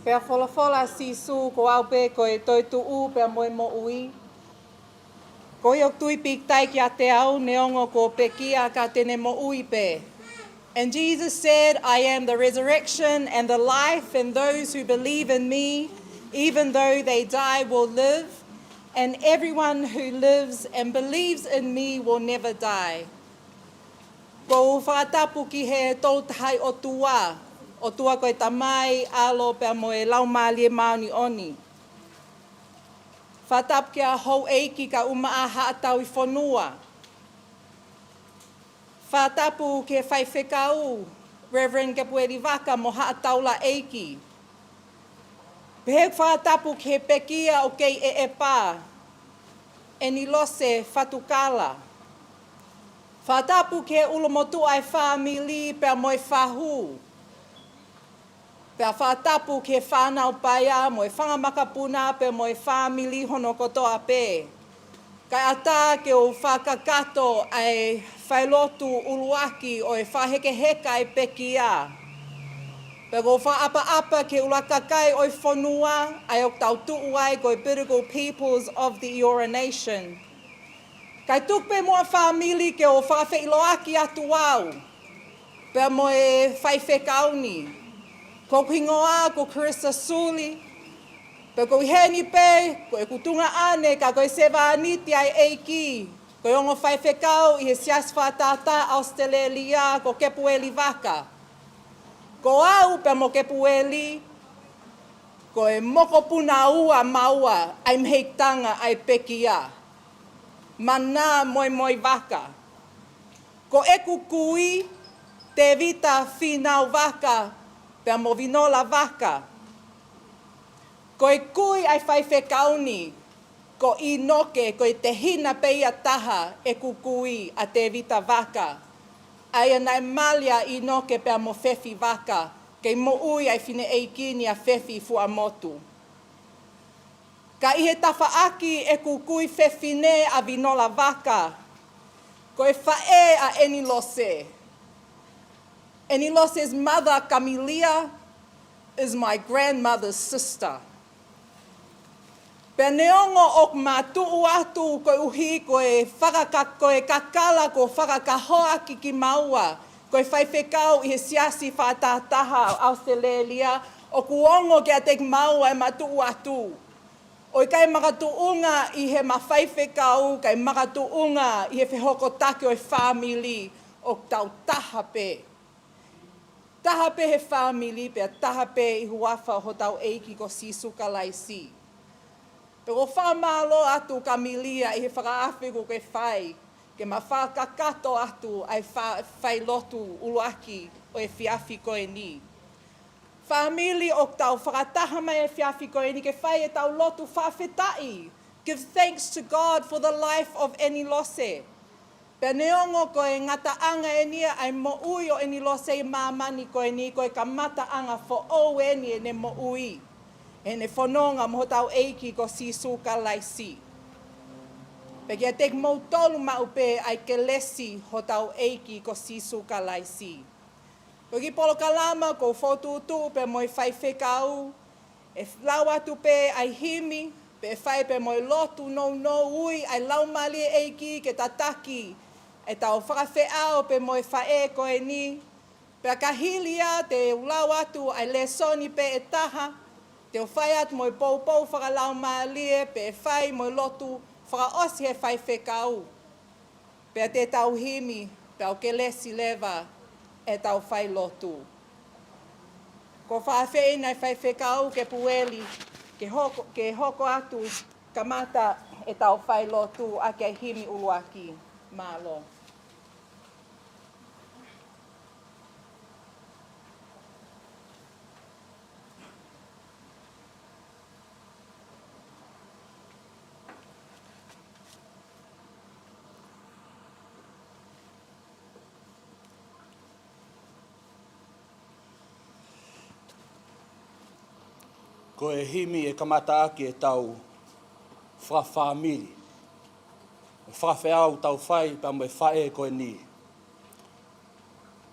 Pea whola sisu ko aupe ko e toitu u pea moimoi. Ko iok tui piktai ki a te au neongo ko pekia ka tene mo ui pe. And Jesus said, I am the resurrection and the life, and those who believe in me, even though they die, will live. And everyone who lives and believes in me will never die. Ko whakatapu ki he tautahai o tua koe tamai alo pea mo e lau mālie mauni oni. Whatapu ki a hou eiki ka umaa haatau I whanua. Whatapu ke whaiwhekau, Reverend Gapueri Vaka mo haatau la eiki. Pehe whatapu ke pekia o kei e pā, Enilose Fatukala. Whatapu ke ulomotu ai whamili pea moe whahu. Pea whatapu ke whanau paia moe whangamakapuna pea moe whamili hono kotoa pe. Kai ata ke o whakakato ai whailotu uluaki o e whahekeheka ai pekia. Pea ko whaapa ke ulakakai o I whanua ai o tau tuu ai ko I Political Peoples of the Eora Nation. Kai tupe moa whamili ke o whawheiloaki atu au. Pea mo e whaiwhekauni. Ko Kingoa, ko Carissa Suli. Pea ko Heni pe, ko e kutunga ane ka ko e sewa aniti ai eiki. Ko ongo whaiwhekau I he sias whatata Australia ko Kepueli Vaka. Ko au pea mo Kepueli, ko e moko puna ua maua ai mheitanga ai pekia. Mana Moimoi Vaka. Ko eku kui te vita whinau Vaka pea mo vinola Vaka. Ko e kui ai whaiwhekauni, ko I noke ko I te hina peia taha eku kui a te vita Vaka. Ai anai malia I noke pea mo whewhi Vaka, kei mo ui ai whine eikini a whewhi fua motu. Ka I he tawhaaki e kukui whewhine a vinola Vaka. Ko e whae a Enilose. Enilose's mother, Camilia, is my grandmother's sister. Pea neongo ok mātuu atu ko uhi ko e kakala ko whakakahoaki ki maua. Ko e whaiwhekau I he siasi whaatataha Australia o kuongo ke a te maua e mātuu atu. O kai makatuunga I he mawhaiwhekau, kai makatuunga I he whehokotake o e whamili o tau tahape. Tahape he whamili, pea tahape I huafa ho tau eiki ko sisuka laisi. Pero whamalo atu Camilia I he whakaafi ko ke whai, ke mawhakakato atu ai whailotu uluaki o e whiafi ko e ni. Family o tau whakataha mai e whiawhi koe ni ke whai e tau lotu whawhetai. Give thanks to God for the life of Enilose. Pea neongo koe ngata anga e nia ai mo ui o Enilose I mamani koe ni koe ka mata anga fo o e ni e ne mo ui. E ne whanonga mo tau eiki ko sisuka laisi. Pe kia tek mou tolu maupe ai ke lesi ho tau eiki ko sisuka laisi. Ko ki Pelikani ko whotutu pe moi whaiwhekau, e lau atu pe ai himi, pe whai pe moi lotu no ui, ai lau mali eiki ke tataki, e tau whakawheao pe moi whae ko e ni, pe kahilia te lau atu ai lesoni pe e taha, te whai atu moi poupou whakalau mali e pe whai moi lotu whakaosi he whaiwhekau, pe te tau himi, pe au ke lesi leva, e tau whai lotu. Ko whawhei nei whaiwhekau ke pueli, ke hoko atu kamata e tau whai lotu a ke himi uluaki mālo. Ko e himi e kamata aki e tau whawhamiri. Whawheau tau whai pa mo e whae ko e ni.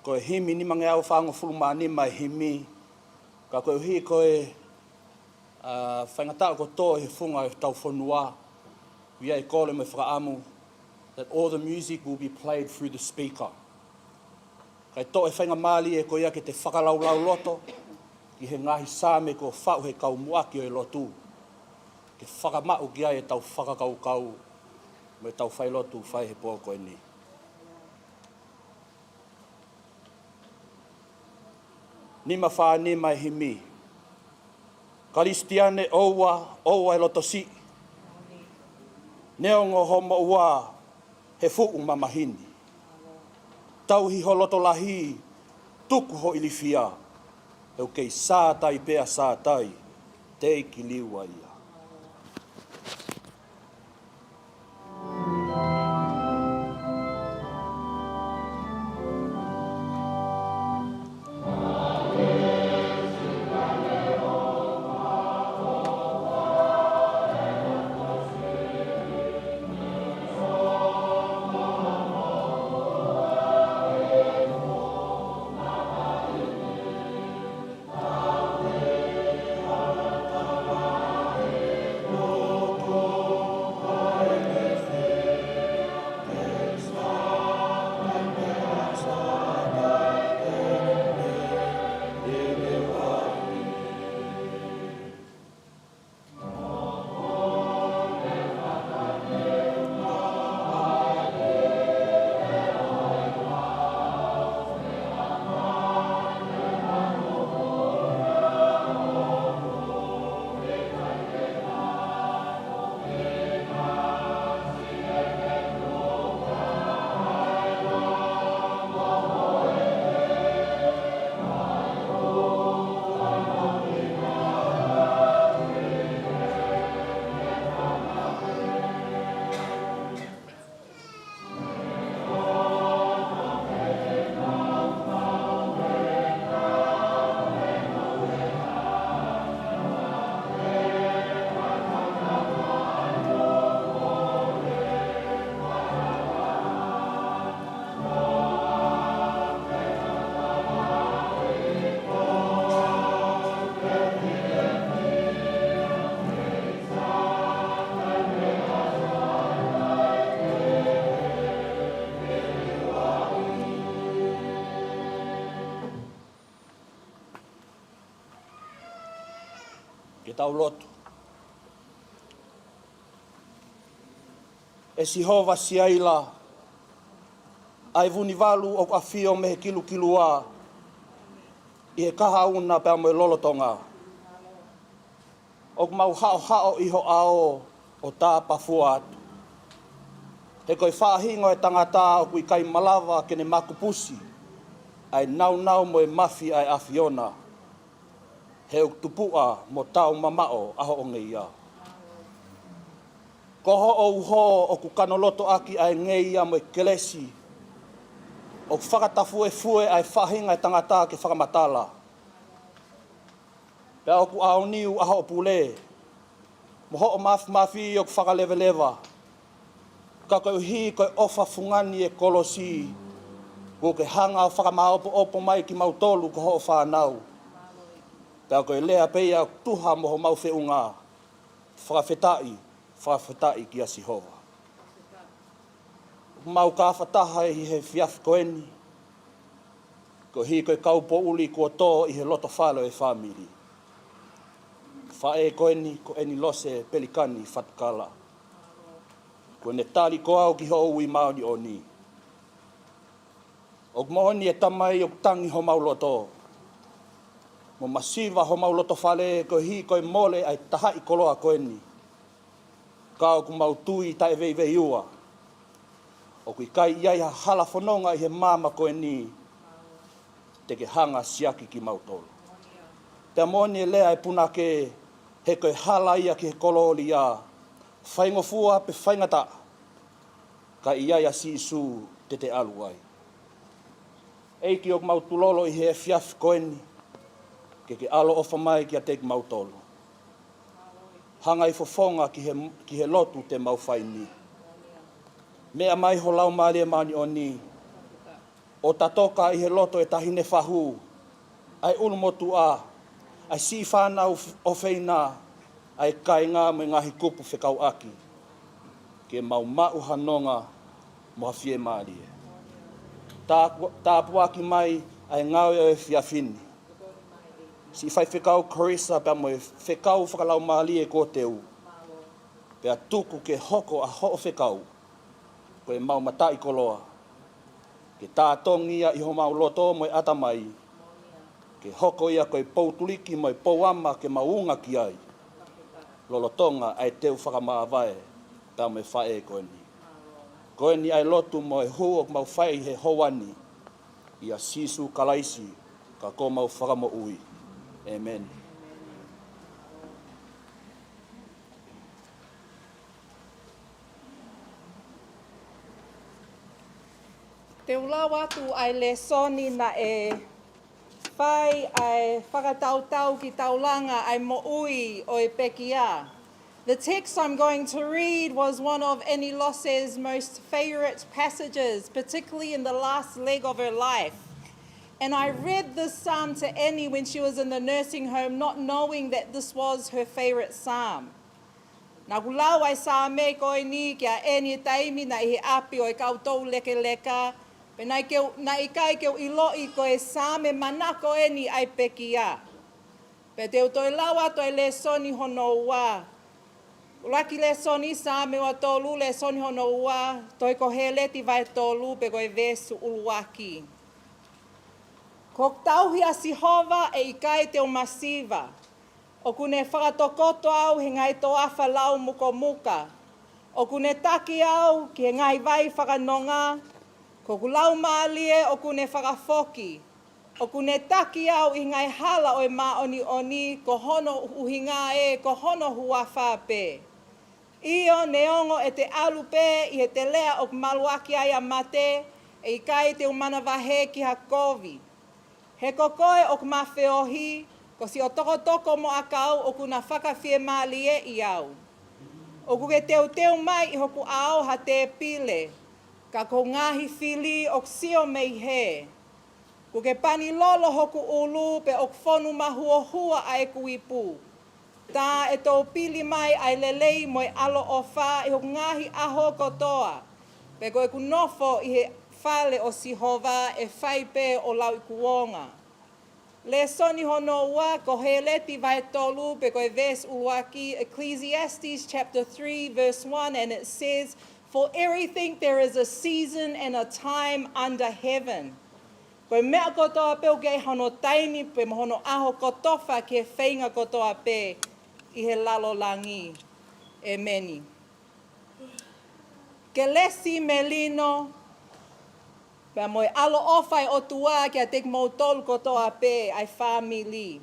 Ko e himi ni mange au whango fulumani mai himi. Ka ko e hi ko e Whaingata ko tō he whunga e tau whanua. Ia e kore me whakaamu that all the music will be played through the speaker. Kai tō e whainga māli e ko ia ke te whakalaulau loto, ki he ngahi sāme ko whau he kau muaki o e lotu. Ke whakamau ki ai e tau whakakaukau, me tau whai lotu whai he pōko e ni. Nima wha nima e himi. Karistiane oua e loto si. Neongo homo ua he fuku mamahini. Tauhi ho loto lahi, tuku ho ilifia. Heu kei sātai pea sātai, te ki liua ia. Tau lotu. E sihova siaila, ai vunivalu o afio me he kilu a, i he kaha una pea mo e lolotonga. O mau hao iho ao o tā pafua atu. He koi whaahingo e tangata o kui kai malawa ke ne makupusi, ai nau mo e mafi ai afiona. He o tupua mo tau mamao aho o ngeia. Koho o uho o ku kanoloto aki ai ngeia mo e kelesi. O whakatafu e fue ai whahinga e tangata ke whakamatala. Pea o ku aoniu aho o pule. Mo ho o mafi o ku whakalewelewa. Ka koe hi koe ofa fungani e kolosi. Ko ke hanga o whakamao opo mai ki mautolu ko ho o whanau. Pea koe lea peia tuha moho mau whiunga, whakawhetai ki a Sihova. Mau ka whataha i he whiaf koeni, ko hi koe kaupo uli kua tō i he loto whalo e whamiri. Whae koeni ko Enilose, Pelikani, Fatukala. Ko ne tali ko au ki ho ui maoni o ni. O mohoni e tamai o tangi ho mau loto. Mo masiva ho mau loto whale ko hi koe mole ai taha i koloa koeni. Ka o ku mau tui ta e vei ua. O kui kai iai ha hala whanonga i he mama koeni. Te ke hanga siaki ki mau tolu. Pea moni e lea e puna ke he koe hala ia ki he kololi ia. Whaingofua pe whaingata. Ka iai a si isu te aluai. Eiki o mau tulolo i he fiaf koeni. Ke alo ofa mai ki a te mau tolu. Hanga i fofonga ki he lotu te mau whaini. Mea mai ho lau maali e mani o ni. O tatoka i he loto e tahine whahu. Ai ulumotu a. Ai si whanau o whaina. ai kai ngā me ngahi kupu whekau aki, ke mau hanonga mo hawhie maari e. Tā puaki mai ai ngau e whiawhini. Si whai whekau korisa pia mo e whekau whakalau maali e ko te u. Pia tuku ke hoko a ho whekau, ko e mau matai koloa. Ke tātongi ia iho mau loto mo e atamai, ke hoko ia ko e poutuliki mo e pouama ke maunga ki ai. Lolotonga ai teu whakamaavae, pia mo e whae koe ni. Koe ni ai lotu mo e hu o mau whai he hoani, ia sisu kalaisi, ka ko mau whakamo ui. Amen. Te ula watu ai le soni na e whai ai whakatautau ki taulanga ai mo ui o e pekia. The text I'm going to read was one of Enilose's most favorite passages, particularly in the last leg of her life. And I read this psalm to Eni when she was in the nursing home, not knowing that this was her favorite psalm. Nā kulau ai sā me koe ni kia Eni taimi na i he api o i kautou leke leka, pe na i kai keu iloi koe sā me manako Eni ai pekia. Pe te utoi lawa toi le soni hono ua. Ulaki le soni sā me wa tolu le soni hono ua, toi ko he leti vai tolu pe koe vesu uluaki. Ko tauhi a Sihova e ikai te o masiva. O kune whakatokoto au he ngai to awha lau muko muka. O kune taki au ki he ngai vai whakanonga. Ko kulau maalie o kune whakafoki. O kune taki au i ngai hala o e maoni oni ko hono uhinga e ko hono huafa pe. Io neongo e te alupe i he te lea o maluaki ai a mate e ikai te umana wahe ki hakovi. He kokoe o kumawheohi, ko si o toko mo akau o kuna whakawhie maalie i au. O kuke teu mai i hoku ao ha te pile, ka ko ngahi whili o sio mei he. Kuke pani lolo hoku ulu pe o whonu mahua a e kuipu. Tā e tō pili mai ai lelei mo e alo o whā i hoku ngahi aho kotoa. Pe ko e kunofo i he whale o Sihova e whaipe o lau i kuonga. Le soni hono ua ko he leti vai tolu pe ko e verse uluaki, Ecclesiastes chapter 3 verse 1, and it says, "For everything there is a season and a time under heaven." Ko e mea kotoa pe o kei hono taimi pe mohono aho kotofa ke whainga kotoa pe i he lalo langi. E meni. Ke lesi melino, pea moe alo ofai o tua kia tek mo tolu kotoa pe ai whamili.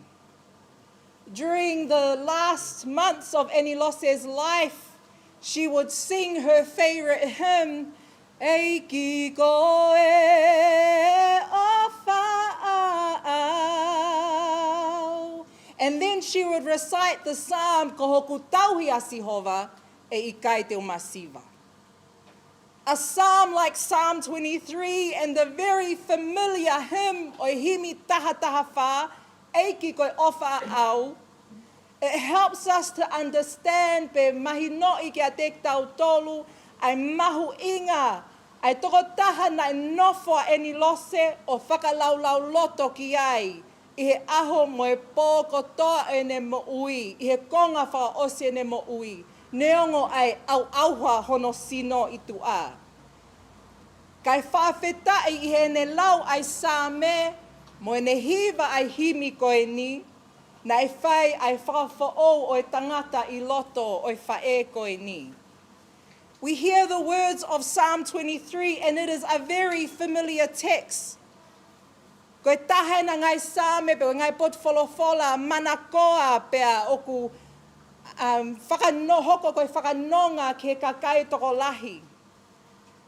During the last months of Enilose's life, she would sing her favorite hymn, Eiki koe ofa'au. And then she would recite the psalm, ko hoku tauhi a Sihova e ikai te umasiva. A psalm like Psalm 23 and the very familiar hymn o himi taha taha wha, eiki koe ofa au. It helps us to understand pe mahi noi ki a te tau tolu ai mahu inga, ai toko taha na nofo a Enilose o whakalaulau loto ki ai. I he aho mo e pō kotoa e ne mo ui, i he konga wha osi e ne mo ui. Neongo ai au auha hono sino i tu a. Kai whawheta i he ne lau ai sāme, mo e ne hiva ai himi koe ni, na e whai ai whawha o e tangata i loto o e whae koe ni. We hear the words of Psalm 23 and it is a very familiar text. Koe tahe na ngai sāme pe ngai potwholofola manakoa pea oku whakanohoko koe whakanonga ke kakai toko lahi.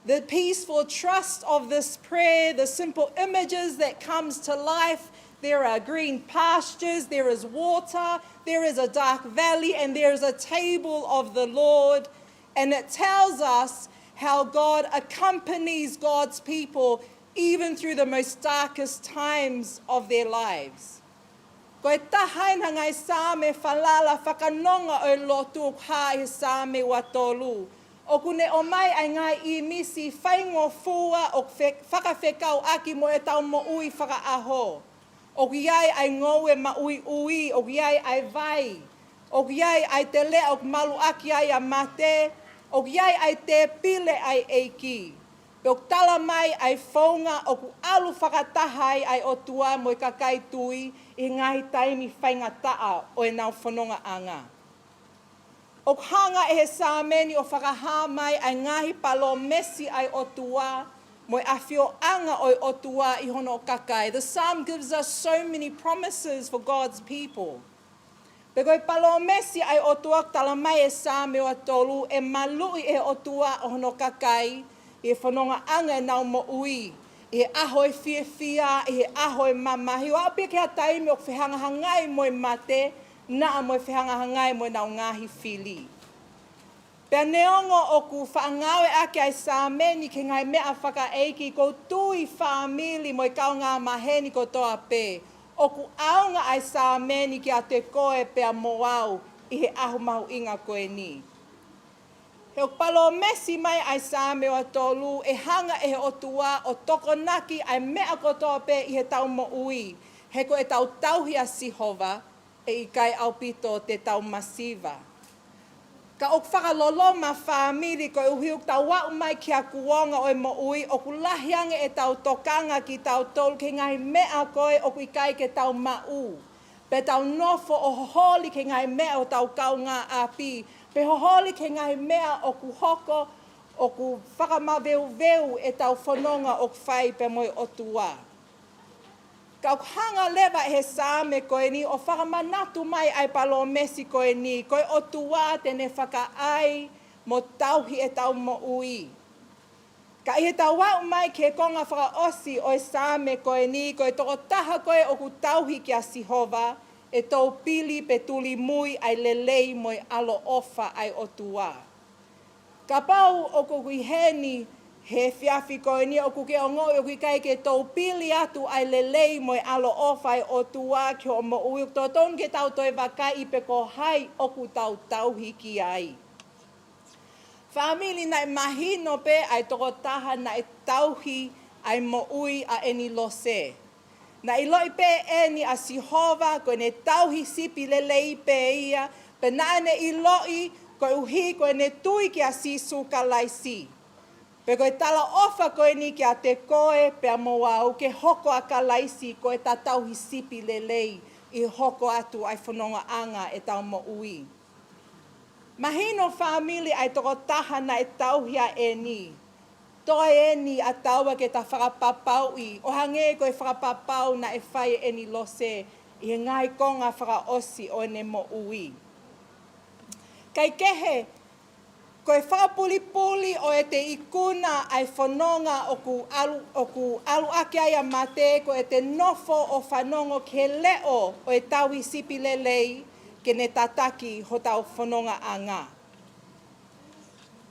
The peaceful trust of this prayer, the simple images that comes to life, there are green pastures, there is water, there is a dark valley, and there is a table of the Lord. And it tells us how God accompanies God's people even through the most darkest times of their lives. Koe tahaina ngai same falala whakanonga o lotu ha i same watolu. O kune o mai ai ngai I misi whaingo fua o whakawhekau aki mo e tau mo ui whakaaho. O kiai ai ngoe ma ui ui, o kiai ai vai. O kiai ai te lea o malu aki ai a mate, o kiai ai te pile ai eiki. Peo tala mai ai whaunga o ku alu whakatahai ai o tua mo I kakai tui I ngahi taimi whainga taa o e nau whanonga anga. O hanga e he sāmeni o whakaha mai ai ngahi palo mesi ai o tua mo e awhio anga o tua I hono o kakai. The psalm gives us so many promises for God's people. Peko e palo mesi ai o tua tala mai e sāme o atolu e malui e o tua o hono kakai I e whanonga anga e nau mo ui. I he aho e fia, I he aho e mamahi. O apia ke ha taimi o whehangahangai mo e mate, na mo e whehangahangai mo e nau ngahi fili. Pea neongo o ku whaangawe ake ai sāmeni ke ngai mea whakaeiki ko tui whaamili mo e kau ngā maheni ko toa pē. O ku aunga ai sāmeni ki a te koe pea moau I he ahu mahu inga koe ni. He o palo mesi mai ai sāme o atolu, e hanga e he o tua o tokonaki ai mea kotoa pē I he tau mo ui. He ko e tau tauhi a Sihova e I kai au pito te tau masiva. Ka o whakalolo ma whaamiri ko uhiuk tau wau mai ki a kuonga o e mo ui, o ku lahiange e tau tokanga ki tau tolu ke ngai mea koe o ku I kai ke tau mau. Pe tau nofo o hoholi ke ngai mea o tau kau ngā api. Pe hoholi ke ngai mea o ku hoko, o ku whakamaweu e tau whanonga o whai pe moi o tua. Ka hanga lewa he sāme koe ni, o whakamanatu mai ai palo mesi koe ni, koe o tua tene whakaai mo tauhi e tau mo ui. Ka I he tau wau mai ke konga whakaosi o e sāme koe ni, koe toko taha koe o ku tauhi ki a Sihova, e tau pili pe tuli mui ai lelei mo I alo ofa ai o tua. Ka pau o ku heni he whiawhi koe ni o ku ke o ngoi o ku kai ke tau pili atu ai lelei mo I alo ofa ai o tua ki o mo ui. Tō tonu ke tau toi wakai I pe ko hai o ku tau tauhi ki ai. Whamili nai mahino pe ai toko taha nai tauhi ai mo ui a Enilose. Na iloi pe e ni a Sihova ko ne tauhi sipi lelei pe ia, pe naene iloi ko uhi ko ne tui ki a sisu ka laisi. Pe ko tala ofa ko ni ki a te koe pe a moau ke hoko a ka laisi ko e ta tauhi sipi lelei I hoko atu ai whanonga anga e tau mo ui. Mahino whamili ai toko taha na e tauhia e ni. Toi e ni a taua ke ta whakapapau I. O hange ko e whakapapau na e whai e Enilose I he ngai konga whakaosi o ne mo ui. Kai kehe, ko e whakapuli-puli o e te ikuna ai whanonga o ku alu ake ai a mate, ko e te nofo o whanongo ke leo o e tauhi sipi lelei ke ne tataki ho tau whanonga anga.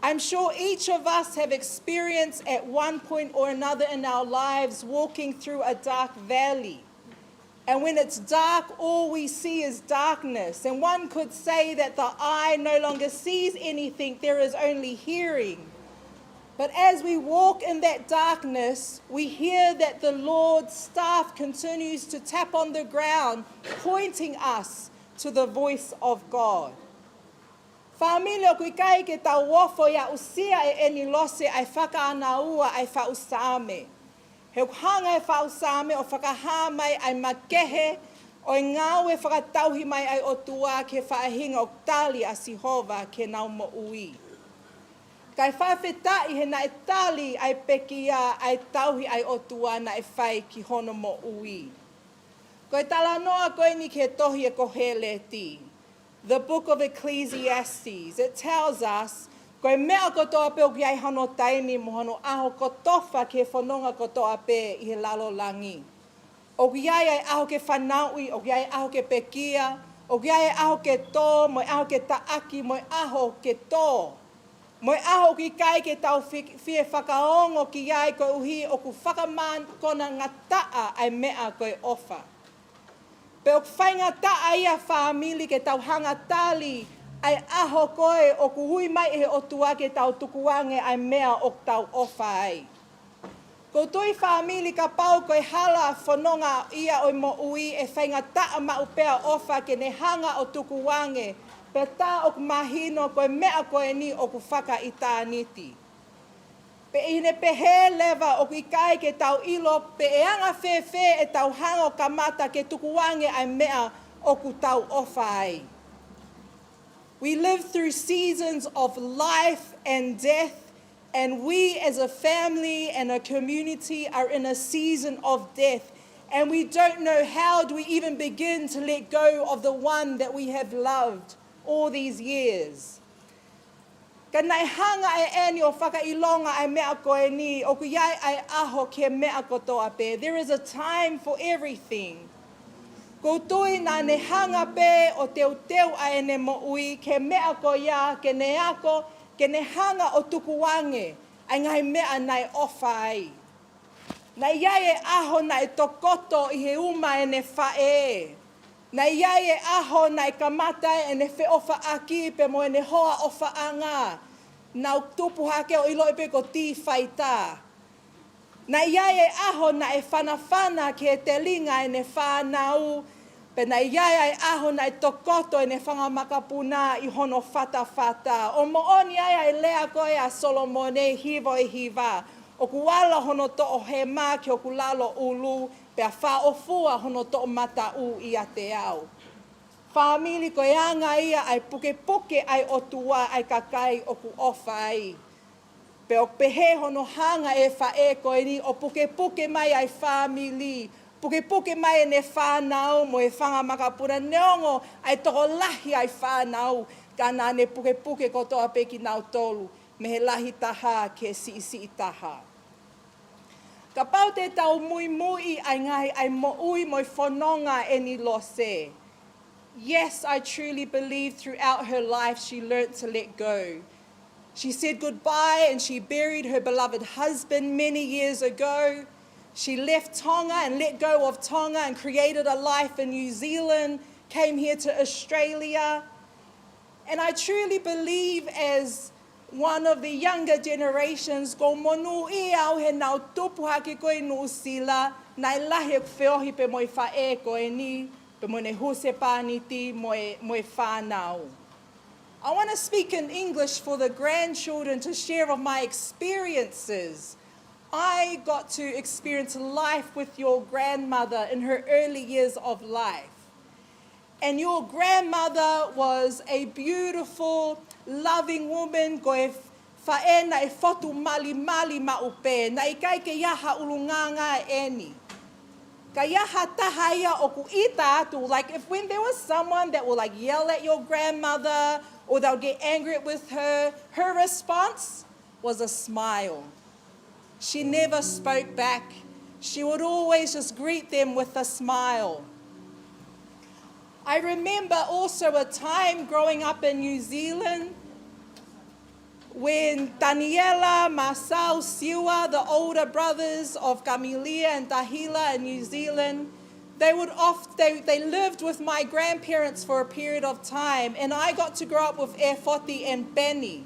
I'm sure each of us have experienced at one point or another in our lives walking through a dark valley. And when it's dark, all we see is darkness. And one could say that the eye no longer sees anything, there is only hearing. But as we walk in that darkness, we hear that the Lord's staff continues to tap on the ground, pointing us to the voice of God. Whamile o kui kai ke tau wofo ia usia e Enilose ai whakaanaua ai whausame. He hanga e whausame o whakaha mai ai makehe o ngau e whakatauhi mai ai o tua ke whaahinga o tali a Sihova ke nau mo ui. Kai whawhetai he na e tali ai pekia ai tauhi ai o tua na e whai ki hono mo ui. Koe tala noa koe ni ke tohi e kohele ti. The book of Ecclesiastes, it tells us, koe mea kotoa pe o ki ai hano taimi mo hano aho kotofa ke whanonga kotoa pe I he lalo langi. O ki ai aho ke whanaui, o ki ai aho ke pekia, o ki ai aho ke tō, mo aho ke taaki, mo aho ke tō. Mo aho ki kai ke tau fie whakaongo ki ai koe uhi o ku whakaman kona ngataa ai mea koe ofa. Pe o whainga taa ia whaamili ke tau hanga tali ai aho koe o kuhui mai e o tua ke tau tukuange ai mea o tau ofa ai. Ko tui whaamili ka pau koe hala whanonga ia o Moimoi e whainga taa maupea ofa ke ne hanga o tukuange pe tā o mahino koe mea koe ni o ku whaka i tā niti. Pe ine pehe leva o ku ikai ke tau ilo pe e anga whewhe e tau hanga o kamata ke tukuange ai mea o ku tau ofa ai. We live through seasons of life and death, and we as a family and a community are in a season of death, and we don't know how do we even begin to let go of the one that we have loved all these years. Kanai hanga e eni o whakailonga ai mea koe ni, o ku iai ai aho ke mea kotoa pe. There is a time for everything. Ko tui nā ne hanga pe o teu ai ne Moimoi, ke mea ko ia, ke ne ako, ke ne hanga o tukuange, ai ngai mea nai ofa ai. Nai iai e aho nai tokoto i he uma e ne whae. Nai iai e aho nai kamata e ne whe ofa aki pe mo e ne hoa ofa anga. Nau tupu hake o ilo e pe ko ti whaita. Nai iai e aho nai whanawhana ke te linga e ne whanau. Pe nai iai ai aho nai tokoto e ne whangamakapuna i hono whata. O mooni ai lea koe a Solomone hivo e hiva. O kuala hono to o he mā ki o kulalo ulu. Pe a wha o fua hono to o mata u i a te au. Whamili ko anga ia ai puke ai o tua ai kakai o ku ofa ai. Pe o pehe hono hanga e whae koe ni o puke mai ai whamili. Puke mai e ne whanau mo e whangamakapura neongo ai toko lahi ai whanau. Ka nā ne puke kotoa peki nau tolu. Me he lahi taha ke si taha. Ka pau te tau Moimoi ai ngai ai Moimoi moi whanonga Enilose. Yes, I truly believe throughout her life she learnt to let go. She said goodbye and she buried her beloved husband many years ago. She left Tonga and let go of Tonga and created a life in New Zealand, came here to Australia. And I truly believe as one of the younger generations, ko monu I au he nau tupu hake koe no sila, nai lahe whiohi pe moi whae koe ni, pe mo ne huse pāniti moi whanau. I want to speak in English for the grandchildren to share of my experiences. I got to experience life with your grandmother in her early years of life. And your grandmother was a beautiful, loving woman. Koe whae na e whotu mali maupe. Na I kai ke iaha ulunganga e eni. Ka iaha taha ia o ku ita atu. Like if when there was someone that would like yell at your grandmother or they'll get angry with her, her response was a smile. She never spoke back. She would always just greet them with a smile. I remember also a time growing up in New Zealand when Daniela, Masao, Siwa, the older brothers of Kamilia and Tahila in New Zealand, they lived with my grandparents for a period of time, and I got to grow up with Efoti and Benny.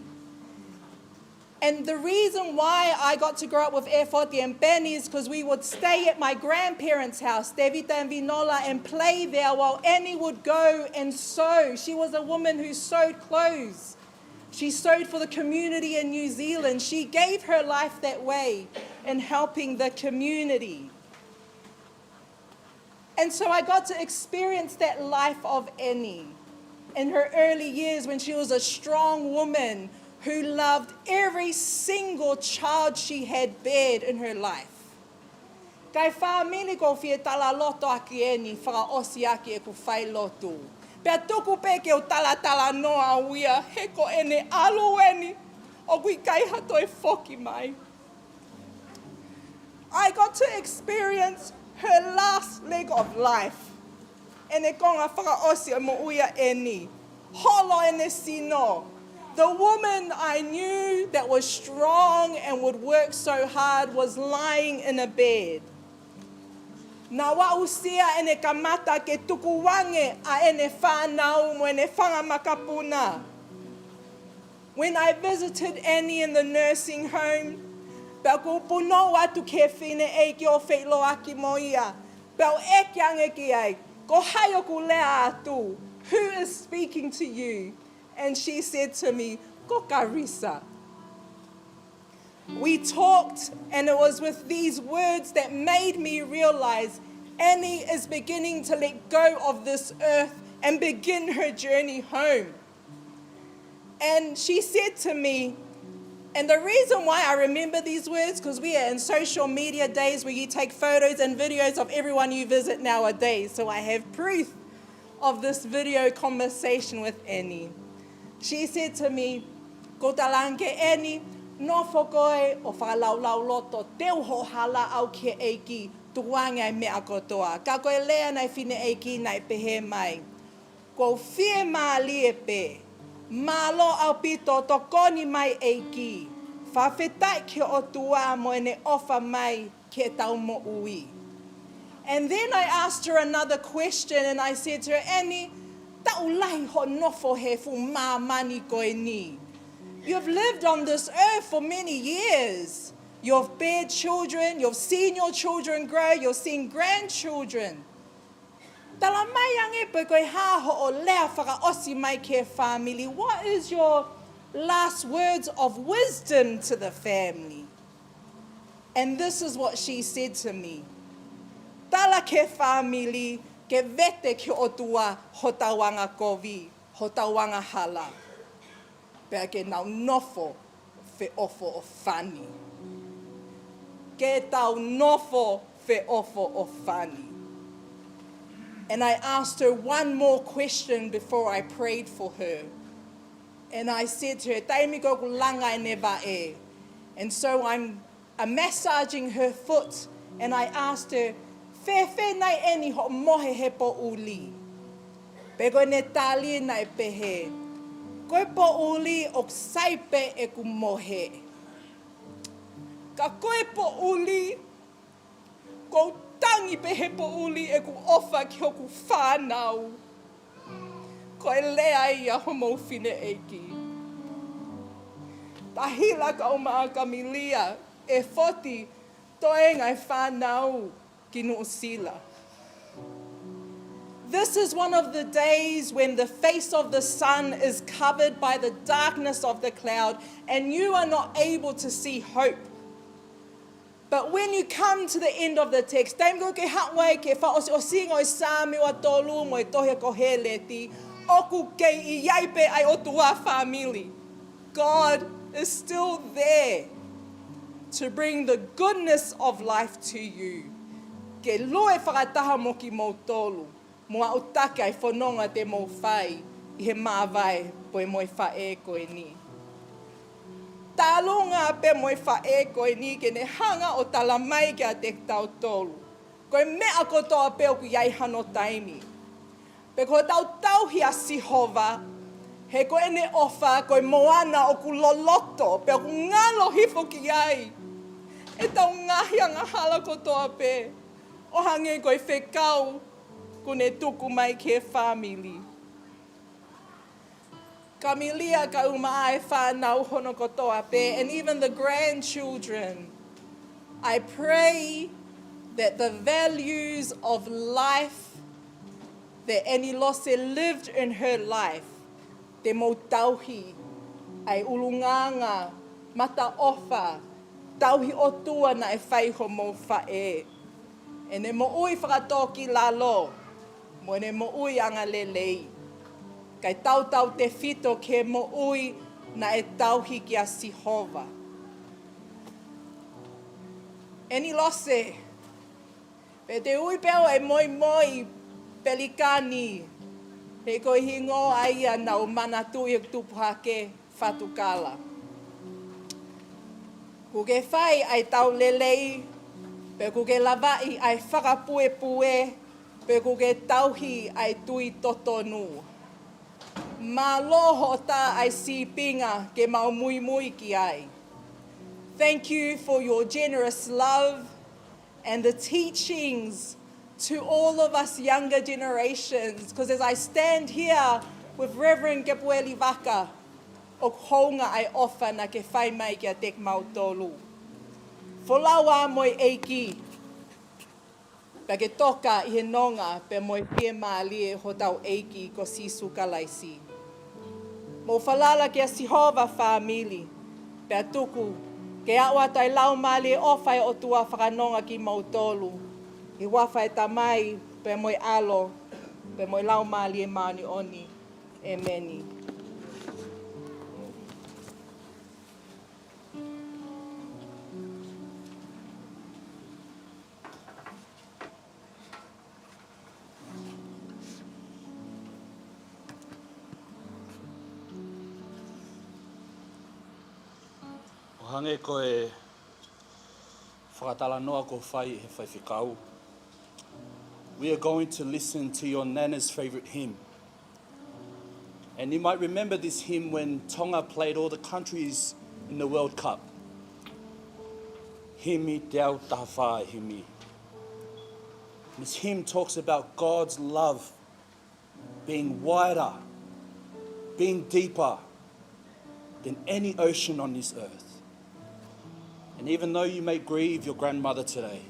And the reason why I got to grow up with Efoti and Benny is because we would stay at my grandparents' house, Devita and Vinola, and play there while Annie would go and sew. She was a woman who sewed clothes. She sewed for the community in New Zealand. She gave her life that way in helping the community. And so I got to experience that life of Annie in her early years when she was a strong woman who loved every single child she had bared in her life. Kai whaamini ko fie tala loto aki eni, whakaosi aki e ku whai lotu. Pea tuku pe ke o tala noa uia, he ko ene alo eni, o kui kai hato e whoki mai. I got to experience her last leg of life. Ene konga whakaosi o mo uia eni. Holo ene sino. The woman I knew that was strong and would work so hard was lying in a bed. Na wausia ene kamata ke tuku wange a ene whanau mo ene whangamakapuna. When I visited Annie in the nursing home, pau ko puno atu ke whine e ki o wheilo aki mo ia. Pau e ki ange ki ai, ko haio ku lea atu. Who is speaking to you? And she said to me, ko Karisa. We talked, and it was with these words that made me realize Annie is beginning to let go of this earth and begin her journey home. And she said to me, and the reason why I remember these words, because we are in social media days where you take photos and videos of everyone you visit nowadays. So I have proof of this video conversation with Annie. She said to me, ko talanke Annie, no fokoe o whakalaulau loto, teo ho hala au ke eiki, tuwangai mea kotoa. Ka koe lea nei whine eiki nei pehe mai. Ko whie maa liepe, malo au pito tokoni mai eiki. Whawhetai ke o tua mo ene ofa mai ke tau mo ui. And then I asked her another question and I said to her, Annie, tau lai ho nofo he fu maa mani koe ni. You've lived on this earth for many years. You've bared children, you've seen your children grow, you've seen grandchildren. Tala mai ange pe koe haho o lea whakaosi mai ke family. What is your last words of wisdom to the family? And this is what she said to me. Tala ke family, ke vete ke otua hotawanga kovi, hotawanga hala. Pea ke nau nofo fe ofo o whani. Ke tau nofo fe ofo o whani. And I asked her one more question before I prayed for her. And I said to her, taimi ko langa e neva e. And so I'm massaging her foot. And I asked her, fe nai eni ho mohe he po uli. Pe koe ne tali nai pehe. Koe po uli o saipe e ku mohe. Ka koe po uli, ko tangi pehe po uli e ku ofa ki hoku whanau. Koe lea ia homo whine eiki. Tahila ka o maa kamilia e foti toe ngai whanau ki Nuusila. This is one of the days when the face of the sun is covered by the darkness of the cloud and you are not able to see hope. But when you come to the end of the text, taimko ke hawai ke wha o singo I sāmi wa tolu mo I tohe ko he leti, oku kei I iaipe ai o tua family. God is still there to bring the goodness of life to you. Ke loe whakataha mo ki mo tolu. Mua utake ai whanonga te mo whai, I he māwai po e moi whae koe ni. Tālonga pe moi whae koe ni ke ne hanga o tala mai kia te tau tolu. Koe mea kotoa pe o ku iai hano taimi. Pe koe tau hia sihova, he koe ne ofa koe moana o ku loloto, pe o ku ngalo hifo ki iai. E tau ngahi anga hala kotoa pe, o hange koe whekau, kune tuku mai ke family. Kamilia ka uma ai whanau hono kotoa pe, and even the grandchildren. I pray that the values of life that Enilose lived in her life, te mo tauhi, ai ulunganga, mata ofa, tauhi o tua na e whaiho mo whae. E ne mo ui whakatoki lalo, mo ne mo ui anga lelei. Kai tau te whito ke mo ui na e tauhi ki a Sihova. Enilose, pe te ui peo e Moimoi, Pelikani, he koe hingo aia nau manatu I tupuhake Fatukala. Ku ke whai ai tau lelei, pe ku ke lawai ai whakapue, pe ku ke tauhi ai tui totonu. Ma loho ta ai sipinga ke mau Moimoi ki ai. Thank you for your generous love and the teachings to all of us younger generations, because as I stand here with Reverend Gabrieli Vaka, o honga ai ofa na ke whai mai kia tek mautolu. Wholawa moi eiki, pe ke toka I he nonga pe moi pie maali ho tau eiki ko sisu kalaisi. Mo whalala kia sihova whamili, pe atuku, ke awa tai lau maali ofa o tua whakanonga ki mautolu. I wawhai tamai pe moi alo, pe moi lau maali e maani oni, e meni. O hange ko e whakatala noa ko whai he whai whikau. We are going to listen to your Nana's favourite hymn. And you might remember this hymn when Tonga played all the countries in the World Cup. Himi te au taha whae himi. This hymn talks about God's love being wider, being deeper than any ocean on this earth. And even though you may grieve your grandmother today,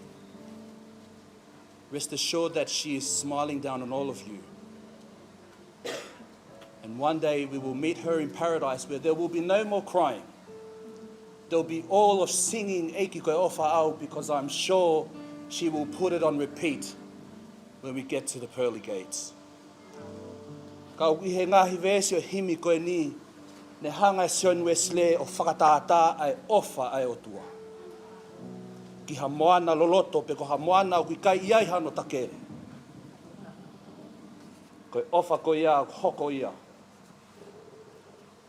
rest assured that she is smiling down on all of you. And one day we will meet her in paradise where there will be no more crying. There will be all of singing Eiki koe ofa au, because I'm sure she will put it on repeat when we get to the pearly gates. Ka uihe ngahi vesi o himi koe ni, ne hanga Sion Wesley o whakataata ai ofa ai otua. Ki ha moana loloto pe ko ha moana o ki kai iai hano takere. Koe ofa koe ia, hoko ia.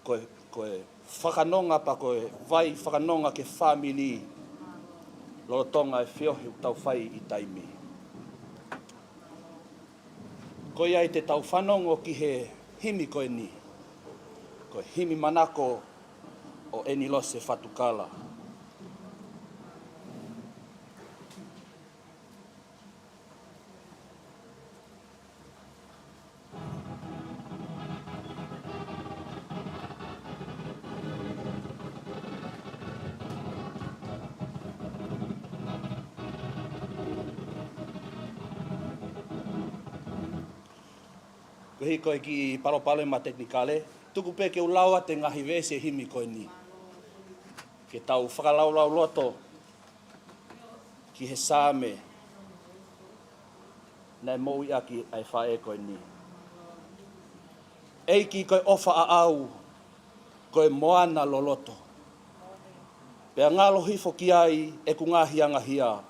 Koe whakanonga pa koe vai whakanonga ke whamili lolotonga e whiohi tau whai I taimi. Koe ai te tau whanongo ki he himi koe ni. Koe himi manako o Enilose Fatukala. Kohi koe ki paropale ma teknikale, tuku pe ke ulaua te ngahi vese himi koe ni. Ke tau whakalaulau loto ki he sāme nei moui aki ai whae koe ni. Eiki koe ofa a au, koe moana lo loto. Pea ngalo hifo ki ai e ku ngahi angahia.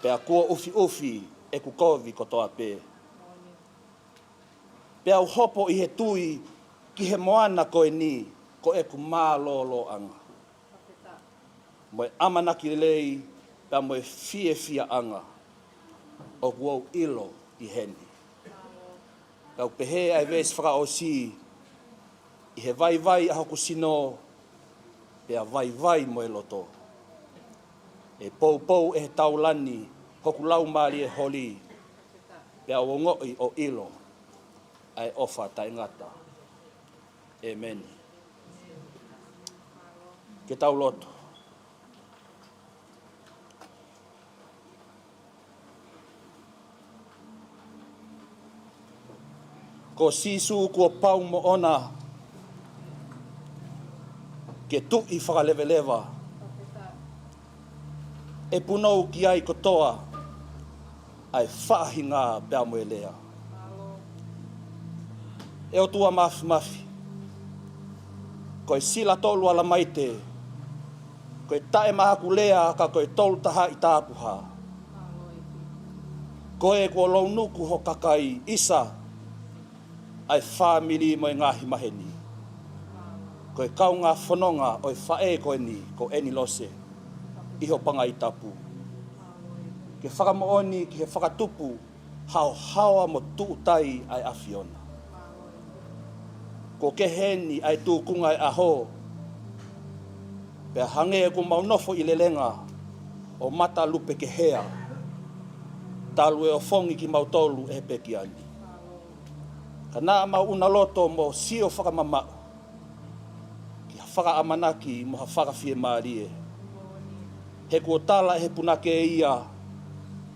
Pea kua ufi ufi e ku kovi kotoa pe. Pea u hopo I he tui ki he moana koe ni, ko e ku mā lolo anga. Moe amanaki lei, pea moe fie fia anga, o kuau ilo I heni. Pea upehe ai ves whaka o si, I he vai vai a hoku sino, pea vai vai moe loto. E pou pou e he taulani, hoku lau maari e holi, pea o ngoi o ilo. Ai ofa ta ingata. Amen. Ke tau loto. Ko sisu kua pau mo ona. Ke tu I whakalewelewa. E punou ki ai kotoa. Ai whaahinga pea moe lea. E o tua mafi mafi. Koe sila tolu ala maite. Koe tae maha kulea ka koe tolu taha I tāpuha. Koe kua lou nuku ho kakai isa. Ai whamiri mo ngahi maheni. Koe kaunga whanonga o whae koe ni ko Enilose. Iho panga I tapu. Ke whakamooni ki he whakatupu. Hao hawa mo tuutai ai awhiona. Ko ke heni ai tūkunga ai aho. Pea hange e ku maunofo I lelenga o mata lupe ke hea. Talu e o fongi ki mautolu e Pelikani. Ka nā mau una loto mo sio whakamamau. Ki ha whakaamanaki mo ha whakawhie maarie. He kua tala he punake ia,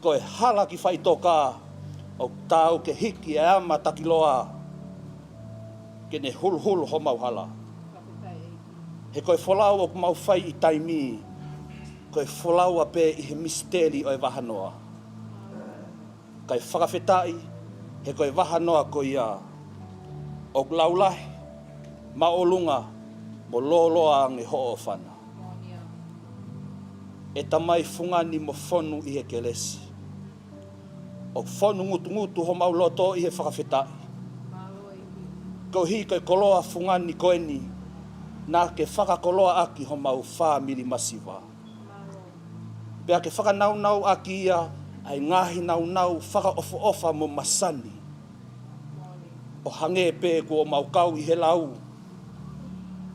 ko e hala ki whaitoka o tau ke hiki e ama takiloa, ke ne hulu ho mau hala. He koe wholau o mau whai i taimi, koe wholau a pe i he misteri o e wahanoa. Kai whakawhetai, he koe wahanoa ko ia, o laulahi, maolunga, mo loloa nge ho o whana. E tamai fungani mo whonu i he kelesi. O whonu ngutu ho mau loto i he whakawhetai. Ko hi koe koloa fungani koeni, nā ke whakakoloa aki ho mau whāmiri masiwa. Pea ke whakanau aki ia, ai ngahi nau whakaofa mo masani. O hange pē ko mau kau i he lau,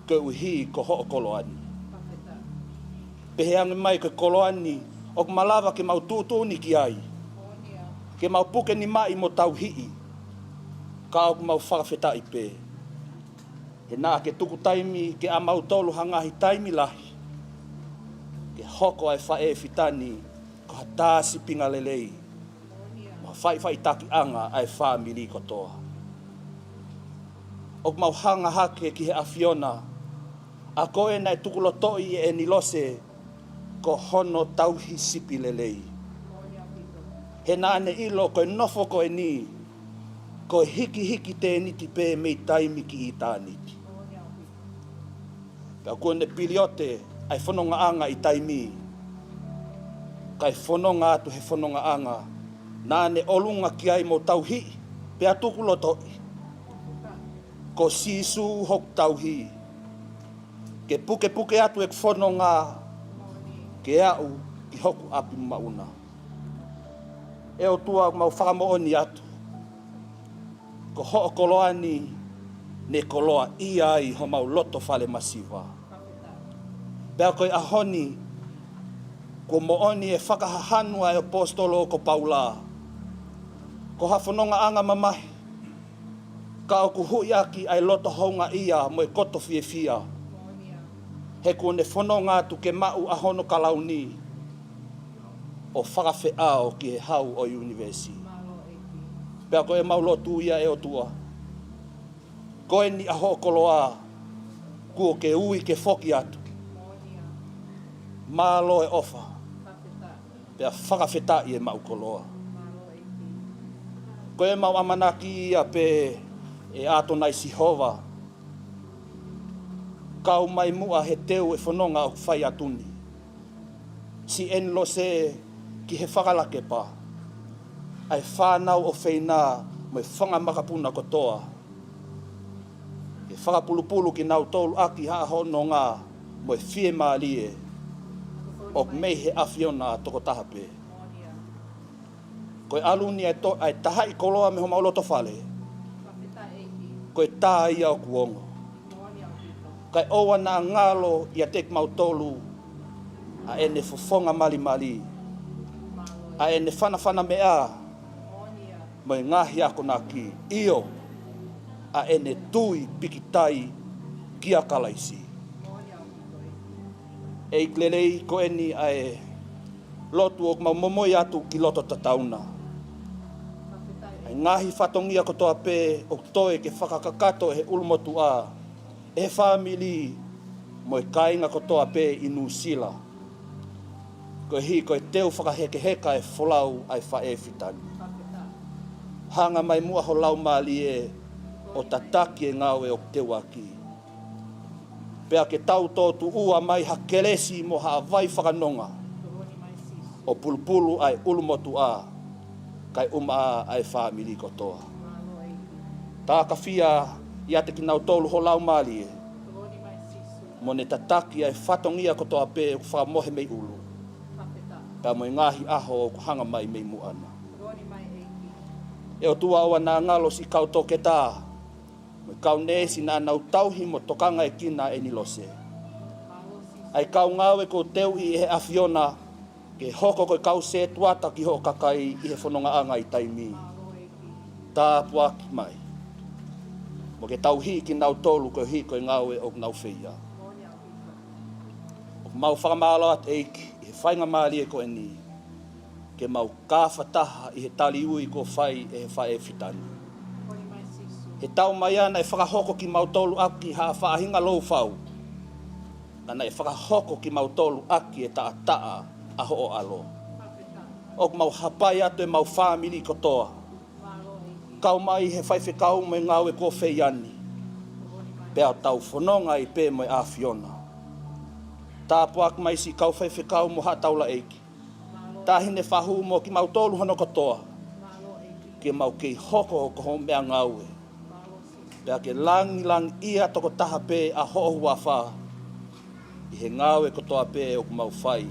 ko uhi ko ho o koloani. Pehe ange mai ko koloani, o malawa ke mau tūtūni ki ai. Ke mau puke ni mai mo tau hii, ka o mau whakawhetai pē. He nā ke tuku taimi ke a mau tolu hangahi taimi lahi. Ke hoko ai whae fitani ko ha tāsi pinga lelei. Ma whai taki anga ai whāmiri kotoa. O mau hanga hake ki he awhiona. A koe nai tuku lotoi e Enilose ko hono tauhi sipi lelei. He nāne ilo koe nofo koe ni. Koe hiki te niti pē mei taimi ki i tā niti. Pea kua ne piliote ai whanonga anga i taimi. Kai whanonga atu he whanonga anga. Nāne olunga ki ai mo tauhi. Pea tuku lotoi. Ko sisu hok tauhi. Ke puke atu e whanonga. Ke au ki hoku api mauna. E o tua mau whakamooni atu. Ko ho o koloani ne koloa ia i ho mau loto whale masiwa. Pea koe ahoni, ko mooni e whakahahanua e apostolo ko Paula. Ko hawhanonga anga mamahi. Ka o ku hui aki ai loto honga ia mo e koto fia. He ko ne whanonga atu ke mau ahono kalauni. O whakawheao ki he hau o universi. Pea koe mau lotu ia e o tua. Koe ni aho koloa, kuo ke ui ke whoki atu. Mālo e ofa. Pea whakawhetai e mau koloa. Koe mau amanaki ia pe e ato nai sihova. Kau mai mua he teu e whanonga o whai atuni. Si Enilose ki he whakalake pa. Ai whanau o whaina mo e whangamakapuna kotoa. E whakapulupulu ki nau tolu aki haa hono ngā mo e whie maalie. O mei he awhiona toko tahape. Koe aluni ai tahai koloa me ho mauloto whale. Koe tā ia o kuongo. Kai oa nā ngalo ia tek mau tolu. A ene fofonga mali. A ene whana mea. Mo e ngahi ako nā ki. Io. A ene tui pikitai kia kalaisi. E iklelei ko eni ai lotu o mau Moimoi atu ki loto tatauna. Ai ngahi whatongia ko toa pē o toe ke whakakakato he ulmotu a. E whamili mo e kainga ko toa pē i Nusila. Ko hi ko e teu whakahekeheka e wholau ai whae fitani. Hanga mai mua ho lau mali e o tataki e ngau e o teu aki. Pea ke tau tōtu ua mai ha kelesi mo ha vai whakanonga. O pulupulu ai ulumotu a. Kai uma ai whamili ko toa. Tā ka whia ia te ki nau tolu ho lau mali e. Mo ne tataki ai whatongia ko toa pē o whakamohe mei ulu. Pea mo i ngahi aho o hanga mai mei muana. E o tua oa nā ngalos i kau toke tā. Mo i kau nēsi nā nau tauhi mo tokanga e kina Enilose. Ai kau ngau e ko teu i e awhiona Ke hoko koe kau se tuata ki ho kakai i he whanonga anga i taimi. Tā puaki mai. Mo ke tau hi ki nau tolu koe hi koe ngaue o nau whia. O mau whakamalo at eiki i he whainga maali e koe ni. Ke mau kāwhataha i he tali ui ko whai e he whae whitani. He tau mai ana e whakahoko ki mau tolu aki haa whaahinga lou whau. Ana e whakahoko ki mau tolu aki e taa a ho o alo. O mau hapai atu e mau whamiri kotoa. Kau mai he whaiwhekau me ngau e ko whiani. Pea tau whanonga i pē mai a Fiona. Tā puak mai si kau whaiwhekau mo ha taula eiki. Tā hine whahu mo ki mau tolu hono kotoa. Ke mau kei hoko ko ho mea ngau e. Pea ke lang ia toko taha pē a hohua wha. I he ngau e kotoa pē o mau whai.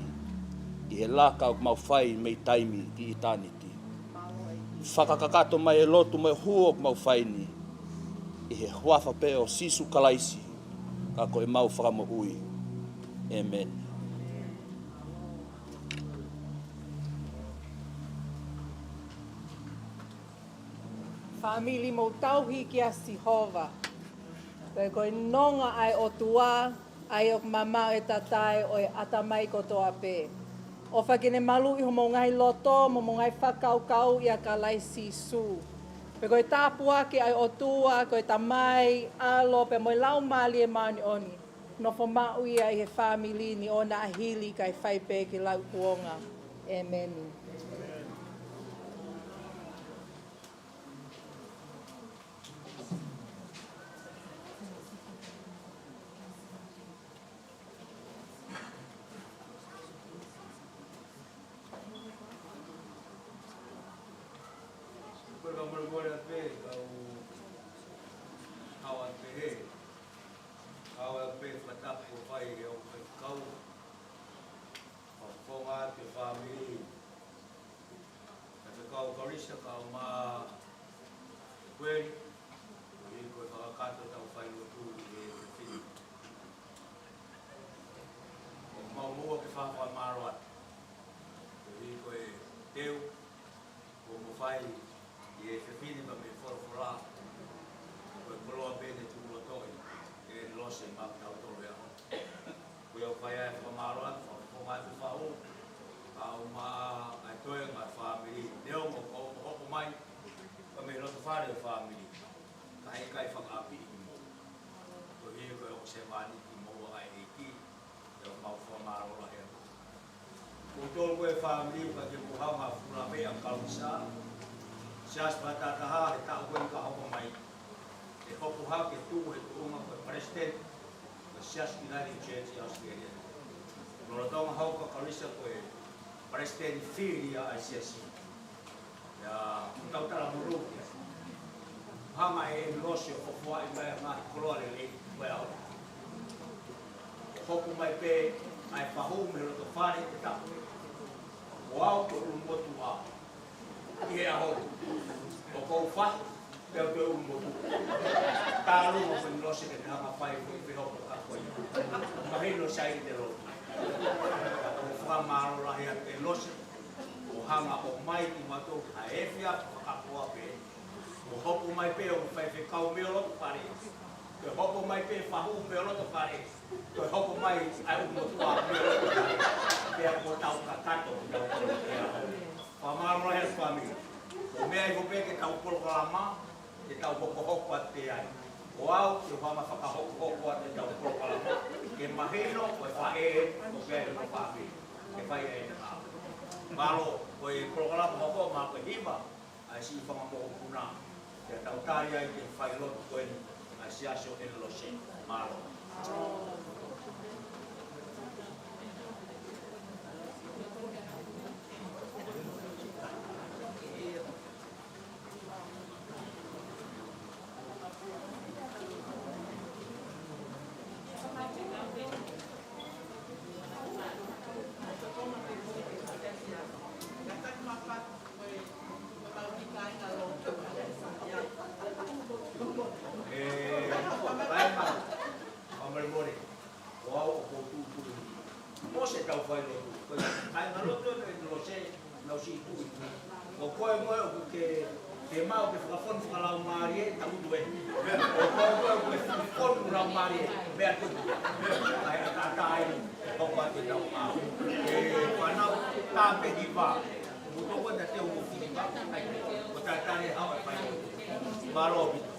I he laka o mau whai mei taimi ki eternity. Whakakakato mai e lotu mai huo o mau whai ni. I he huafa pē o sisu kalaisi. Ka ko e mau whakamo ui. Amen. Famili mo tauhi ki a Sihova. Koe koe nonga ai o tua, ai o mama e tatai o e atamai kotoa pē. O whakene malu i ho mo ngai loto, mo ngai whakaukau i a kalaisi su. Pe koe tāpua ki ai o tua, koe tamai, alo, pe moi lau mali e maani oni. No fo mau ia i he famili ni o na ahili kai whaipe ki lau kuonga. Amen. Utol koe family ka ke puhau ha fura me ang kausa. Sias patataha he ta koe ka hoko mai. E hopu ha ke tu he tu uma koe president. Sias United Church Australia. Nora tonga hau ka karisa koe president firia a siasi. Ya utau tala muru. Hanga e Enilose o fua i mai ngā koloa le koe au. Hopu mai pe ai pahu me roto whare te tapu. Wau ko motu a. I aho. O kou wha, peo te motu. Tāru mo Enilose ke te hanga whai ko i whihoko ka koe. Mahino sai te roto. O whamaro rahi a te Enilose. O hanga o mai ki matou a ewhia whakakoa pe. O hopu mai pe o whai whekau me o loto whare. Te hopo mai pe whahu me o loto whare. Te hopo mai ai motu a me o loto whare. Pea ko tau ka kato ki tau kolo pea. Whamaro rahi a whamiri. O mea i hope ke tau kolo kalama, ke tau hoko a te ai. O au, te whama whakahoko a te tau kolo kalama. Ke mahino, koe whae, o pea i no whamiri. Ke whai e na hao. Malo, koe kolo kalama hoko, maa koe hiva, ai si whamamoko puna. Ke tau tari ai ke whai lotu koe ni, ai si asio Enilose. Malo. whanau ke whakawhonu whakalau maari e, tamutu e. O kōkua ke whakawhonu rau maari e, mea tuku. Ai a tātai, tōkua te tau au. E whanau tāpe ki wā. Mutoko na te o whini wā, ai o tātare hau e whai. Mārobi.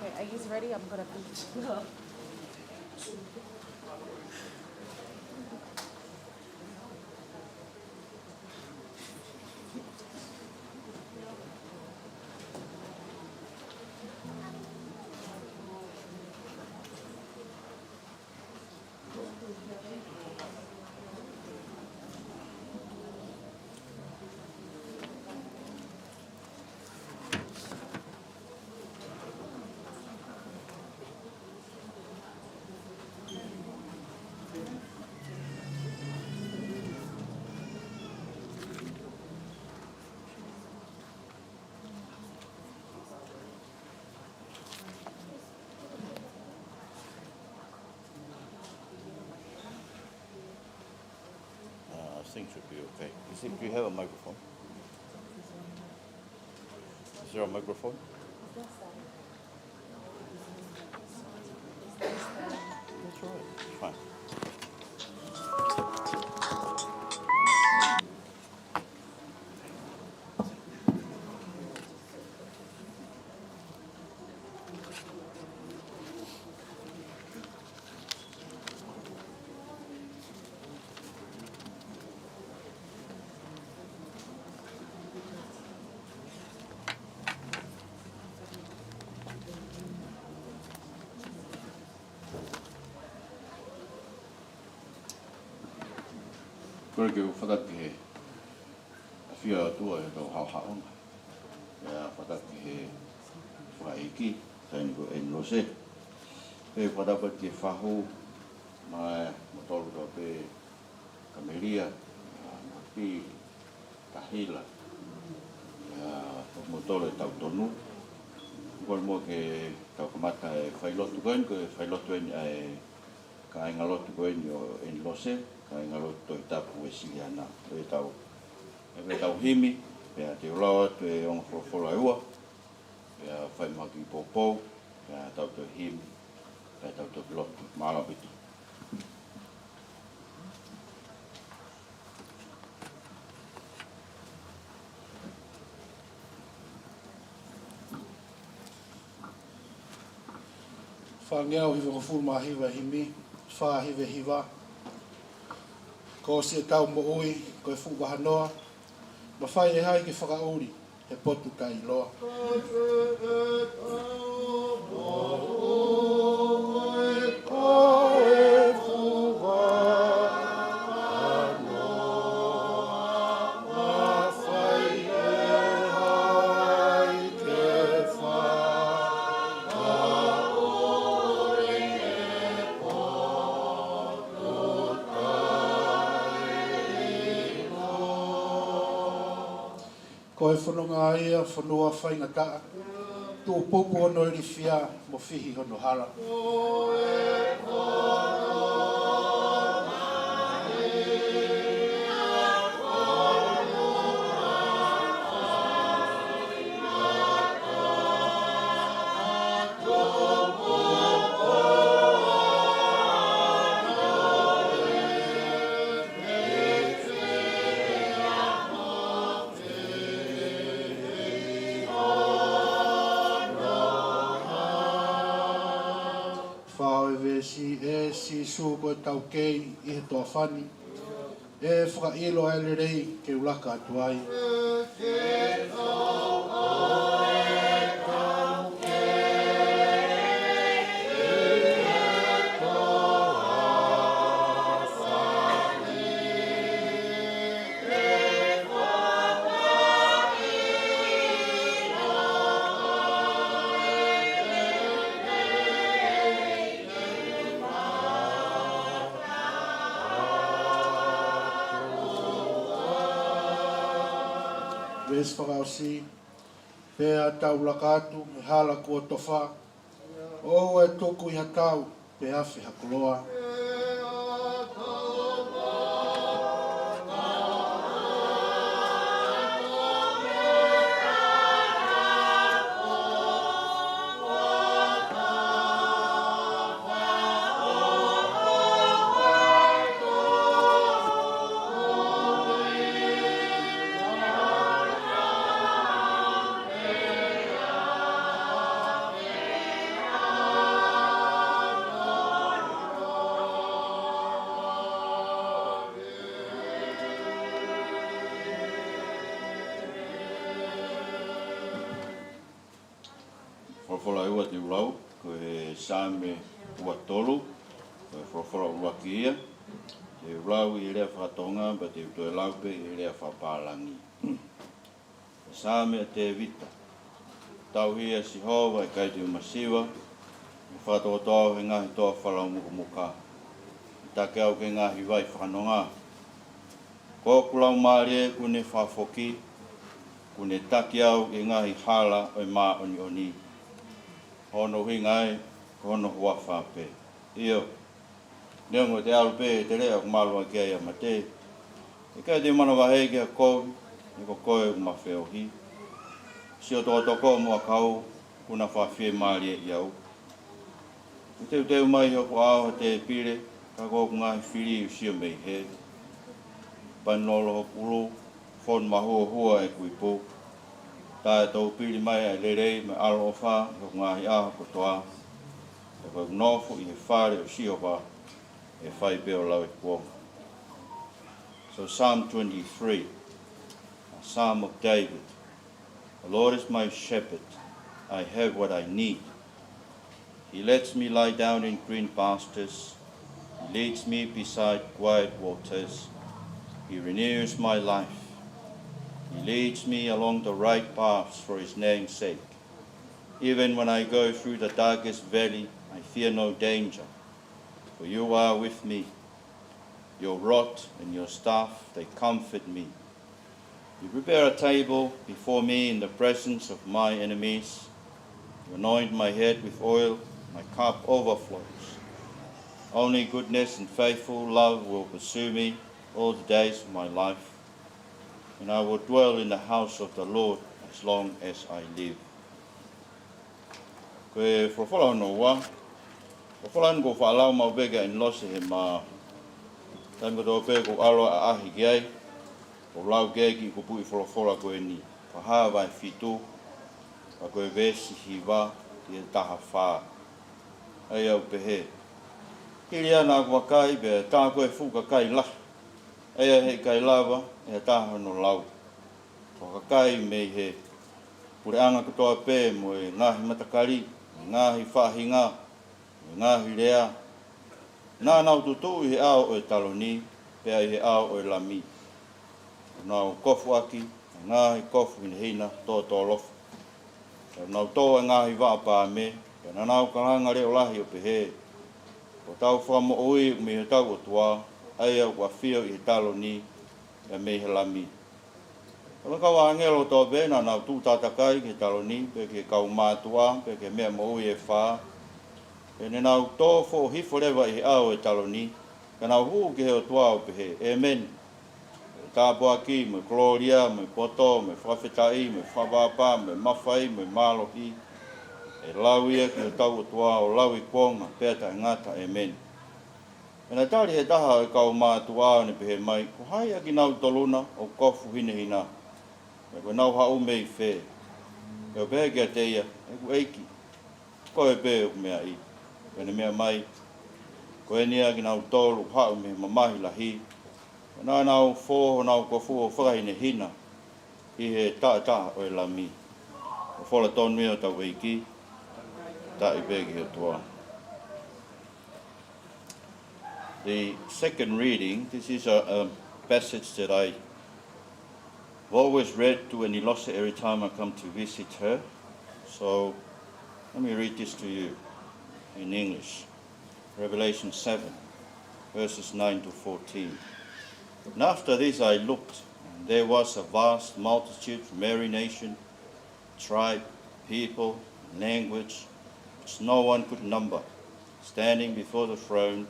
Okay, are you ready? I'm gonna preach. I think should be okay. Do you have a microphone? Is there a microphone? That's all right. It's fine. Kore ke whakaki he a whia atua e tau hau haonga. Ia whakaki he whaiki, taini ko Enilose. Pe whadapat ke whahu mai motolu tau pe kameria, pi kahila. Ia motolu e tau tonu. Kore mo ke tau kamata e whailotu koen, ko e whailotu eni e ka ingalotu koen o Enilose. Ka ingalotu toi tapu e siliana. E tau himi, pea te ulawa tu e onga wholofola e ua. Pea whaimaki pōpou, pea tau toi himi, pea tau toi pilotu, maalapiti. Whangeau hiwa ko fulma hiwa himi, wha hiwa hiwa. Ko se tau mo ui, ko e fuwa hanoa. Ma whai e hai ki whakauri, he potu kai loa. Ko e whanonga ia, whanua whainga taa. Tō popo ono iri whia, mo whihi hono hala. Si su ko tau kei I he toa whani. E whakailo ele rei ke ulaka atu ai. Ves whakausi, pēa tau lakatu, me hala kua tofa, o e toku I hatau, pe awhi hakoloa. whawhala ua te urau, ko he sāme ua tolu, ko he whawhala ua ki ia, te urau I rea whakatonga, ba te utoe laupe I rea whapālangi. Sāme te vita, tau hia si hova kai te umasiwa, whatotoa he ngahi toa whalau muka. Take au ke ngahi vai whanonga. Ko kulau maare kune whafoki, kune taki au e ngahi hala o mā oni oni. Hono hingai, hono hua whape. Io, neongo te alupe te rea kumalua kia ia mate. E kai te mana wahei kia kou, e ko koe umawheohi. Si o toko mua kau, kuna whawhie maare iau. Te teu mai o au te pire, ka ko ngahi whiri usio mei he. Panolo ho pulu, fon mahua hua e kui pō. Tā e tau piri mai e lerei me alo o wha, ko ngahi aho kotoa. E koe nofu I he whare o siopa, e whai peo lau e kuonga. So Psalm 23, a Psalm of David. The Lord is my shepherd, I have what I need. He lets me lie down in green pastures. He leads me beside quiet waters. He renews my life. He leads me along the right paths for his name's sake. Even when I go through the darkest valley, I fear no danger, for you are with me. Your rod and your staff, they comfort me. You prepare a table before me in the presence of my enemies. You anoint my head with oil, my cup overflows. Only goodness and faithful love will pursue me all the days of my life, and I will dwell in the house of the Lord as long as I live. Koe whawhala no wa, whawhala ko whaalau mau bega Enilose he mā. Taim ko tō pē ko alo a ahi ki ai, ko lau ki ko pui whawhala koe ni. Whaha vai whitu, ka koe vesi hiwa, ki e taha whaa. Ai au pehe. Hiri ana kua kai, pe tā koe whuka kai lah. Ai he kai lava, e taha no lau. Ko ka kai mei he. Pure anga katoa pē mo e ngahi matakari, ngahi whahinga, ngahi rea. Nā nau tutu I he ao o e taloni, pe ai he ao o e lami. Nau kofu aki, ngahi kofu ina hina, tō lofu. Nau tō e ngahi wāpā me, Nā nau karanga reo lahi o pehe. Ko tau whamo oi me he tau o tua, ai au kua whio I he talo ni, e me he lami. Kala kau angelo tō bēna nau tū tātakai ki he talo ni, pe ke kau mātua, pe ke mea mo oi e whā. Pe ne nau tō fo hifo rewa I he au e talo ni, ka nau huu ke he o tua o pehe. Amen. Tāpua ki, me gloria, me poto, me whawhetai, me whawapa, me mawhai, me mālohi. E lau ia ki o tau o tua o lau I kuonga, pēta e ngata, amen. E nā tāri he taha e kau mātua o ne pehe mai, ko hai aki nau toluna o kofu hine hina. E koe nau hau mei whē. E o pehe kia te ia, e ku eiki. Ko e pē o mea I. E ne mea mai, ko e nia ki nau tolu hau me mamahi lahi. E nā nau fōho nau kofu o whakahine hina, I he taha o e lami. O whola tonu mea o tau eiki. The second reading, this is a passage that I've always read to Enilose every time I come to visit her. So let me read this to you in English. Revelation 7, verses 9 to 14. And after this I looked, and there was a vast multitude from every nation, tribe, people, language, which no one could number, standing before the throne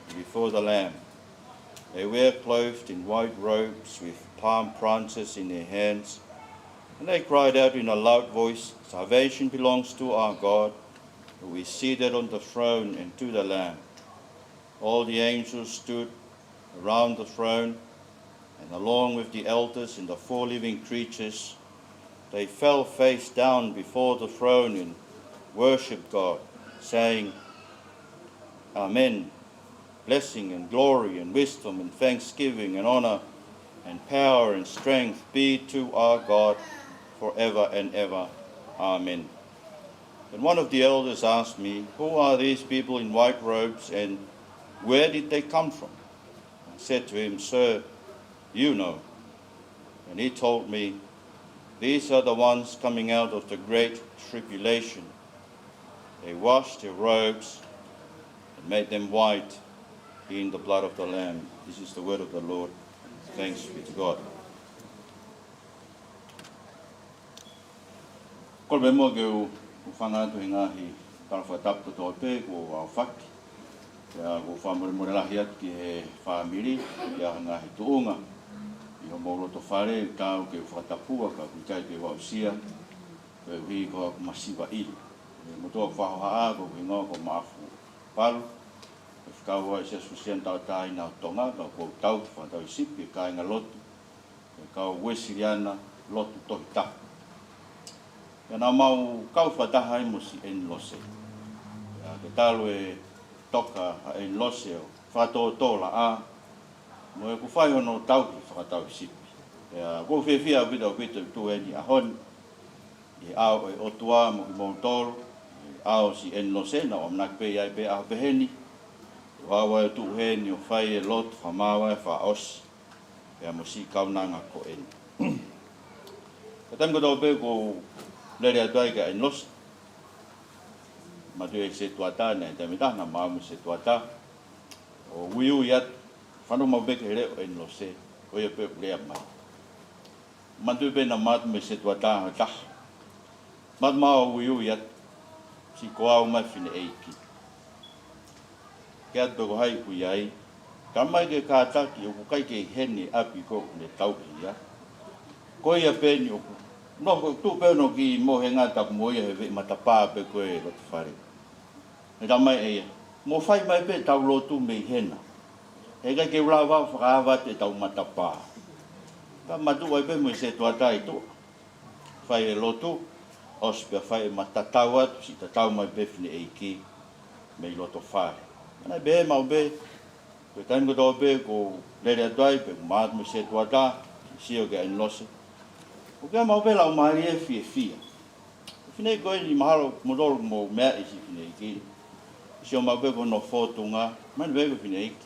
and before the Lamb. They were clothed in white robes with palm branches in their hands, and they cried out in a loud voice, Salvation belongs to our God, who is seated on the throne, and to the Lamb. All the angels stood around the throne, and along with the elders and the 4 living creatures, they fell face down before the throne and worship God, saying, Amen. Blessing and glory and wisdom and thanksgiving and honor and power and strength be to our God forever and ever. Amen. And one of the elders asked me, "Who are these people in white robes and where did they come from?" I said to him, "Sir, you know." And he told me, "These are the ones coming out of the great tribulation. They washed their robes and made them white in the blood of the Lamb." This is the word of the Lord. Thanks be to God. Ko me mo ke u whanga atu ngahi tarawhatapu tō pe ko au whaki. Ia ko whamore lahi atu ki he whamiri, ia ngahi tuunga. I ho mauroto whare, kāu ke whakatapua, ka kutai ke wausia, ke uhi ko masiwa ili. Motoa whahoha a, ko ingoa ko maafu palu. Ke whakaua i se susian tau tai nao tonga, ka kou tau whatau i sipi, ka inga lotu. Ke kau wesiriana, lotu tohi tapu. Ia nā mau kau whataha i musi Enilose. Ia ke talo e toka a Enilose o whatōtola a, mo e ku whai hono tauhi whakatau i sipi. Ia ko whiwhia wita o pita tu eni a honi, i ao e otua mo ki Montoro, i ao si Enilose na o mnak pe iai pe aho peheni, i wawa e tu heni o whai e lotu whamawa e wha osi, ia mo si kaunanga ko eni. Ka taim ko tau pe ko lere atuai ka Enilose. Matu e se tuata na e tamitana maamu se tuata. O uiu iat, whanu mau beke reo Enilose, o ia pe lea mai. Matu pe na matu me se tuata ha taha. Matu maa o uiu iat, si koa o mai whine eiki. Ke atu ko hai ku iai, ka mai ke kātaki o kukai ke hene api ko ne tauhi ia. Ko ia peni o no tu pe no ki mo he ngata mo ia he matapa pe ko e lo fare. E da mai e mo fai mai pe tau lotu me hena. E ga ke ula va fa te tau matapa. Ka matu ai pe mo se tua tai tu. Fai e lotu os pe fai matatau atu si tatau mai pe fine e ki me loto fare. Ana be mau be ko tan ko do be ko le dai pe mat mo se tua ta si o ke Enilose. O kia mau pela o maari e fie fia. Whine koe ni mahalo modoro mo mea isi whine iki. Si o mau peko no whotunga, mani peko whine iki.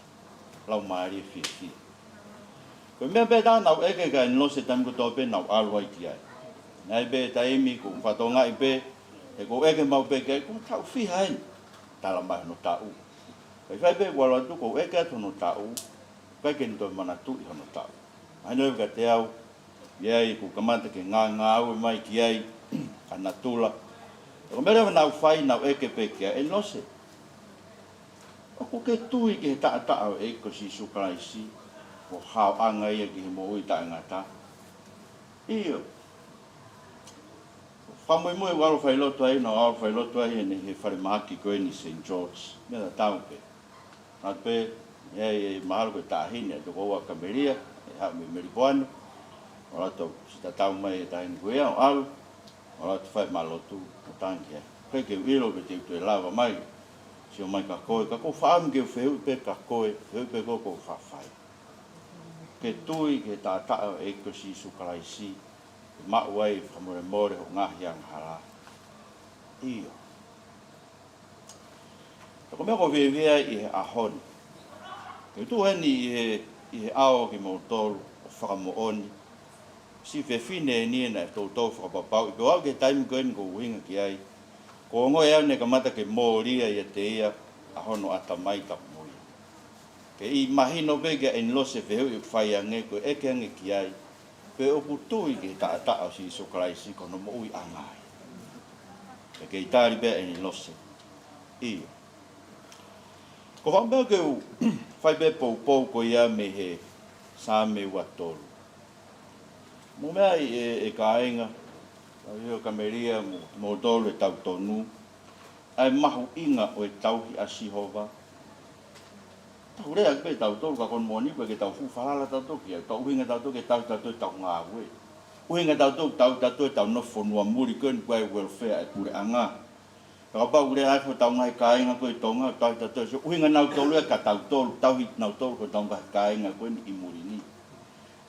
Lau maari e fie fia. Koe mea pe tā nau eke ka Enilose tam ko tō pe nau alua i ki ai. Nai pe ta imi ko whatonga i pe, e ko eke mau pe kei, ko tau whiha en. Tala mai no tāu. Kai whai pe wala tu ko eke atu no tāu, kai ke nito mana tu i hono tāu. Aino e ka te au, iai ku kamata ke ngā au mai ki ai ana tula. Ko mera nau whai nau eke pe kia Enilose. O ko ke tui ke ta o e ko si sukaraisi o hao anga ia ki he mo ui ta ngata. Iyo. Moimoi walo whai lotu ai no walo whai lotu ai ne he whare maki koe ni St. George. Mera tau pe. Nā pe iai mahalo ke tāhine to ko wa kameria e hao me meripoane. O rato, si ta tau mai e taini kuea o alu, o rato whai malotu o tanki e. Koe ke uilo pe te utu e lawa mai, si o mai ka koe, ka ko whaam ke whehu pe ka koe, whehu pe ko ko whawhai. Ke tui ke tā tao e ko si sukaraisi, ke mau ai whamore more o ngahi ang hara. Iyo. Ko mea ko vevea i he ahoni. Ke tu heni i he ao ki Montoro o whakamooni, si fefine ni na to whakapapau. I pēwau ke taimi koen ko uhinga ki ai. Ko ngoi au ne kamata ke mōria i te ia a hono ata mai tapu moi. Ke i mahino pe ke Enilose wheheu i whai ange ko eke ange ki ai. Pe opu tui ke ta o si sokaraisi kono mo ui angai. Ke i tāri pe Enilose. Iyo. Ko whambea ke u whai pe pou ko ia me he sā me ua tolu. Mo mea e kāinga, o kameria mo tolu e tau tonu, ai mahu inga o e tauhi a Sihova. Tau rea pe tau tolu ka kon moni pe ke tau fuwhala tau toki, tau uhinga tau toki tau tau tau ngā ue. Uhinga tau tau tau nofo nua muri kuen koe welfare e kure anga. Ka pau rea ai tau ngai kāinga koe tonga, tau tau uhinga nau tolu e ka tau tolu, tauhi nau tolu ko tau ngai kāinga koe ni imuri ni.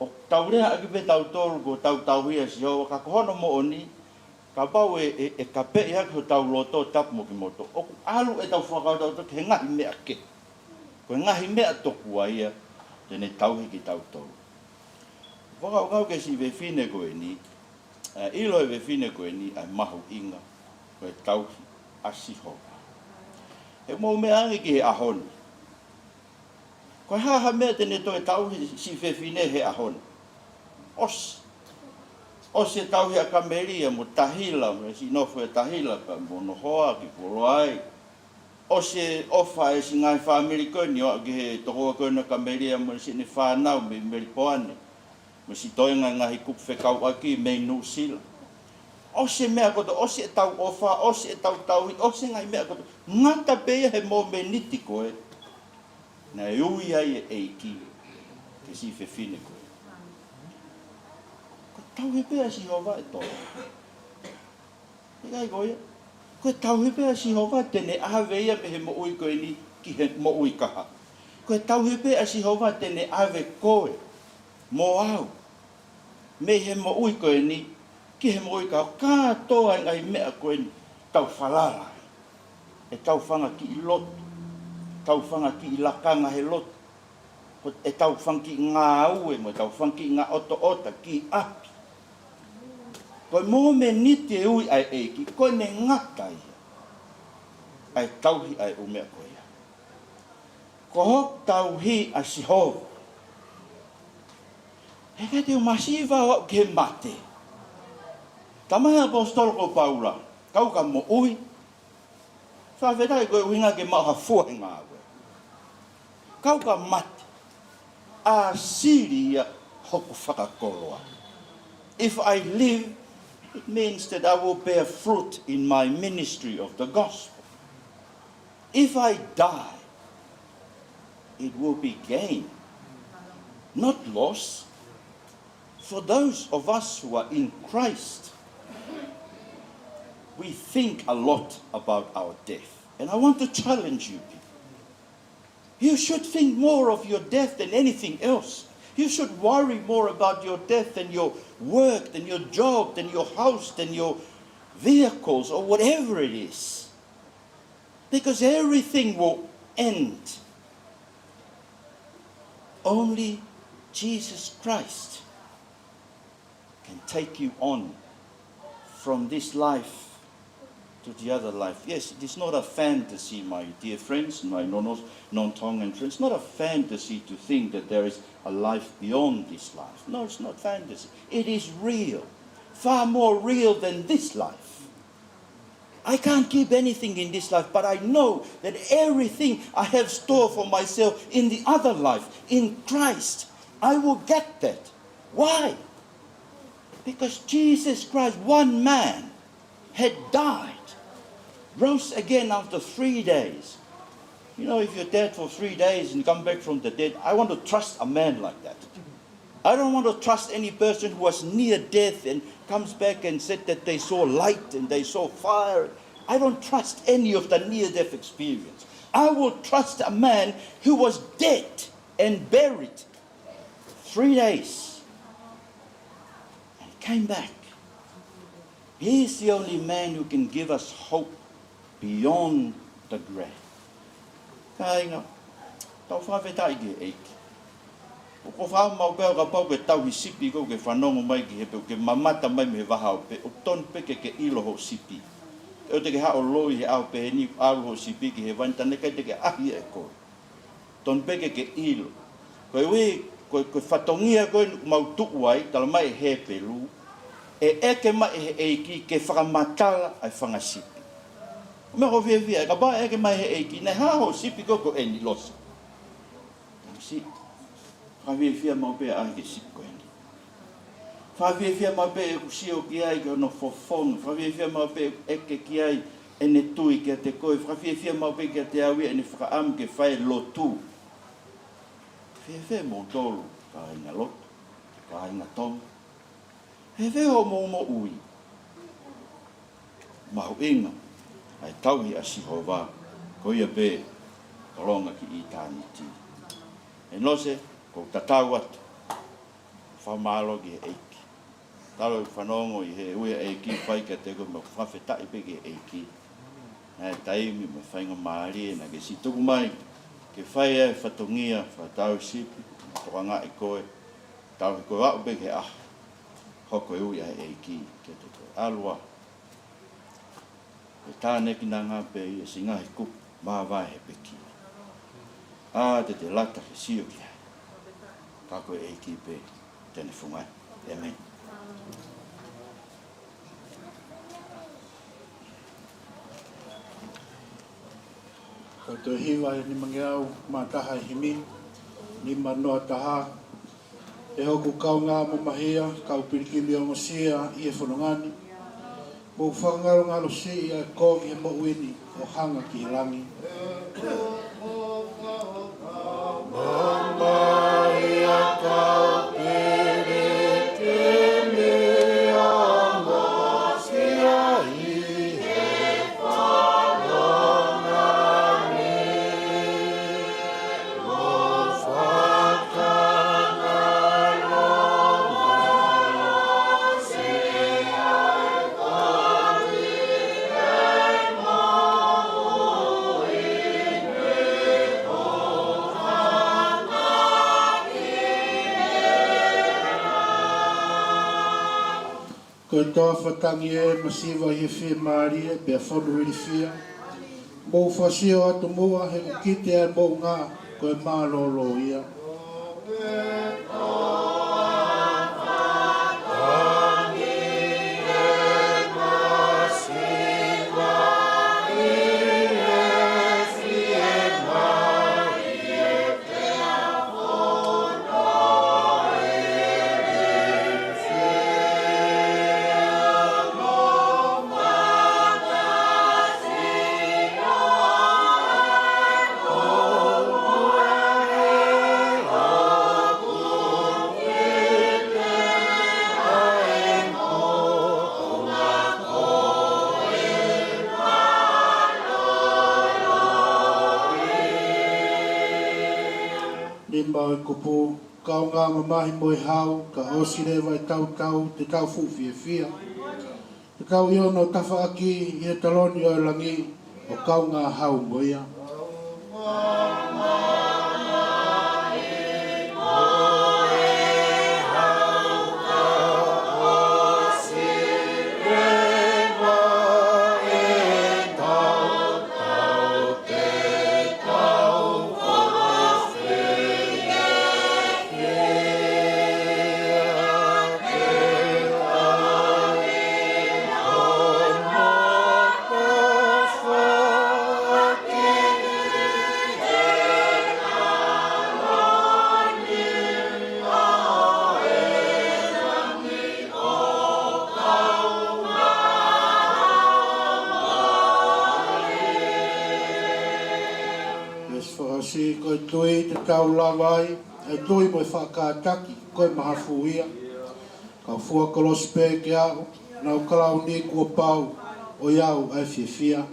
O tau rea aki pe tau tolu ko tau hia si hoa ka kohono mo oni Ka pau e ka pe ia ko tau loto tap mo ki moto. O alu e tau whakatau to ke ngahi mea ke. Ko ngahi mea toku ia tene tau hiki tau tau. Whakau ke si ve fine koe ni, ilo e ve fine koe ni ai mahu inga koe tau asiho. E mo mea angi ki he ahoni. Koe haha mea tene toi tau si ve fine he ahoni. O se tau hea kameria mo tahila, mo si nofu e tahila ka mo no hoa ki polo ai. O se ofa e si ngai whaamiri koe ni o ki he tokoa koe na kameria mo si ne whanau me meri poane. Mo si toinga ngahi kupu whekau aki me nu sila. O se mea koto, o se tau ofa, o se tau tauhi, o se ngai mea koto. Ngata pea he mo me niti koe. Na e ui ai e eiki, ke si whewhine koe. Tau he pea si hova e toa. E kai koe, koe tau he pea si hova tene ave ia me he mo ui koe ni ki he mo ui kaha. Koe tau he pea si hova tene ave koe, mo au. Me he mo ui koe ni ki he mo ui kaha. Ka toa ngai mea koe ni tau whalala. E tau whanga ki i lotu. Tau whanga ki i lakanga he lotu. E tau whanga ki ngā ue mo, tau whanga ki ngā oto ota ki api. Koe mō me niti e ui ai eiki, koe ne ngata ia. Ai tauhi ai umea koe ia. Ko hok tauhi a sihovo. E kai te o masiva o ke mate. Tamahe apostolo ko Paula, kau ka mo ui. Whawhetai koe uhinga ke maha fuahi ngā koe. Kau ka mate. A siri ia hoku whakakoloa. If I live, it means that I will bear fruit in my ministry of the gospel. If I die, it will be gain, not loss. For those of us who are in Christ, we think a lot about our death. And I want to challenge you people. You should think more of your death than anything else. You should worry more about your death than your work, than your job, than your house, than your vehicles, or whatever it is. Because everything will end. Only Jesus Christ can take you on from this life to the other life. Yes, it is not a fantasy, my dear friends, my non-Tongan friends. It's not a fantasy to think that there is a life beyond this life. No, it's not fantasy. It is real. Far more real than this life. I can't keep anything in this life, but I know that everything I have stored for myself in the other life, in Christ, I will get that. Why? Because Jesus Christ, one man, had died, rose again after 3 days. You know, if you're dead for 3 days and come back from the dead, I want to trust a man like that. I don't want to trust any person who was near death and comes back and said that they saw light and they saw fire. I don't trust any of the near-death experience. I will trust a man who was dead and buried 3 days and came back. He is the only man who can give us hope beyond the grave. Kainga, tau whawhetai ki eiki. Ko whao mau pēo ka pau ke tau hi sipi ko ke whanongo mai ki he pēo ke mamata mai me he waha o pe. O ton peke ke ilo ho sipi. E o te ke hao loi he au pe he ni au ho sipi ki he wantane kai te ke ahi e koe. Ton peke ke ilo. Koe ui, koe whatongia koe mau tuku ai, tala mai he pelu. E eke mai he eiki ke whakamatala ai whangasipi. Me ko via ka ba eke mai he eiki nei ha ho sipi ko Enilose. Si ka via mau pe ai ke sipi ko eni. Fa via mau pe ku sio ki ai ko no fofong, fa via mau pe eke ki ai ene tui ke te koe, fa via mau pe ke te awi ene fa am ke fai lotu. Fe mo tolu ka ina lot, ka ina tong. He veo mo ui. Mahu inga. Ai tauhi a Sihova, ko ia pe, kolonga ki i tāni ti. Enilose, ko tatau atu, whamalo ki eiki. Talo whanongo I he uia e ki whai ka te ko ma whawhetai peke e ki. Nā taimi ma whainga maari e na ke si tuku mai. Ke whai e whatongia whatau sipi. Toka ngā e koe. Tau he koe wau peke hoko e uia e ki ke te koe alua. E tāne ki nā ngā pe I e singa he kup mā vai he peki. Te lata he sio ki hai. Ka koe e ki pe tene whungai. Amen. Ko te hiwa ni mangeau mā taha himi, ni manoa taha. E hoku kau ngā mamahia, kau Pelikani o Ngosia I e whanongani. Mo whangaro ngalo si I a kongi he mauini o hanga ki he langi. Ko toa whatangi e masiwa I he whia maari e pia whanu hiri whia. Mō whasio atu mua he kite e mō ngā koe mā lolo ia. Mau I kupu, kau ngā mamahi moi hau, ka osire vai tau te tau fuwhia whia. Te kau iono tawha aki I he taloni o langi, o kau ngā hau moia. Si koe tui te tau lawai, e tui mo I whakataki, koe maha fuia. Kau fua kolosi pē ke au, nau kalau ni kua pau, o iau ai whia.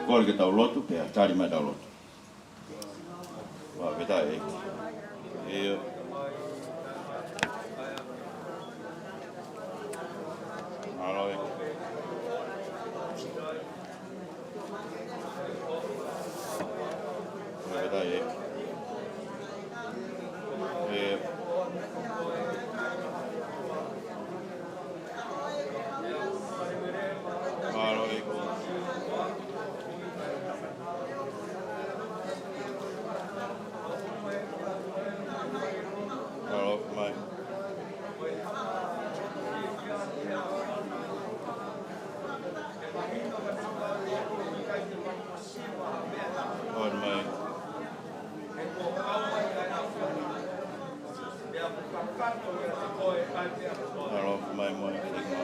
Kore ke tau lotu, ke a tari mai tau lotu. Wa, ke tā e. Eo. Alo e. Wa, ke tā e. Eo. Alo e. Alo Moimoi Pelikani.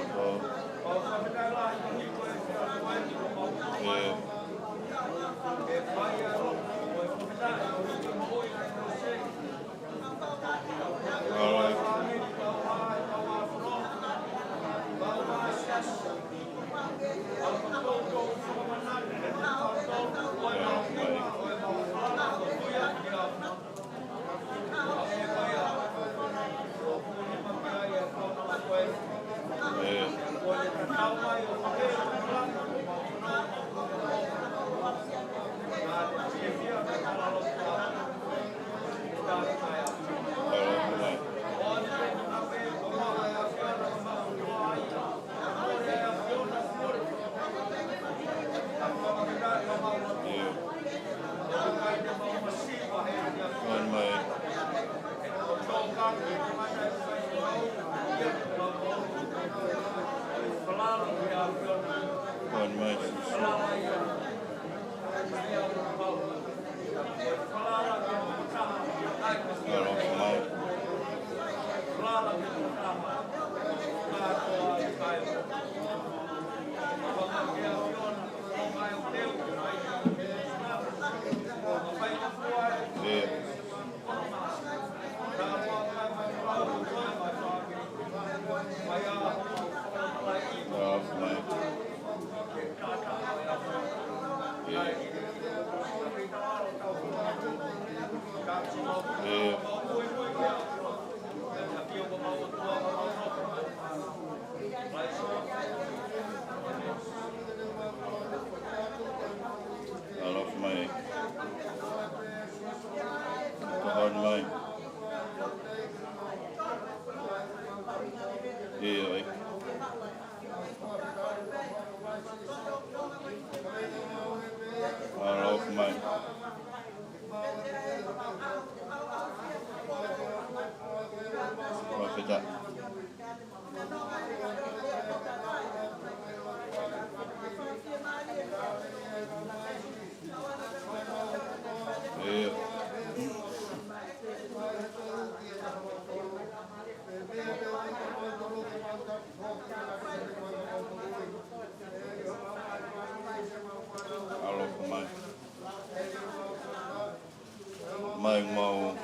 Mai mau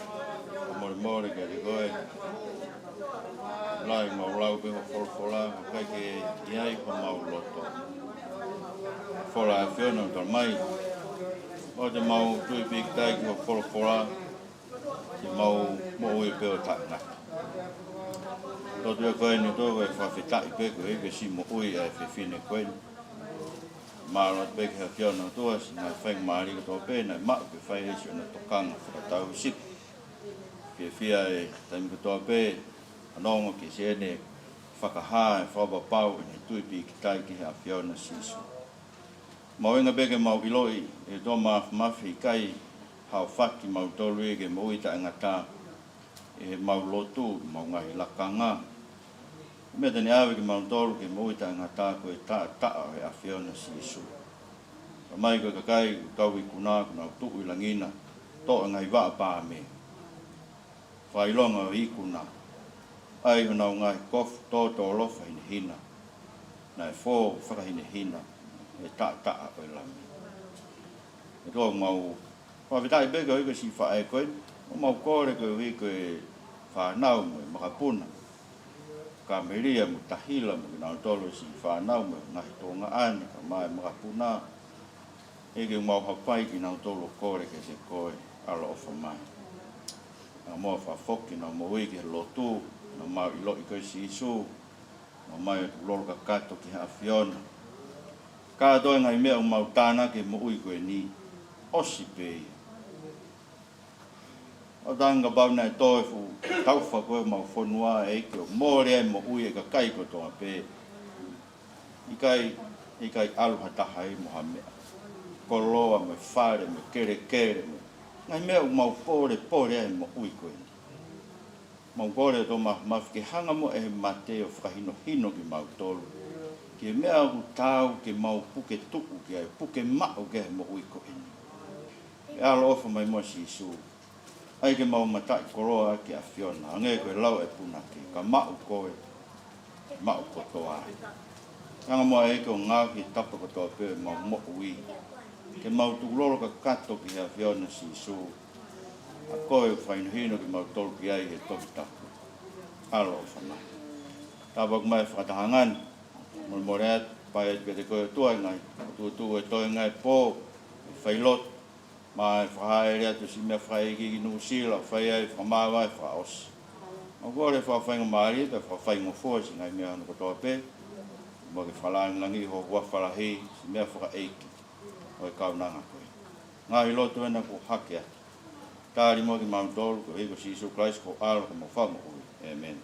Moimoi ke koe lai mau lau pe fola kai ke iai ko mau loto fola fiona to mai o te mau tui big tai ko fola te mau mo e pe o tanga to te koe ni to e fa fita i pe ko e ke si mo ui ai fe fine koe ma lo pe ke fiona to as na feng mari to pe na ma pe fai e si na to kanga fa tau si ke fia e taimi kutoa pe anongo ki se ne whakaha e whapapau e tui pi ki tai ki hea whiona sisu. Mau inga beke mau iloi e tō mawhi kai hao whaki mau tolu e ke mau ita ngata e mau lotu mau ngahi lakanga. Me tani awe ki mau tolu ke mau ita ngata ko e taa e a whiona sisu. Mai koe kakai kau i kuna tuku i langina tō ngai waa pā me. Whailonga o ikuna. Ai honau ngai kof tō lofa hine hina. Nai fō whakahine hina. E taa o lami. E tō mau. Whawhitai beka o ika si whae koe. O mau kore koe o ika e whanau mo e makapuna. Ka meria mo tahila mo ki nao tolo si whanau mo ngahi tōnga ane. Ka mai makapuna. Eke mau hapai ki nao tolo kore ke se koe. Alo ofa mai. Na mo fa foki na mo wiki lotu na mau i loi koe si isu na mai tu lolo ka kato ki ha fiona ka doi ngai mea mau tāna ke mo ui koe ni osi pei o tanga bau nai toi fu tauwha koe mau whonua e ike o mōre ai mo ui e ka kai ko tonga pe i kai aluha taha i moha mea koloa me whare me kere me ngai mea mau pore ai mo ui koe. Mau pore to mawhike hanga mo e mate o whakahino hino ki mau tolu. Ki mea u tau ki mau puke tuku ki ai puke mao ki ai mo ui koe. E alo ofa mai mo si isu. ai ke mau matai koroa ki a fiona nge ko lau e puna ki ka mau koe mau kotoa anga mo e ko nga ki tapa kotoa pe mau mo ui ke mau tu lolo ka kato ki a fiona si su a koe whainu hino ki mau tolu ki ai he toki tapu alo whana tabak mai whakatahangan moreat pai e te koe tua ngai tu e toi ngai po whailot mai whahaere atu si mea whae ki nu sila whae ai whamawai whaos o kore whawhaingo maari pe whawhaingo fua si ngai mea hana kotoa pe mo ke whalangi ho wawhalahi si mea whaka eiki o e kaunanga koe ngahi lotu ena ko hake atu tāri mo ki mautolu ko hiko si Isu Christ ko alo ko mo whamo ui amen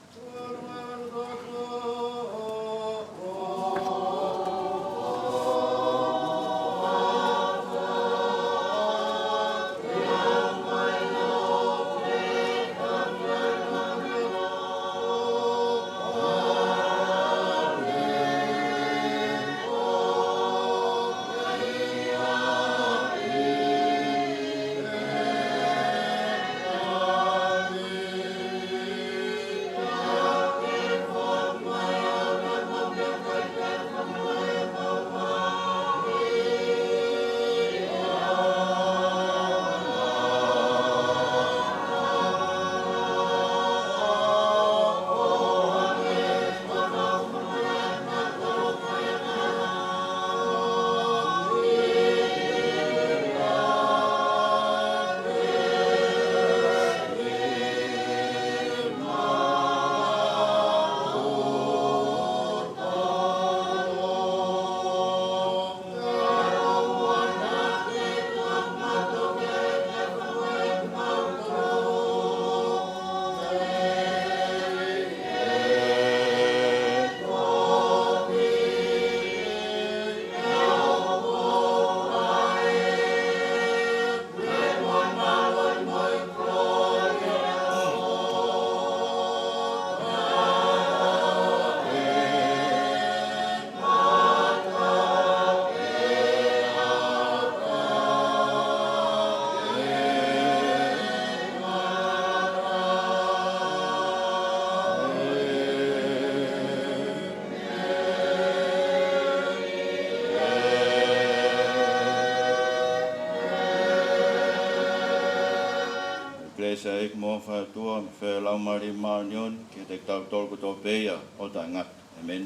Sa ik mo fa tua fe lau mari maunion ki te tau tol ko to peia o ta ngat amen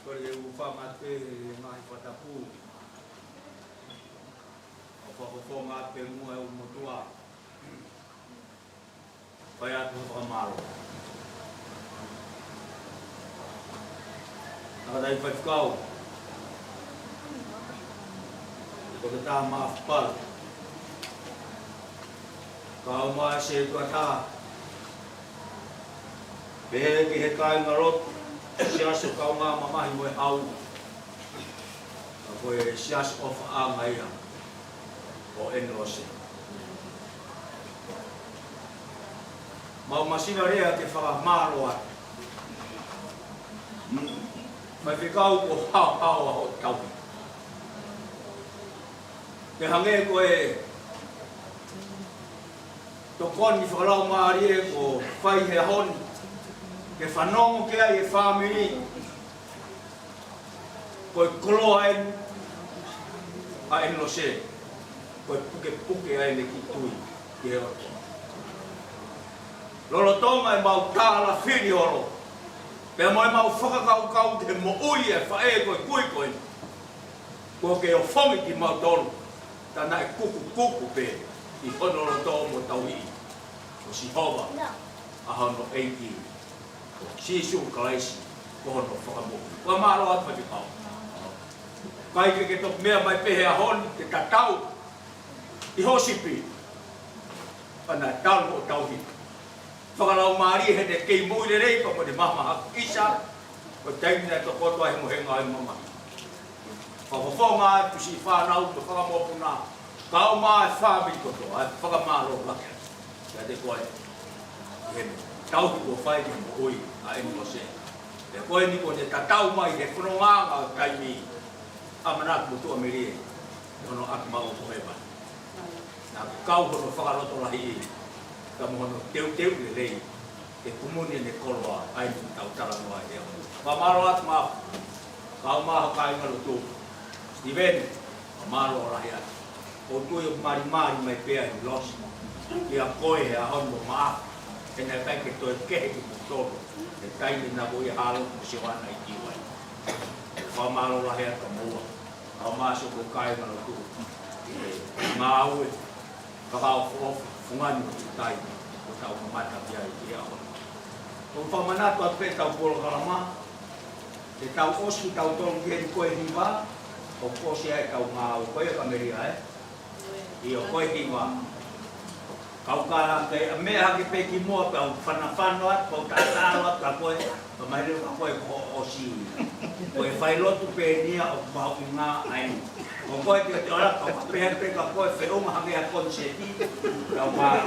ko le u fa mate mai patapu o fa mate mo e mo tua pa ya tu pa malo ada i Fatukala ko ta ma pal ka ma se ko ta be ki he kai ngarot sias ka ma mama hi mo au ko e sias of a mai o Enilose ma masina rea ke fa malo a mai ficau ko ha o tau ke hange ko e to kon ni whakalau maari e ko whai he honi ke whanongo ke ai e whamiri ko e koloa e a Enilose ko e puke ai ne ki tui ki he oto lolo tonga e mau tāla whiri oro pea mo e mau whakakau te mo ui e whae ko e kui ko ke o whomi ki mau tolu tana e kuku pe i honoro tō mo tauhi o si hova a hono eiki o si Isu Christ ko hono whakamoku wa maro atu pati pao kai ke tok mea mai pehe a hon te tatau i hosipi ana tau o tauhi whakalau maari he te kei mui le rei ko te mama isa o taimina to kotoa he mohenga ai mama whakafonga atu si whanau to whakamopuna kau maa e whaami kotoa e whakamaro lake ia te koe he tauhi ko whai ki mo ui a Enilose e koe ni ko te tatau mai he whanonganga o taimi amana butu amiri ono ak mau ko heba na kau ko whakaroto lahi ka mohono teu le e kumuni ne koloa ai tau tala noa e ma maro at ma kau ma kai ngalo tu Steven maro lahi at o tu yo mari mai pea ni los ia koe a hono ma e na kai ke to ke ki to e kai ni na boi halo si wana i kiwa ma maro lahi at mo au maso ko kai ngalo tu ma au kakao fungan tai ko tau mata dia ia ho ko famana to pe tau polo kalama te tau osu tau tong dia ko hiva o ko sia tau ma ko ia kameria io ko hiva kau kala ke me ha ki pe ki mo pa fana fana ko ta ta ka ko to mai ro ko o si ko fai lo tu pe nia o ba nga ai o ko te ora ko pe ka ko fe o ma ha kon se ti ka ma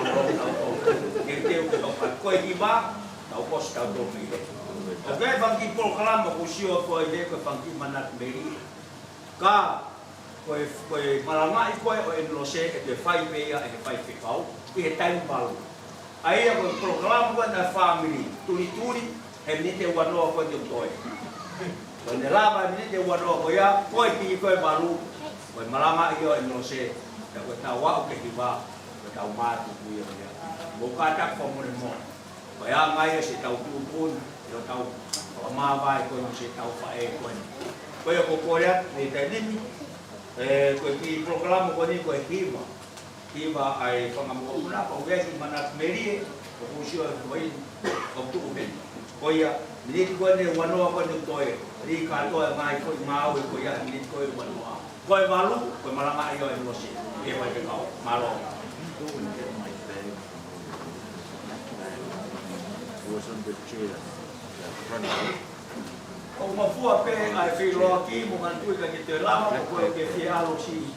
ke te o ko hiva tau ko sta do mi o ke van ki por klamo ko si o ko ide ko van ki manat meri ka ko malanga i ko o Enilose e te fai pe ia e fai pe pau e time balu ai ko programa ko na family turi e ni te wano ko te toi ko ne lava ni te wano ko ya ko ki ko balu ko malanga i o Enilose ta ko ta wa ke hiva ko ta ma tu ku ia mo ka ta ko mo mo ko ya ngai se tau tu pun yo tau ma vai ko se tau fa e ko yo ko ya ni te ni ko ki programa ko ni ko hiva ai pangamu una ko vesi manat meri ko usio ko ko tu ben ko ya ni ko ne wano ko ni toy ri ka to mai ko mau ko ya ni ko wano ko malu ko malanga ayo Enilose e vai ke kau malo was on the chair. o mafua pe ai filo ki mo ngantui ka te lama ko ke fi alo si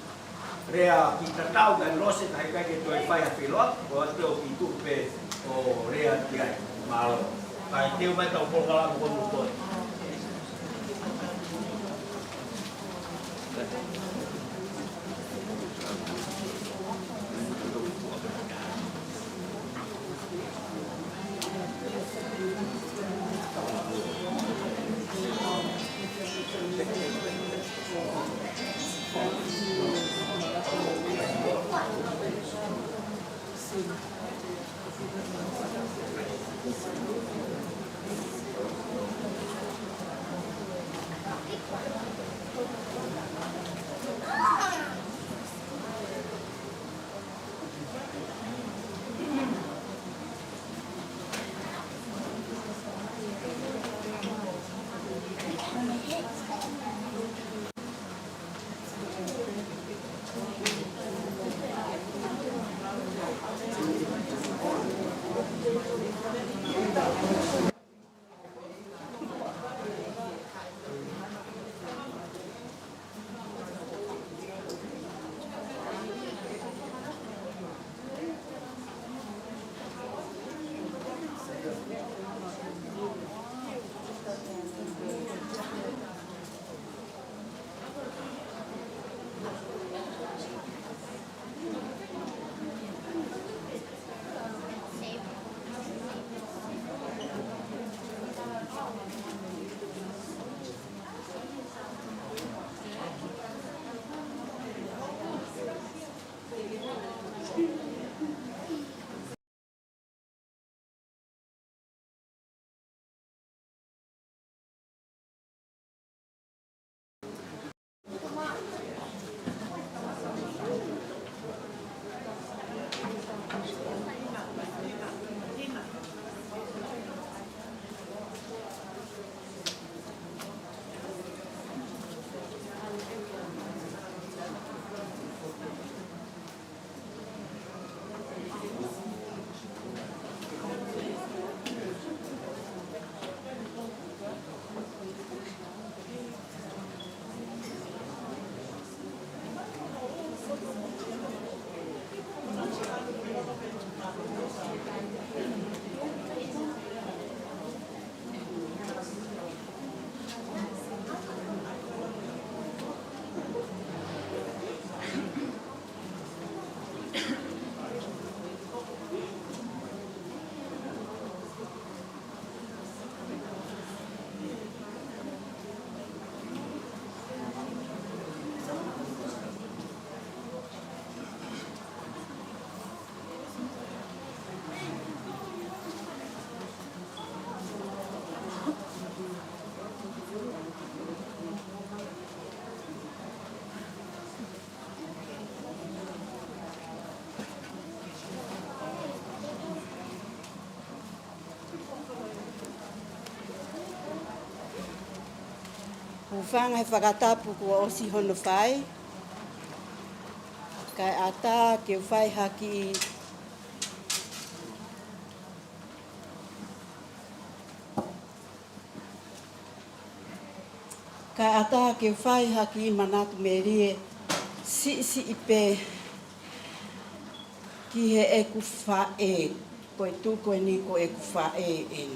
rea ki tatau da Enilose tai ka ke to fai a filo o te o ki tu pe o rea ki ai malo kai te mai tau po kala ko no to whanga he whakatapu kua osi hono whai. Kai ata ke whai haki Kai ata ke whai haki manatu me rie si ipe ki he eku whae. Koe tu koe ni ko eku whae en.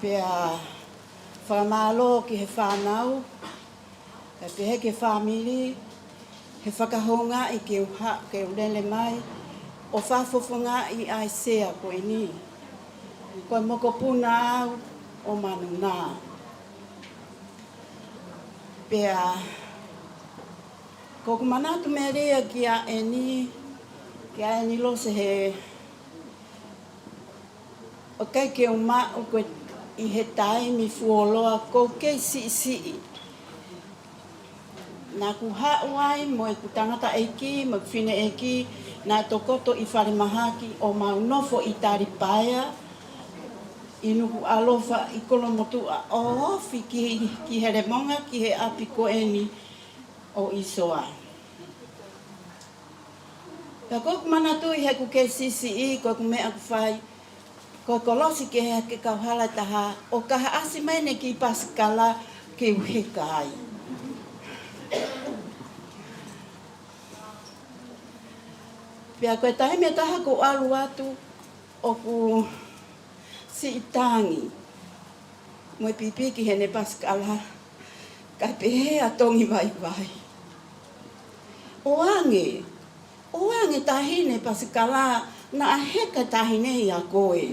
Pea whamalo ki he whanau. Kai pe he ke whamiri. He whakahonga i ke uha, ke ulele mai. O whafofonga i aisea koe ni. Koe moko puna au o manu nā. Pea, ko manatu me rea ki a Enilose he o kai ke uma o koe i he taimi fuoloa ko kei si. Nā ku hauai mo e ku tangata eki, mo ku whine eki, nā tokoto i whare mahaki o mau nofo i tari paia. Inuku alofa i kolomotu a ofi ki he remonga, ki he api koeni o isoa. Ka koku manatu i he ku ke sisi i, koku mea ku whai, ko kolosi ke he ke kauhala taha, o kaha asi maine ki Pasikala ke uhekai. Pea koe tahi mea taha ko alu atu o ku si itangi. Moe pipiki he ne Pasikala, kai pehe a tongi vai. O ange tahi ne Pasikala, na heka tahi nei a koe.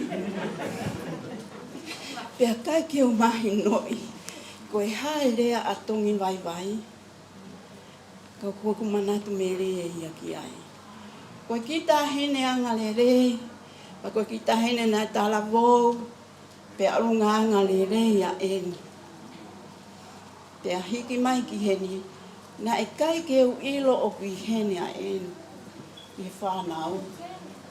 Pea kai ke o mahi noi, koe hae rea a tongi vai. Kau kuku manatu me rea ia ki ai. Koe ki tahine anga le rei, pa koe ki tahine na tala vou, pe alunga anga le rei a eni. Pea hiki mai ki heni, na e kai ke u ilo o kui hene a eni. I whanau.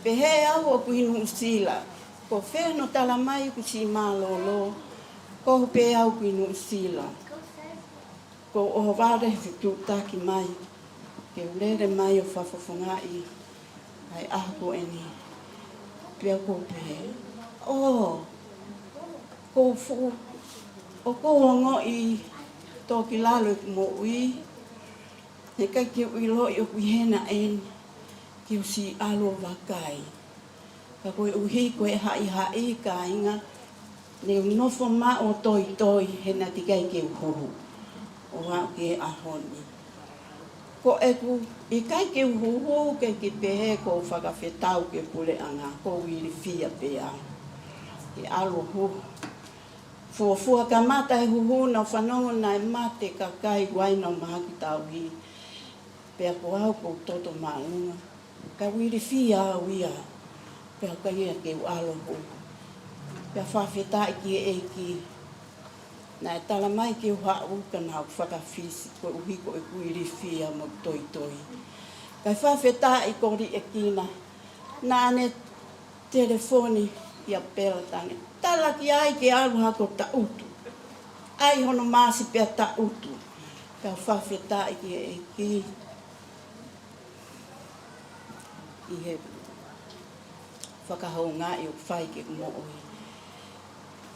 Pe he au o kui nu usila, ko wheno tala mai ku si malolo, ko pe au kui nu usila. Ko o ware tu taki mai, ke ulere mai o whafofongai. Ai ako eni, pia ko pe, ko fu, o ko ongo i toki lalo i mo ui, ne kai ki uilo i o kuihena eni, ki o si alo wakai. Ka koe uhi koe hai ka inga, ne unofo ma o toi, he na tikai ke uhuru, o wau ke ahoni. Ko eku, i kai ke uhuhu ke ki pehe ko whakawhetau ke pule anga, ko wiri fia pea. Ke alo hu. Fuafua ka mata e huhu na whanongo na e mate ka kai waina o mahaki tau hi. Pea ko au ko toto maalunga. Ka wiri fia au ia. Pea ka ia ke u alo hu. Pea whawhetai ki e ki. Na e tala mai ki uha uka na au whakawhisi ko uhi ko e kuiri fia mo toi. Kai whawheta i kori e kina. Na ane telefoni i a Pelikani. Tala ki ai ke alu hako ta utu. Ai hono maasi pia ta utu. Kai whawheta i ki e ki. I he whakahonga i o whai ke mooi.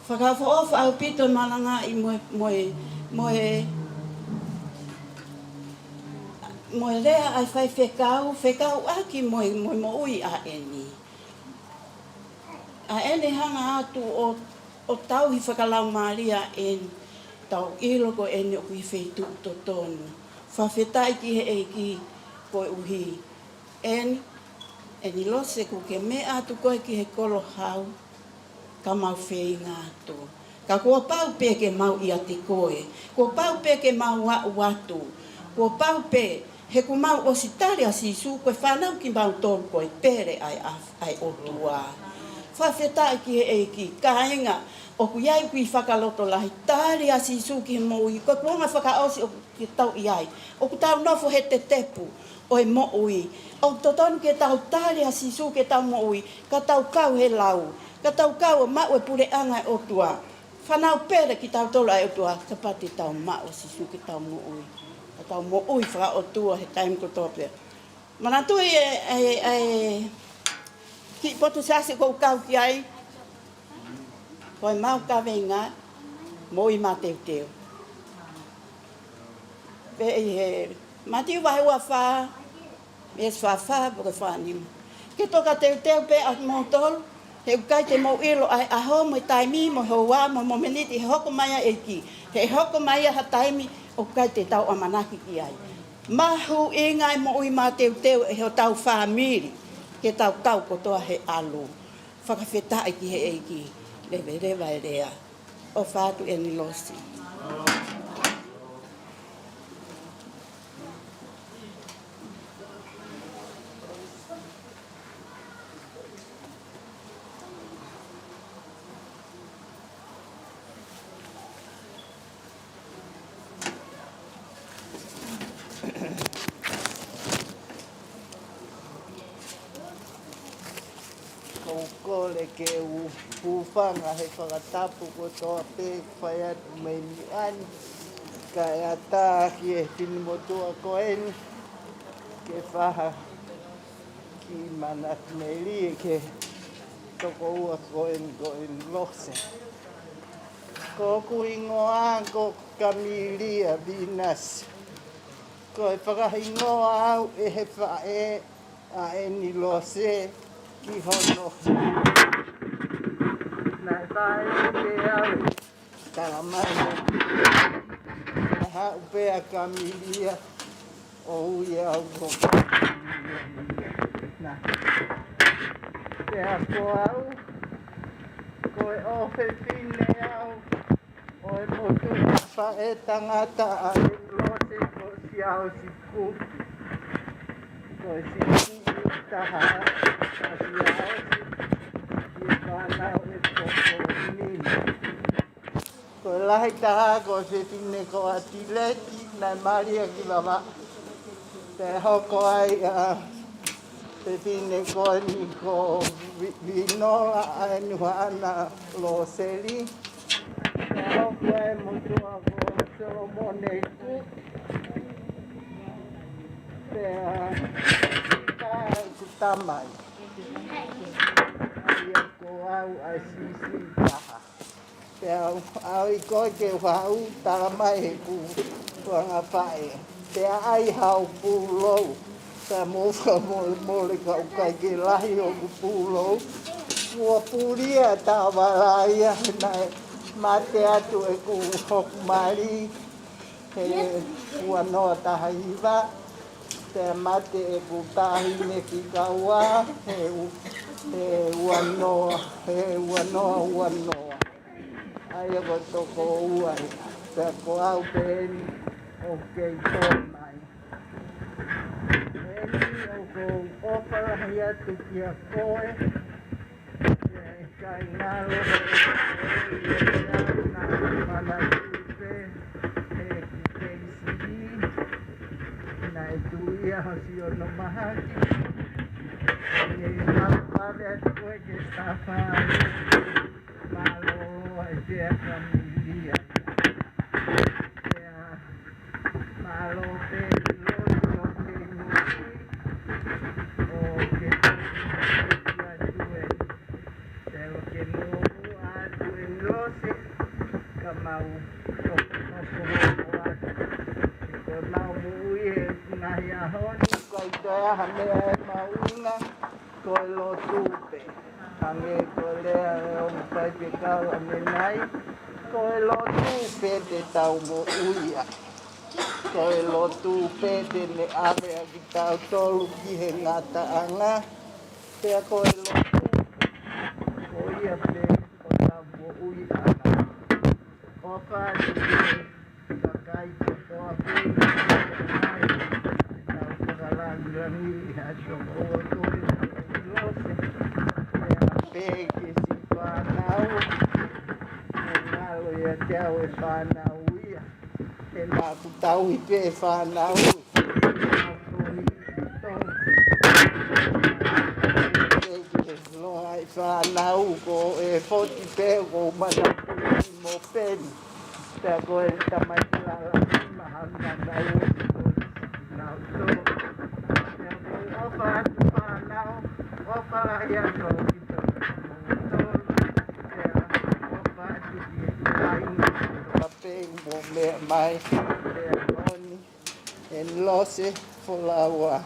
Whakawhaofa au pito malanga i moe rea ai whai whekau aki moe ui a eni. A eni hanga atu o tau hi whakalau maria eni, tau ilo ko eni o kui wheitu to tonu. Whawhetai ki he eiki koe uhi. Enilose ku ke me atu koe ki he kolo hau. Ka mau whei ngātu. Ka kua pau pe ke mau i ati koe. Kua pau pe ke mau watu. Kua pau pe he ku mau o sitari a sisu koe whanau ki mau tolu koe pere ai otua. Whawhetai ki he eiki. Ka inga o ku iai kui whakaloto lahi. Tari a sisu ki he moui. Koe kuonga whakaosi o ki tau iai. O ku tau nofo he te tepu o e moui. O totonu ke tau tari a sisu ke tau moui. Ka tau kau he lau. Ka tau kau o mau e pure anga o tua. Whanau pere ki tau tola e tua kapati tau mao sisu ki tau mo ui. Tau mo ui whaka o tua he taim ko tōpea. Mana tui ki potu sase kou kau ki ai. Koe mau ka venga mo i ma teu teu. Pe he mati wahe ua wha, e wha porque wha nima. Ke toka teu teu pe a mo tolu, he ukai te mo ilo ai aho mo taimi mo hoa mo meniti he hoko mai e ki. He hoko mai ha taimi o kai te tau amanaki ki ai. Mahu e ngai mo ui ma teu teu e ho tau whamiri, ke tau tau kotoa he alo. Whakawhetai ki he e ki, lewe rewa e rea. O whātu Enilose. Kole ke ufanga he whakatapu ko toa pe whai atu mai ni ani. Ka e ata ki e tini motua koeni. Ke whaha ki mana meri ke toko ua koeni ko Enilose. Ko kuingoa ko kamilia binas. Ko e whakahingoa au e he whae a Enilose. Ki hono. Nai whae ke au. Tara mai. Ha upe a kamilia. O ui au ko kamilia. Te a ko au. Ko e ofe pine au. O e motu whae tangata a Enilose ko si au si puki. Ko e si puki taha. Ko lahi taha ko se tine ko atileti nai maria ki wawa. Te hoko ai se tine ko ni ko vinoa ai nuhana lo seli. Te hoko ai mutua ko Solomone ku. Te kutamai. Ko au ai sisi taha. Te au I koe ke whau tara mai he ku wanga whae. Te ai hau pūlou. Te mōwha mole ka ukai ke lahi o ku pūlou. Kua pūria tā waraia nai mate atu e ku hokumari. He kua noa taha iwa. Te mate e ku tahine ki kaua. He uanoa. Ai ako toko uai. Te ko au pēni o kei tō mai. Pēni o ko oparahi atu ki a koe. Te kai ngaro mana tupe. He ki kei siri. Na e tuia hasi o no mahaki. E hapare atu koe ke stafari. Malo e te a kamilia. Te a malo te loto te ngui. O ke te atu e. Te o ke nohu atu e Enilose. Ka mau oko atu. Ko mau mui e ngahi ahoni. Kai te aha mea e mauinga. Ko e lotupe. Hange ko lea e o pai ke kau ane nai. Ko e lotu pete tau mo uia. Ko e lotu pete ne ave a ki tau tolu ki he ngata anga. Pea ko e lotu. Ko ia pe ko tau mo uia ana. O whāti ka kai ko toa pēni. Tau whakalangirangi a toko o tōi Enilose. Peke si whanau, e ngalo ia te au e whanau ia. E nā kutau I pe whanau. Peke loa I whanau ko e 40 pe ko mana mo pen ta ko ta mai la ma han na dai na so ya ko pa na o pa ya no kito o pa di ai pa pe mo me mai oni Enilose folawa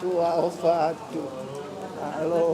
tua o fatu alo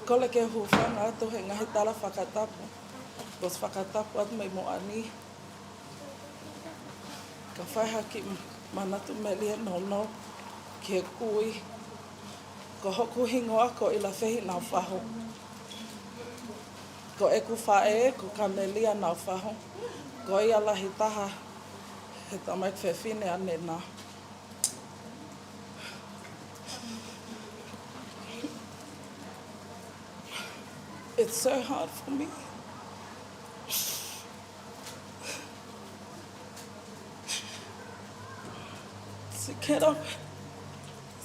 Ko le ke hufanga to he ngahi tala whakatapu. Kos whakatapu at mai mo ani. Ka whai haki manatu melia no ke kui. Ko hoku hingoa ko ila whehi nau whaho. Ko eku whae ko ka melia nau whaho. Ko ia lahi taha he tamai kwhewhine ane nā. It's so hard for me. To get up,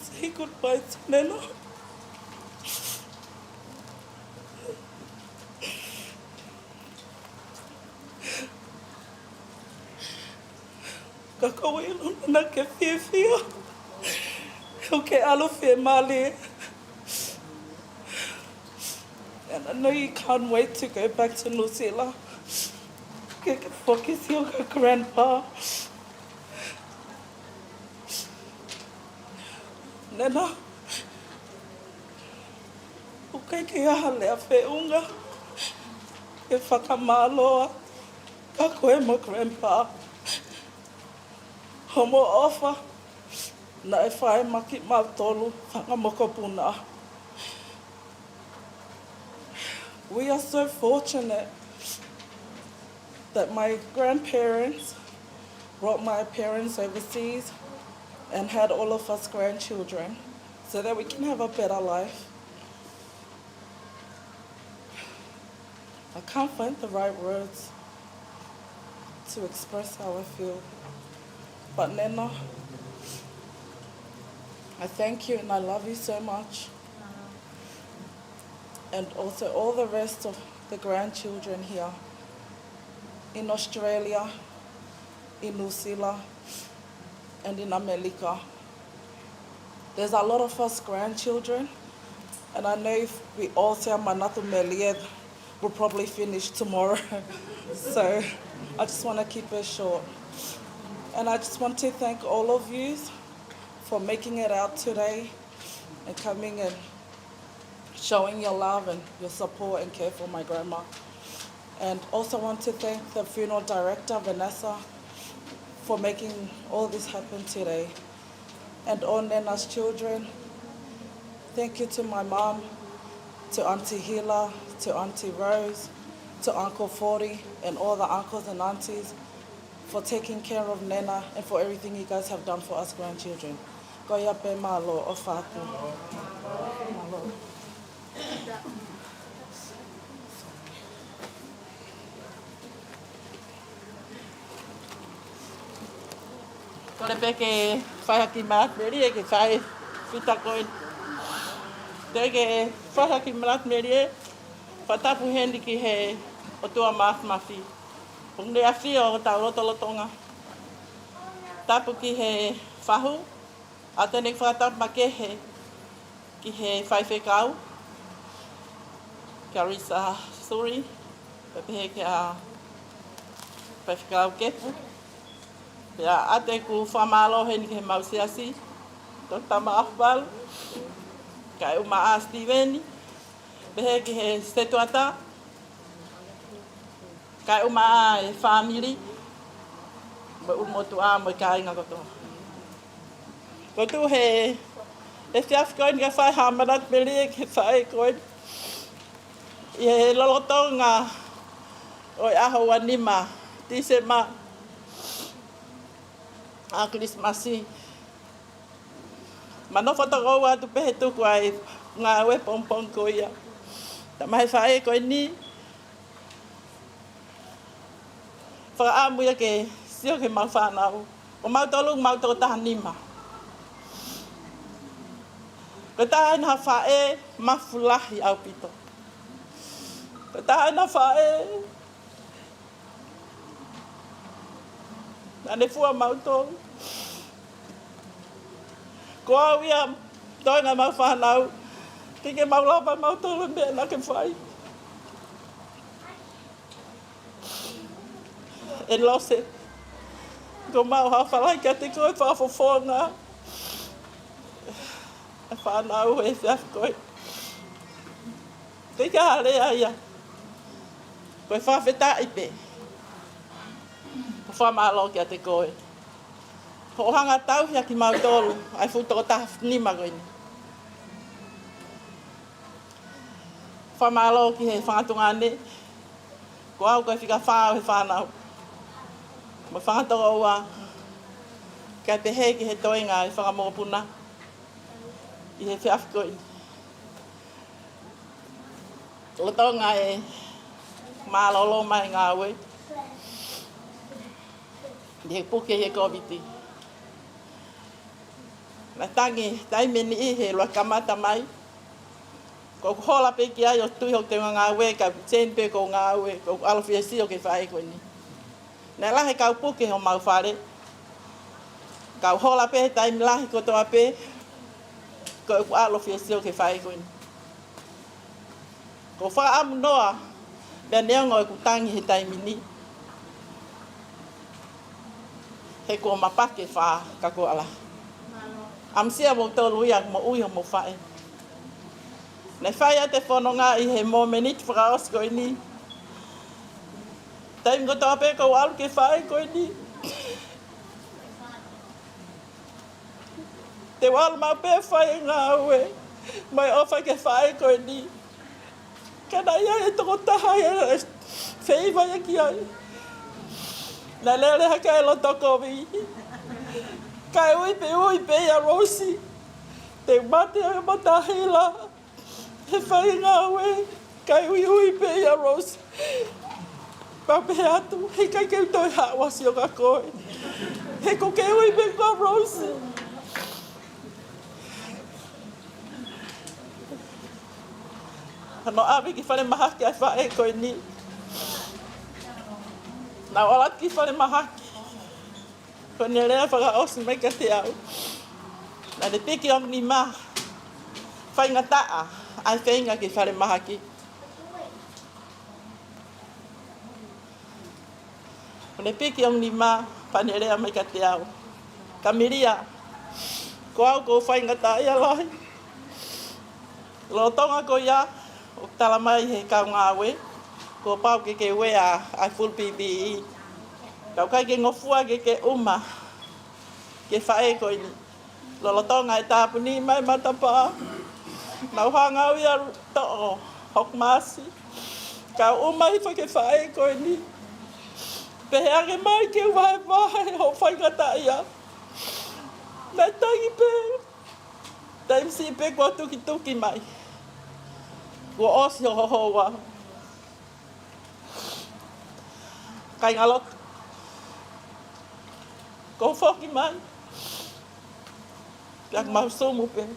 say goodbye to Nena. Kakawai luna ke whiwhia. Ho ke alo whi male. And I know you can't wait to go back to New Zealand. Get focus your grandpa. Nena, ukai ke aha lea whiunga. E whakamaloa, ka koe mo grandpa. Homo ofa, na e whae maki mautolu, whangamoko puna. We are so fortunate that my grandparents brought my parents overseas and had all of us grandchildren so that we can have a better life. I can't find the right words to express how I feel. But Nena, I thank you and I love you so much. And also all the rest of the grandchildren here in Australia, in New Zealand, and in America. There's a lot of us grandchildren, and I know if we all say Manatu Melied, we'll probably finish tomorrow. So I just want to keep it short. And I just want to thank all of you for making it out today and coming and showing your love and your support and care for my grandma. And also want to thank the funeral director, Vanessa, for making all this happen today. And all Nena's children, thank you to my mom, to Auntie Hila, to Auntie Rose, to Uncle Forty, and all the uncles and aunties for taking care of Nena and for everything you guys have done for us grandchildren. Goia pe malo o fatu. Malo. Ko le pe ke whai haki mat meri e ke whai whita koe. Te ke whai haki mat meri e whatapu hendi ki he o tua math mafi. Pung le awhi o tau rotolotonga. Tapu ki he whahu. A tēnei whakatapu ma ke he ki he whaiwhekau. Kia risa suri. Pepe he kia whaiwhekau kepu. Pea ate ku whamalo he ni ke mausiasi. Tō tama ahwalu. Kai uma a Steveni. Pehe ki he setuata. Kai uma a e family. Mo ulmotu a mo kainga ko to. Ko tu he fiaf koin ka fai hamarat meli ke fai koin. Ye lolotonga oi aho wanima tise ma a Christmasi. Mano foto ko wa tu pe tu kwai nga we pompong ko ya. Ta mai fai koin ni. Fa amu ya ke sio ke mau fa na o mau tolong mau to tahan nima. Kata na fa e mafulahi au pito. Kata na fa e ane fua mau to. Ko awia to nga mau fa na ke mau lava mau to lembe na ke fai. Enilose. Ko mau ha fala ka te ko fa fofonga. Fa na o e fa ko. Te ka ale ya. Ko fa feta ipe. Ko fa ma lo ka te ko. Ho hanga tau ya ki mau tolu. Ai fu to ta ni ma ko ni. Fa ma lo ki he fa tungane. Ko au ko fika fa na. Ma whanga toko ua, kia te he ki he toinga i whangamopuna, i he whiafkoi. O tonga e mālolo mai ngā ue, i he puke he koviti. Na tangi, taimeni i he loa kamata mai, ko hola pe ki ai o tui ho te ngā ue, ka tsen pe ko ngā ue, ko alofia si o ke whae koe ni. Nē lahe kau puke ho mau whare. Kau hola pe taim lahe ko toa pe. Ko e ku alofi e sio ke whae koe. Ko wha amu noa. Pea neongo e ku tangi he taimini. He ko mapake wha kako ala. Amsia mo tolu ia mo ui ho mo whae. Nē whae a te whanonga i he mo menit whakaos koe ni. Taim ko toa pe ko alu ke whae koe ni. Te wala mau pe whae ngā ue. Mai ofa ke whae koe ni. Kana ia e toko taha e wheiva ia ki ai. Nā lere haka e lo toko vi. Kai ui pe ia rosi. Te mate a matahila. He whae ngā ue. Kai ui pe ia rosi. Pape atu, he kai keu toi hawa si o ka koe. He ko keu i me kwa Rose. Hano awi ki whare mahaki ai whae koe ni. Nā olat ki whare mahaki. Ko ni rea whaka osi mai ka te au. Nā te piki om ni ma. Whainga taa, ai whainga ki whare mahaki. Ne piki om ni ma panerea mai ka te au. Ka miria. Ko au ko whainga ta ia lai. Lo tonga ko ia. O tala mai he kau ngā we. Ko pau ke wea ai full PPE. Kau kai ke ngofua ke uma. Ke whae ko ini. Lo tonga e tāpuni mai matapa. Nau hanga ia to hok masi. Kau uma i whake whae ko ini. Peheange mai ke wae ho whaingata ia. Nai tangi pe. Taim si pe kua tuki mai. Kua osi ho hoa. Kai ngalok. Ko whoki mai. Piak mau sumu pe.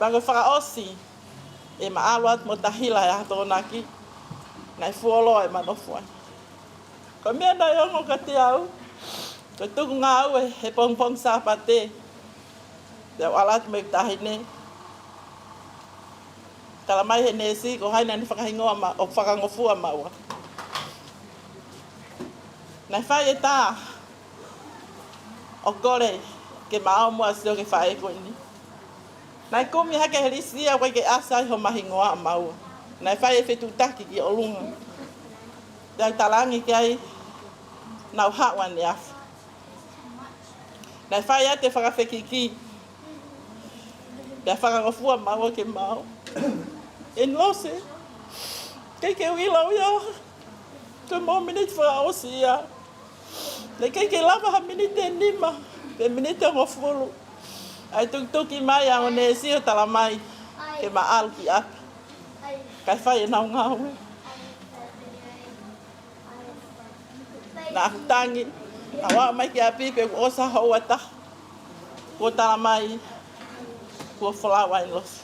Panga whaka osi. E maaluat mo tahila e ato naki. Nai fuolo e manofuai. Ko mea nai ongo ka te au. Ko tuku ngā ue he pongpong sāpate. Te alat me tahine. Tala mai he nesi ko haina ni whakahingoa ma o whakangofua maua. Nai whae e tā. O kore ke mao mua sio ke whae ko ini. Nai kumi hake he risia koe ke asai ho mahingoa maua. Nai whae e whetutaki ki o lunga. Te talangi ki ai nau hawa ni afu. Nai whai a te whakawhekiki. Pea whakangofua maua ke mau. Enilose. Kei ke uilau ia. Ke mo minute whakaosi ia. Nei kei ke lava ha minute nima. Pe minute ngofulu. Ai tuki mai a one sio tala mai. Ke maalu ki aki. Kai whai e nau ngāwe. Nā akutangi. Nā wā mai ki a pipe ku osa hau ata. Ko tala mai. Ko whalawa Enilose.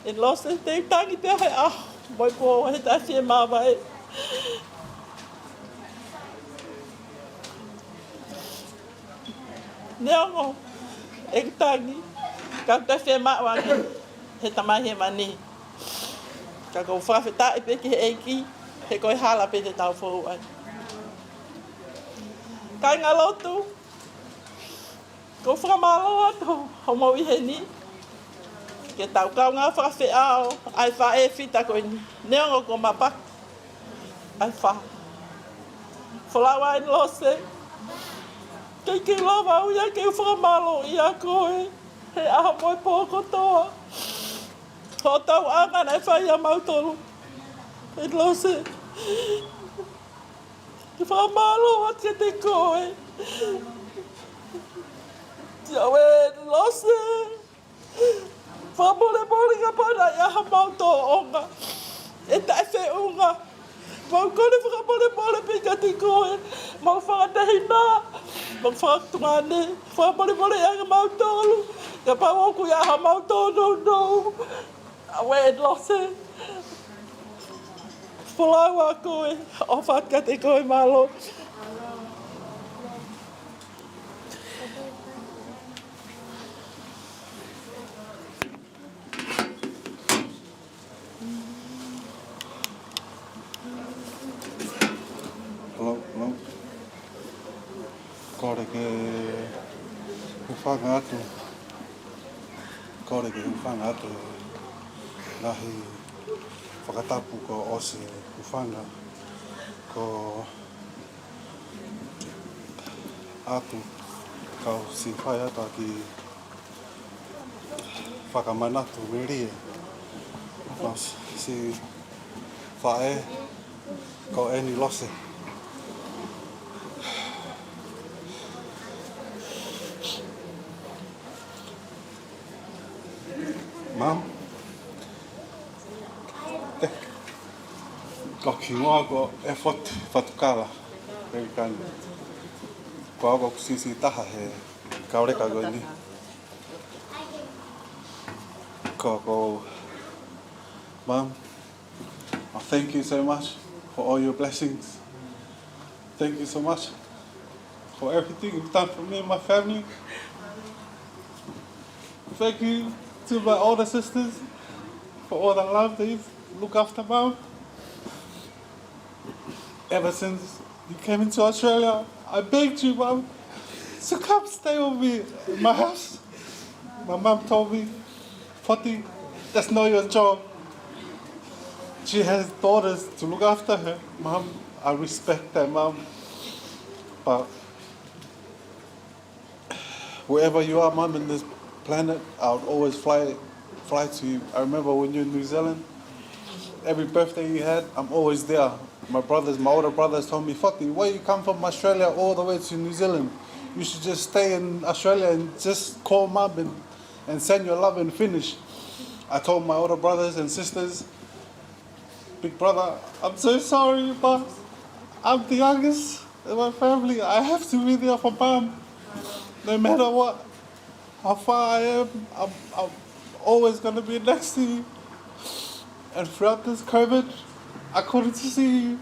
Enilose te tangi te hai aho. Moi po he ta fie mawai. Neongo. E tangi. Ka ta fie mawai. He tamai he mani. Ka ko whawheta e peke he eiki. He koi hala pe te tau whauai. Kai ngā lotu. Ko whakamalo ato. Ho mau i he ni. Ke tau kau ngā whakawhi ao, ai wha e whita koe ni. Neongo ko mapak. Ai wha. Whalawa Enilose. Kei ki lawa uia kei whakamalo i a koe. He aha moi pōko toa. Ho tau anga nei whai a mautoro. Enilose. Ke whakamalo at ke te koe. Tiau e Enilose. Whamole ka pana i aha mauto onga. E tai whe unga. Mau kone whamole pika ti koe. Mau whakatahi nā. Mau whakatungane. Whamole i aha mauto olu. Ka pauoku i aha mauto no. Awe Enilose. Whalaua koe. O whakate koe malo. Hello. Kore ke whanga atu. Kore ke whanga atu. Nahi whakatapu ko osi whanga. Ko atu. Kau si whai ata ki whakamanatu merie. Si whae ko Enilose. Mom, ko kingoa ko effort Fatukala, Pelikani. Ko ako kusisi taha he kaureka ko ni. Ko, Mom, I thank you so much for all your blessings. Thank you so much for everything you've done for me and my family. Thank you to my older sisters for all the love they look after Mom. Ever since you came into Australia, I begged you, Mom, to come stay with me in my house. My mom told me, Fati, that's not your job. She has daughters to look after her. Mom, I respect that, Mom. But wherever you are, Mom, in this planet, I would always fly to you. I remember when you were in New Zealand, every birthday you had, I'm always there. My older brothers told me, Fati, why you come from Australia all the way to New Zealand? You should just stay in Australia and just call Mom and send your love and finish. I told my older brothers and sisters, big brother, I'm so sorry, but I'm the youngest in my family. I have to be there for Mom. No matter what, how far I am, I'm always going to be next to you. And throughout this COVID, I couldn't see you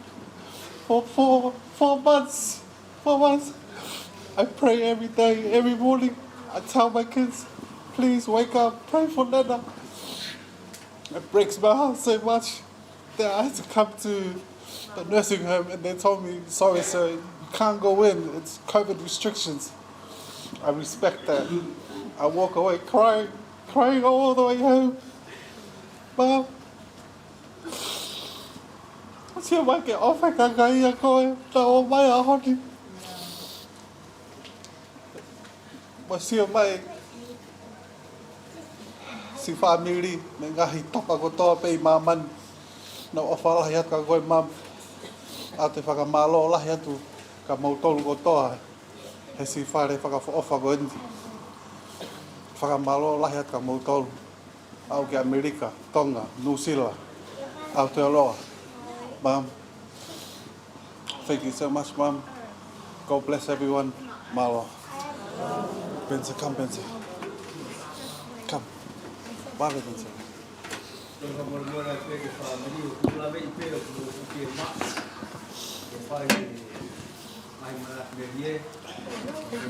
for four months. 4 months. I pray every day, every morning. I tell my kids, please wake up, pray for Nana. It breaks my heart so much that I had to come to the nursing home and they told me, sorry sir, you can't go in, it's COVID restrictions. I respect that. I walk away crying all the way home. Mom, tia mai ke ofa ka kai a koe, ta o mai a honi. Masih mai si family mengahi tapa ko to pe maman na ofala ya ka ko mam ate faka malo lah ya tu ka mau tol ko to he si fare faka fo ofa go ndi faka malo lah ya ka mau tol au ke Amerika Tonga New Zealand Aotearoa mam thank you so much mom God bless everyone malo Benza come Benza come Vale, Benza.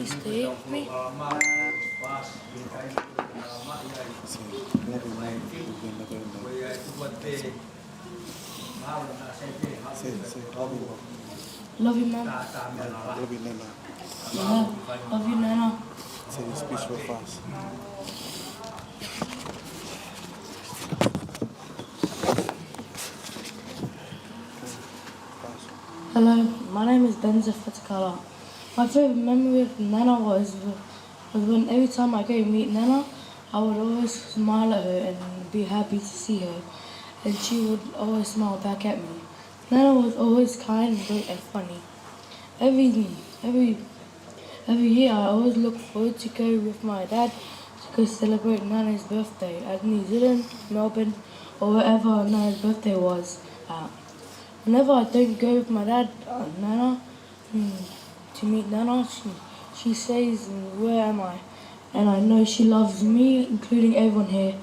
Stay with me. Love you, Mom. Love you, Nana. Love you, Nana. Say your speech real fast. Hello, my name is Fatukala. My favorite memory of Nana was when every time I go meet Nana, I would always smile at her and be happy to see her, and she would always smile back at me. Nana was always kind, great, and funny. Every year, I always look forward to go with my dad to go celebrate Nana's birthday at New Zealand, Melbourne, or wherever Nana's birthday was at. Whenever I don't go with my dad and Nana to meet Nana, she says, "Where am I?" And I know she loves me, including everyone here.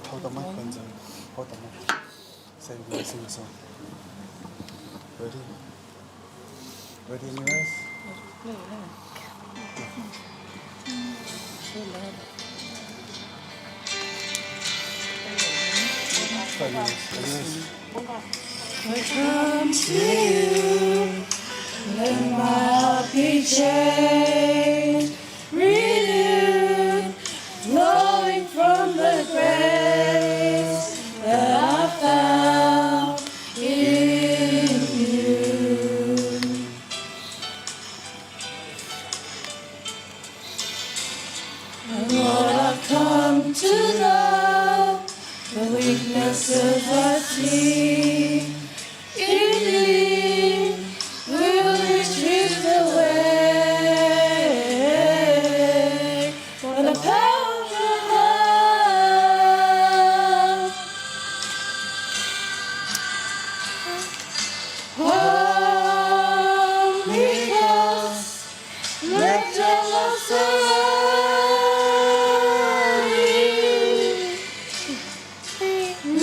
Hold the mic, Benza. Hold the mic. Say we're gonna sing a song. Ready? Ready, Enilose? I come to you, let my heart be changed, renewed, flowing from the grace that I found in you. And Lord, I've come to know the weaknesses I see in thee will retrieve the way for the power of love. Holy Ghost, let your love surround me.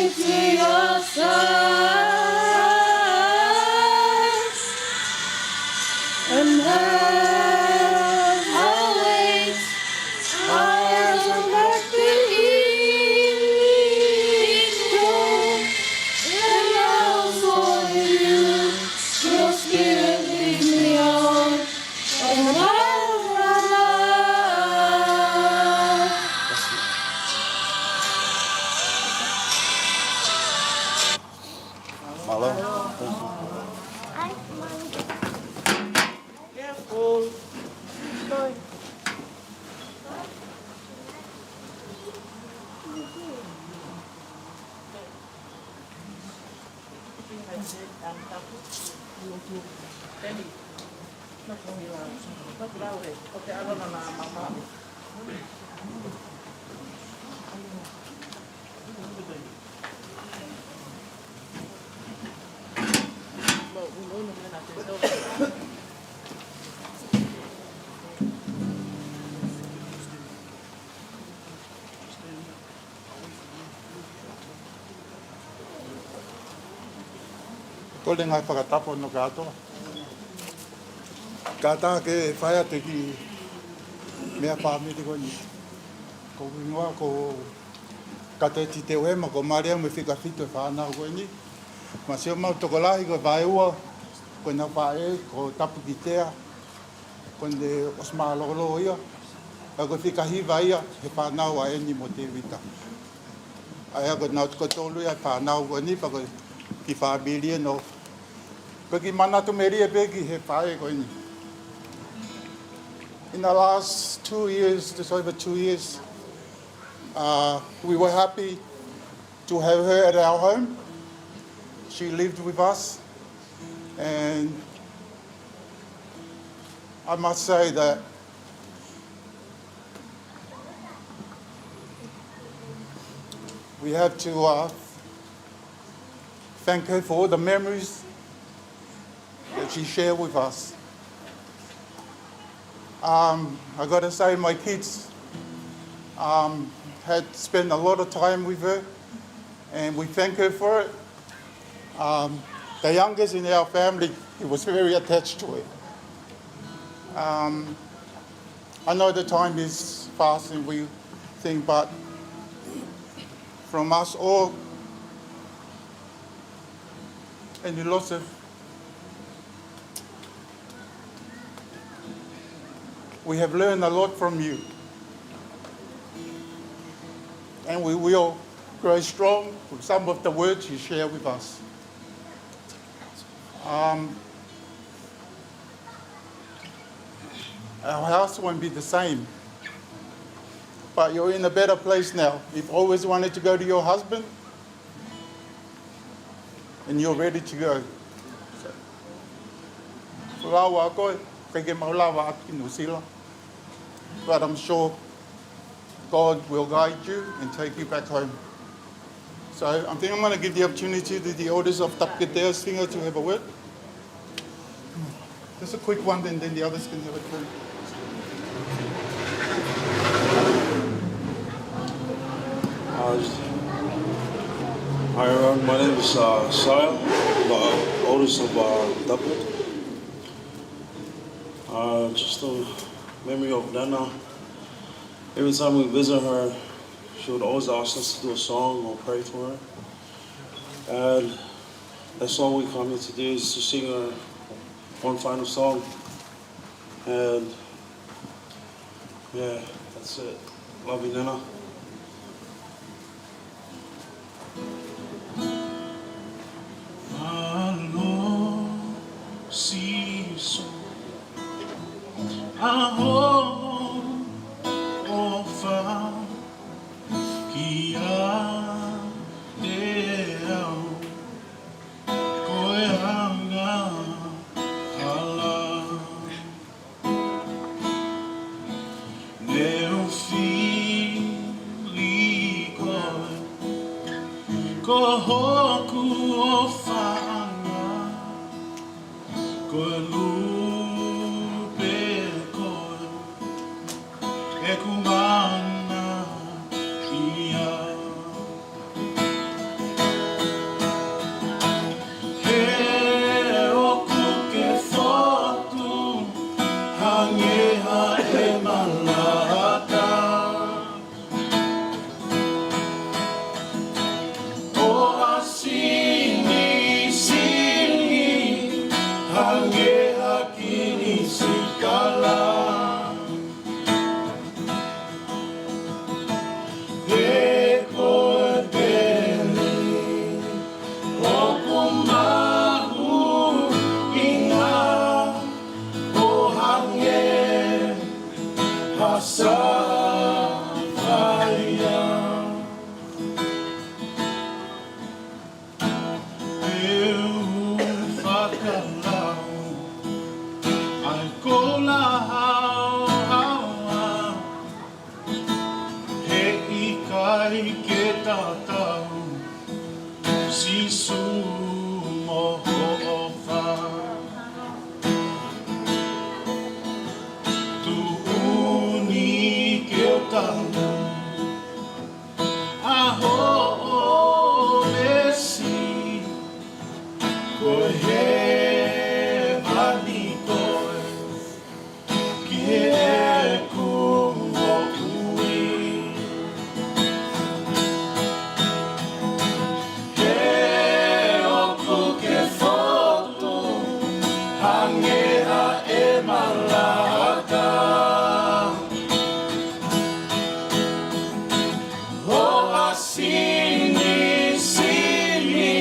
to your side and have our wait. Eyes on back the evening dawn, and now for you, your spirit leads me on, and I'll run. Paula. Careful. Sorry. Ko le ngai whakatapo no katoa. Kata ke whai atu ki mea pāmiti ko ni. Ko ingoa ko kate ti te wema ko maria me whika whito whanau ko ni. Ma seo mau tokolahi ko vai ua ko na whae ko tapu ki tea ko ne osmaa lolo ia. A ko whika hiva ia he whanau a eni mo te wita. Ai ko nau ko tolu ia whanau ko ni pa ko ki whabili no. Peki manatu meria peki he whae ko ni. In the last 2 years, just over 2 years, we were happy to have her at our home. She lived with us, and I must say that we have to thank her for all the memories that she shared with us. I got to say, my kids had spent a lot of time with her, and we thank her for it. The youngest in our family, he was very attached to it. I know the time is fast and we think, but from us all, Enilose, we have learned a lot from you. And we will grow strong with some of the words you share with us. Our house won't be the same, but you're in a better place now. You've always wanted to go to your husband, and you're ready to go. But I'm sure God will guide you and take you back home. So I think I'm going to give the opportunity to the elders of Tapketea Swinger to have a word. Just a quick one, and then the others can have a turn. Hi everyone, my name is Sile, the oldest of Tapket. Just a memory of Nana. Every time we visit her, she would always ask us to do a song or pray for her. And that's all we come here to do, is to sing her one final song. And yeah, that's it. Love you, Nana. sisu mo ho'ofa tu uni keotau aho mesi koe he vani koe ki he kumo ui he oku ke foto hangea e malaka ho asini sini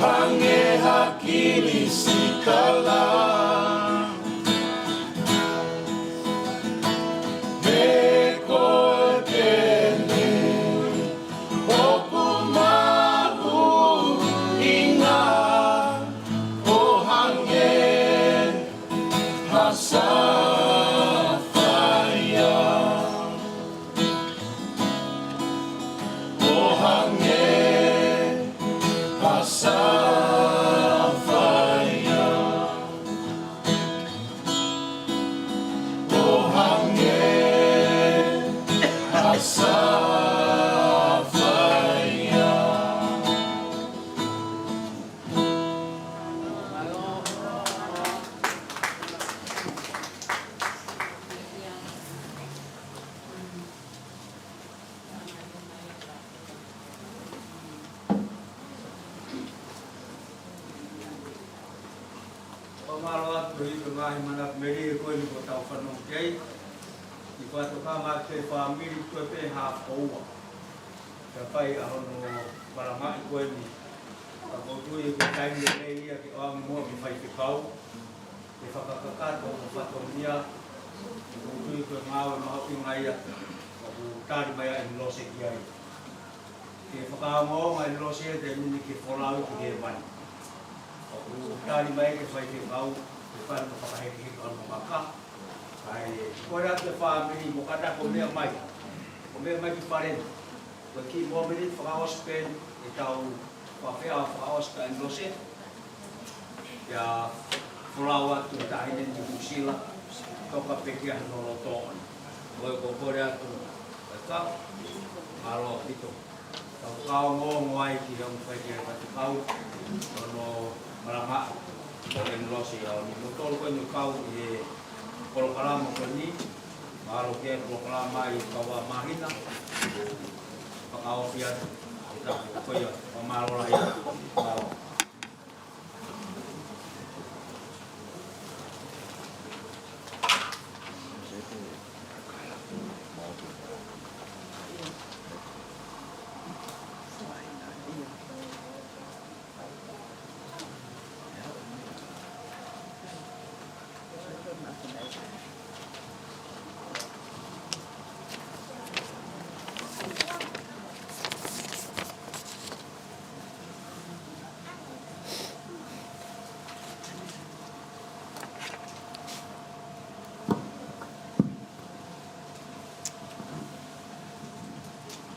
hangea kili sikala me koe pene oku mahu inga o hange hasafaya o hange hasafaya o hange hasafaya Pamalo atu i ka ngahi mana meri e koe ni ko tau whanau kei. I Fatukala te whamiri koe pe hā koua. Ka whai ahono marama i koe ni. Ka koutu i koe taimi e nei ia ki oangi mua mi whai te kau. Te whakakakato o whatonia. Ka koutu i koe ngāwe maho i ngaia. Ka ku tāri mai a Enilose ki ai. Ke whakaonga a Enilose te nini ki wholau ki he wani. Tari mai ke whai te kau, te whai mo whakaheki heki ono maka. Kai, koe rā te whamiri mo kata ko mea mai. Ko mea mai ki wharen. Koe ki mua meri whakaospen e tau whawhea whakaoska Enilose. Ia wholau atu e tahinen ki Musila. Toka peki aha no lotoon. Koe ko kore atu e kau. Alo pito. Tau kau ngongo ai ki hong whai ki Fatukau. Ono marama o Enilose au ni motoro koe ni kau i Pelikani koe ni maro ke Pelikani i kaua mahina pakao pia kita koe o maro lai maro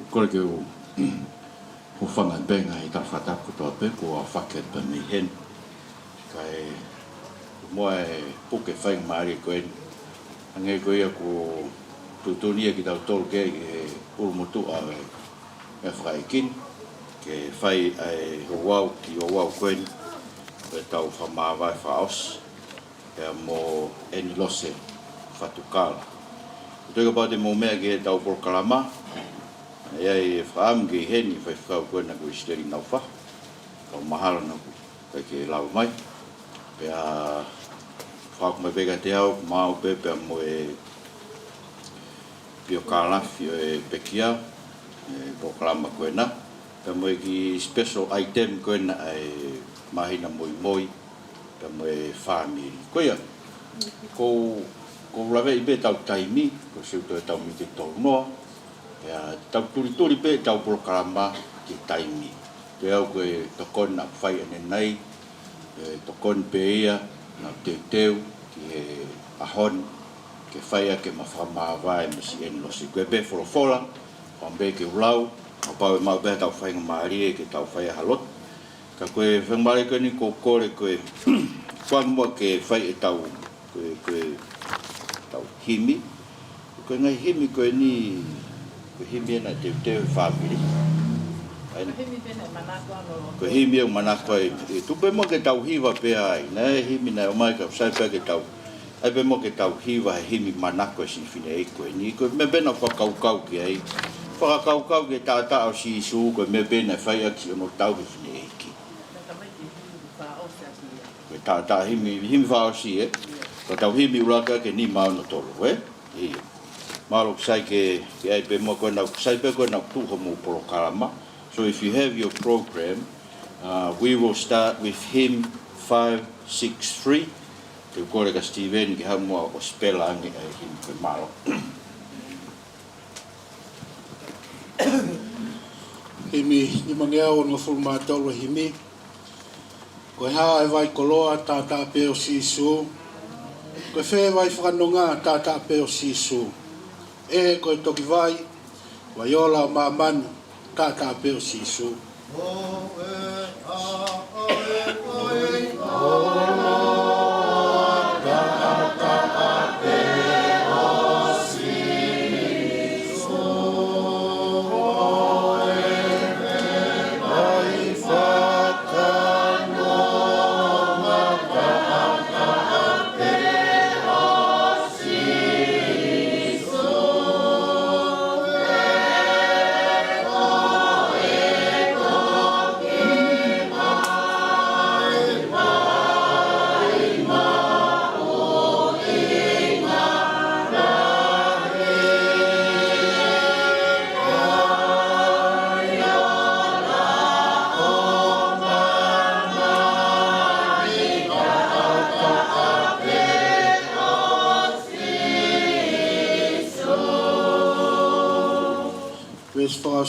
Kore ke o whanga benga i ta whataku toa pe ko a whake pa mi hen. Kai mua e puke whaing maari koe ni. Ange koe ia ko tutunia ki tau tolu ke e urumotu a e whakaikin. Ke whai ai hawau ki hawau koe ni. E tau whamawai whaos. Ea mo Enilose Fatukala. Tōika pāte mō mea ke tau Pelikani. Ia e whaam ke heni whai whakau koe na koe steri nau wha. Kau mahalo na koe ke lau mai. Pea whaku mai peka te au, mau pepea mo e pio kālafi o e pekia, e Pelikani koe na. Pea mo e ki special item koe na e mahina Moimoi, pea mo e whamiri. Koe ia, kou lawe i pe tau taimi, ko siuto e tau mi te tolu noa. Pea tau turi pe tau Pelikani ki taimi. Pea au koe tokon na whai ane nei, tokon pe ia, na teu ki he ahon, ke whaia ke mawhamawai ma si Enilose. Koe pe wholofola, whambe ke ulau, a pau e mau pe tau whainga maari e ke tau whaia halot, Ka koe whamare koe ni ko kore koe whamua ke whai e tau koe tau himi. Koe ngai himi koe ni koe himi ena te whamiri. Koe himi e manako e tupe mo ke tau hiwa pea ai. Na e himi na o mai ka sai pea ke tau. Ai pe mo ke tau hiwa he himi manako e si fine e koe ni. Koe me bena whakaukau ki ai. Whakaukau ke tāta o si isu koe me bena whai aki ono tau ki fine e ki. Koe tāta himi whao si e. Koe tau himi uraka ke ni mauna tolu e. Ia. Malo sai ke ai pe mo koe nau sai pe koe nau tuho mo Polokalama. So if you have your program, we will start with hymn 563. Te kore ka Steven ki hamua o spela angi ai hymn koe malo. Himi ni mangea o ngafuru mātolo himi. Koe haa e vai koloa tātā peo sisu. Koe whē vai whanonga tātā peo sisu. E koe toki vai, vai ola o mamani tātā peo sisu.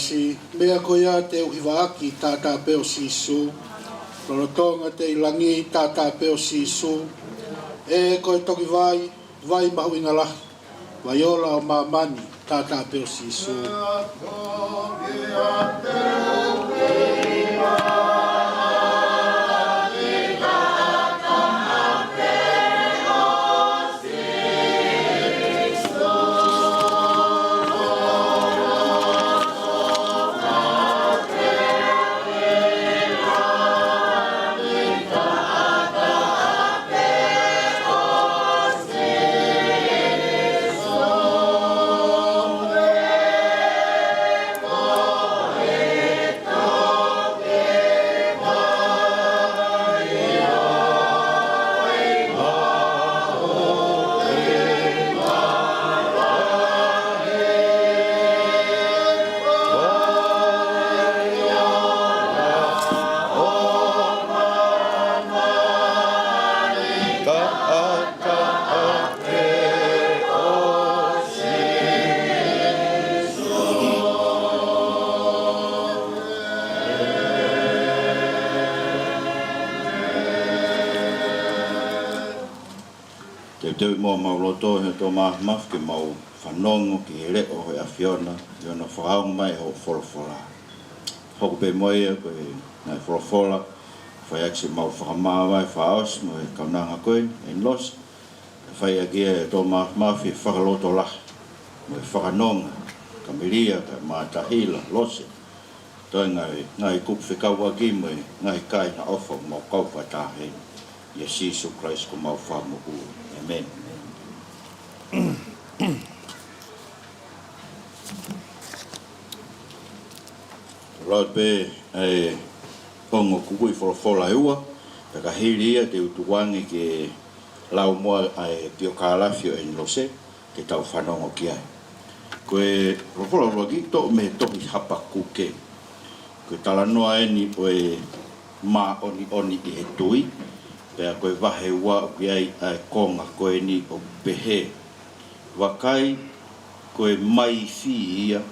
Si mea koia te uhiwaaki tātā peo sisu. Ronotonga te ilangi tātā peo sisu. E koe toki vai mahu ingalahi. Vai ola o mamani tātā peo sisu. Te mo mauloto he to maf ke mau whanongo ki he reo he awhiona i ona whahaung mai ho wholofola. Hoku pe moia koe nai wholofola whai akse mau whakamaa mai whaos mo he kaunanga koe Enilose. Whai akia e to maf he whakaloto lah mo he whakanonga kamiria ka mātahila lose. Toi ngai kup whikaua ki mo he ngai kai na ofa mau kaupa tāhei. Ia Jesus Christ ko mau whamu ua. Amen. Rod be ai pongo kukui wholofola ua. Taka hiria te utuwangi ke lau mua ai Pelikani fio Enilose ke tau whanongo ki ai. Koe wholofola rogi to me tohi hapa kuke. Koe talanoa e ni oe ma oni I he tui. Pea koe wahe ua ki ai konga koe ni o pehe. Wakai koe mai fi ia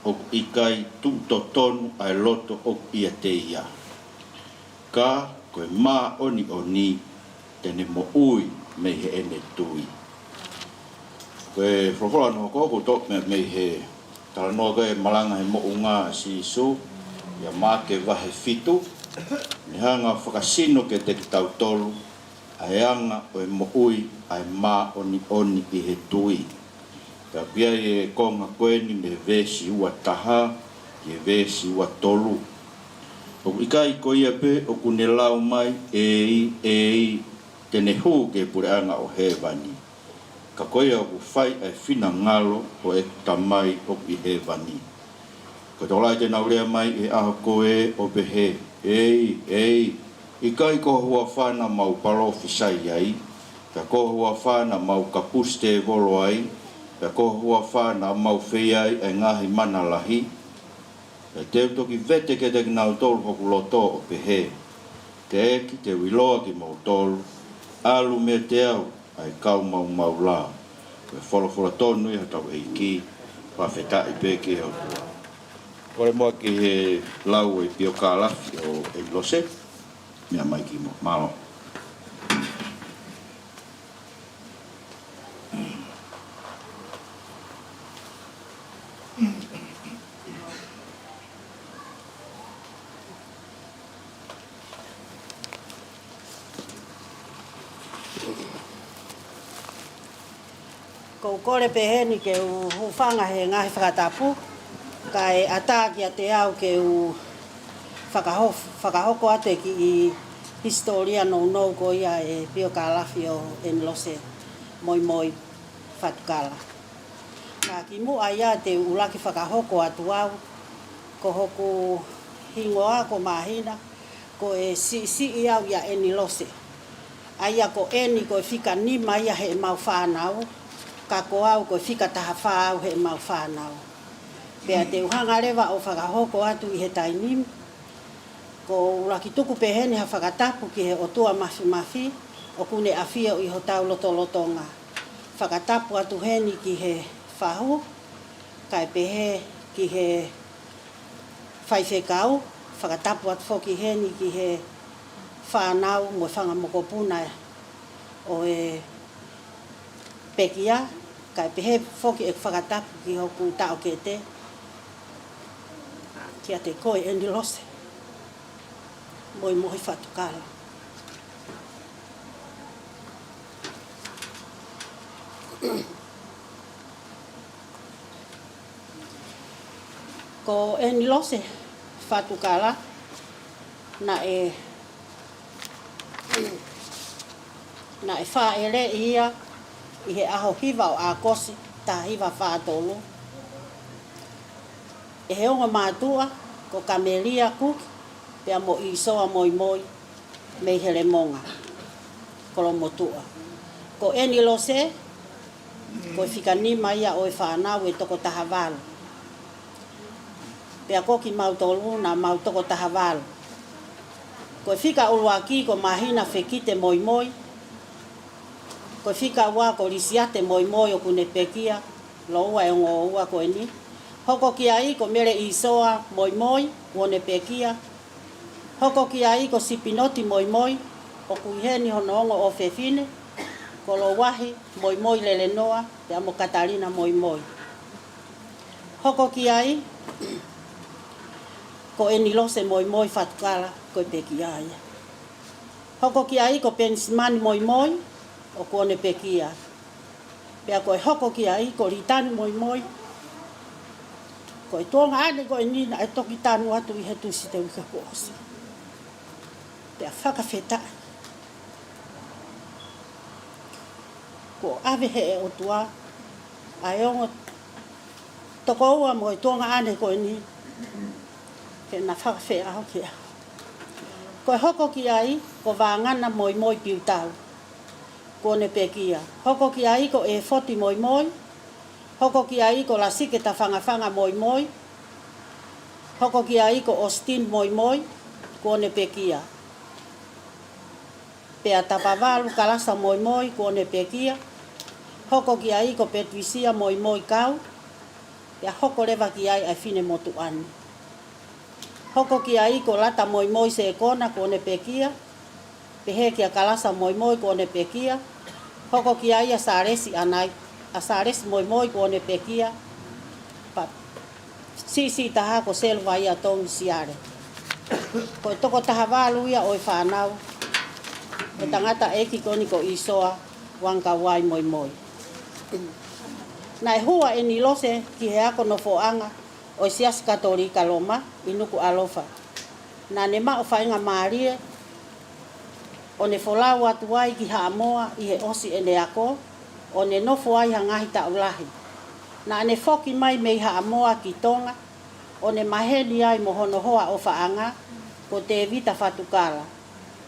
o ikai tuto tonu ai loto o ia te ia. Ka koe ma oni tene mo ui me he ene tui. Koe wholofola no koko tok me he talanoa koe malanga he mo unga si su ia ma ke wahe fitu Ni hanga whakasino ke te ki tau tolu, ai anga o e mo ui, ai mā oni i he tui. Ka pia e konga koeni me vesi ua taha, e vesi ua tolu. O ikai ko ia pe o kune lau mai e tene hu ke pure anga o he vani. Ka koia o whai ai whina ngalo o e tamai o i he vani. Ka tolai te naurea mai e aho koe o pehe. Ikai ko hua whana mau palo fisai ai. Ka ko hua whana mau kapuste volo ai. Ka ko hua whana mau whei ai e ngahi mana lahi. E te toki vete ke te nau tolu hoku loto o pehe. Te eki te wiloa ki mau tolu. Alu me te au ai kau mau la. E wholofola tonu i hatau e ki. Whawheta i peke au tua. Kore mua ki he lau e pio kālafi o Enilose. Mea mai ki mo malo. Ko kore peheni ke u whanga he ngahi whakatapu, ka e ataki a te au ke u whakahoko ate ki i historia nou ko ia e pio kālafi o Enilose, Moimoi, Fatukala. Ka ki mua ia te ulaki whakahoko atu au, ko hoku hingoa ko mahina, ko e si iau ia Enilose. Aia ko eni ko e whika nima ia he mau whanau, ka ko au ko whika taha whāau he mau whanau. Pea te uhanga rewa o whakahoko atu i he tainim, ko uraki tuku peheni ha whakatapu ki he otua mafi, o kune awhia o iho tau lotonga. Whakatapu atu heni ki he whahu, kai pehe ki he whaiwhekau, whakatapu atu whoki heni ki he whanau mo whangamokopuna o e pekia, kai pehe whoki e whakatapu ki hoku tau ke te, kia te koe Enilose, Moimoi Fatukala. Ko Enilose Fatukala na e whaere ia i he aho hiva o a kosi, ta hiva whaatolu. E he onga mātua, ko kamelia kuki, pea mo isoa Moimoi, mei hele monga, kolo motua. Ko Enilose, ko whika nima ia o e whanau e toko taha walu. Pea koki mautolu na mau toko taha walu. Ko whika uluaki ko mahina whekite Moimoi, ko whika ua ko risiate Moimoi o kune pekia, lo ua e ongo ua ko eni. Hoko ki ai ko mere isoa Moimoi, wone pekia. Hoko ki ai ko sipinoti Moimoi, o kuiheni honoongo o whewhine, ko lo wahi Moimoi lelenoa, te amo Katarina Moimoi. Hoko ki ai, ko Enilose Moimoi Fatukala, ko pekia ia. Hoko ki ai ko Pensimani Moimoi, o kuone pekia. Pea ko hoko ki ai ko Ritani Moimoi, ko e tonga ane ko e nina e toki tanu atu i he tusi te wika ko osi. Pea whakawheta. Ko ave he e otua, a e ongo toko ua mo e tonga ane ko e ni, ke na whakawhea aho kia. Ko e hoko ki ai, ko vāngana Moimoi piutau, ko ne pekia. Hoko ki ai ko e foti Moimoi, hoko ki ai ko lasike ta whangawhanga Moimoi, hoko ki ai ko Austin Moimoi, ko ne pekia. Pea tapavalu kalasa Moimoi, ko ne pekia, hoko ki ai ko Petrisia Moimoi kau, pea hoko rewa ki ai ai fine motu ani. Hoko ki ai ko lata Moimoi se kona, ko ne pekia, pehe kia kalasa Moimoi, ko ne pekia, hoko ki ai a saresi anai, a saresi Moimoi, ko ne pekia, pa sisi taha ko selva ia tongi siare. Ko toko taha walu ia o whanau. E tangata eki koni ko isoa wanga wai Moimoi. Nai hua Enilose ki he ako no foanga o sias katolika loma inuku alofa. Na ne ma o whainga Marie o ne folau atu wai ki Haamoa i he osi ene ako o ne nofo ai hangahi taulahi. Na ne foki mai mei Haamoa ki Tonga o ne maheni ai mohono hoa o whaanga ko te vita Fatukala.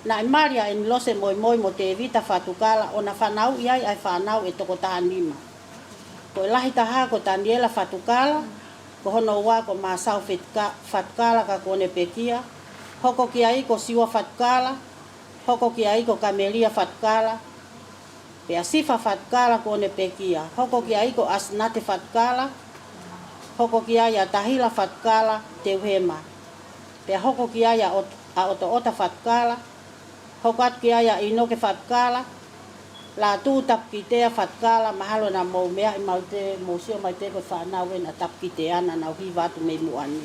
Na Maria Enilose Moimoi mo te vita Fatukala o na whanau iai ai whanau e toko taha nima. Ko lahi taha ko Daniela Fatukala, ko hono wa ko Masau Fatukala ka kone pekia, hoko ki ai ko Siwa Fatukala, hoko ki ai ko Camelia Fatukala, pea Sifa Fatukala kone pekia, hoko ki ai ko Asnate Fatukala, hoko ki ai a Tahila Fatukala te uhema, pea hoko ki ai a Oto Fatukala, hoko atu ki ai a Inoke Fatukala, Latu tap kitea Fatukala mahalo na mau mea i maute mosio mai te ko whanau e na tap kitea na nau hiwatu me muani.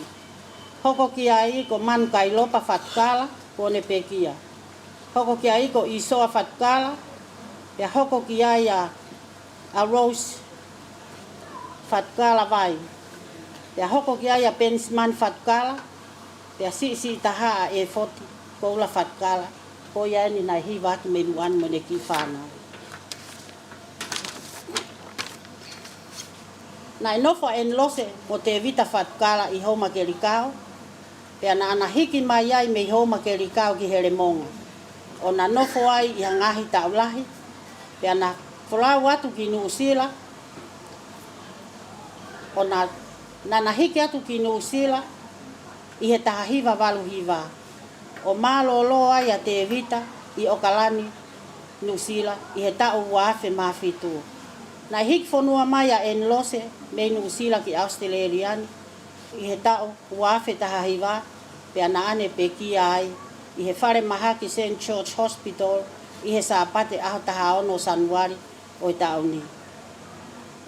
Hoko ki ai ko Man Kailopa Fatukala kone pekia. Hoko ki ai ko Isoa Fatukala, pea hoko ki ai a Rose Fatukala vai. Pea hoko ki ai a Pensman Fatukala, pea si taha a Foti Paula Fatukala, ko ia ni na hiwatu me muani mo ne ki whanau. Na inofo Enilose mo te vita Fatukala i homa kelikao, pea na ana hiki mai ai me homa kelikao ki Heremonga. O na nofo ai i hangahi taulahi, pea na folau atu ki Nuusila, o na hiki atu ki Nuusila, i he taha hiva walu hiva. O malolo ai a te vita i Okalani Nuusila, i he tau wafe mafitu. Na hiki fonua mai a Enilose me Nuusila ki Australiani, i he tau wafe taha hiva, pea na ane pekia ai, i he whare maha ki St. George Hospital, i he sāpate aho taha ono Sanuari o i tau ni.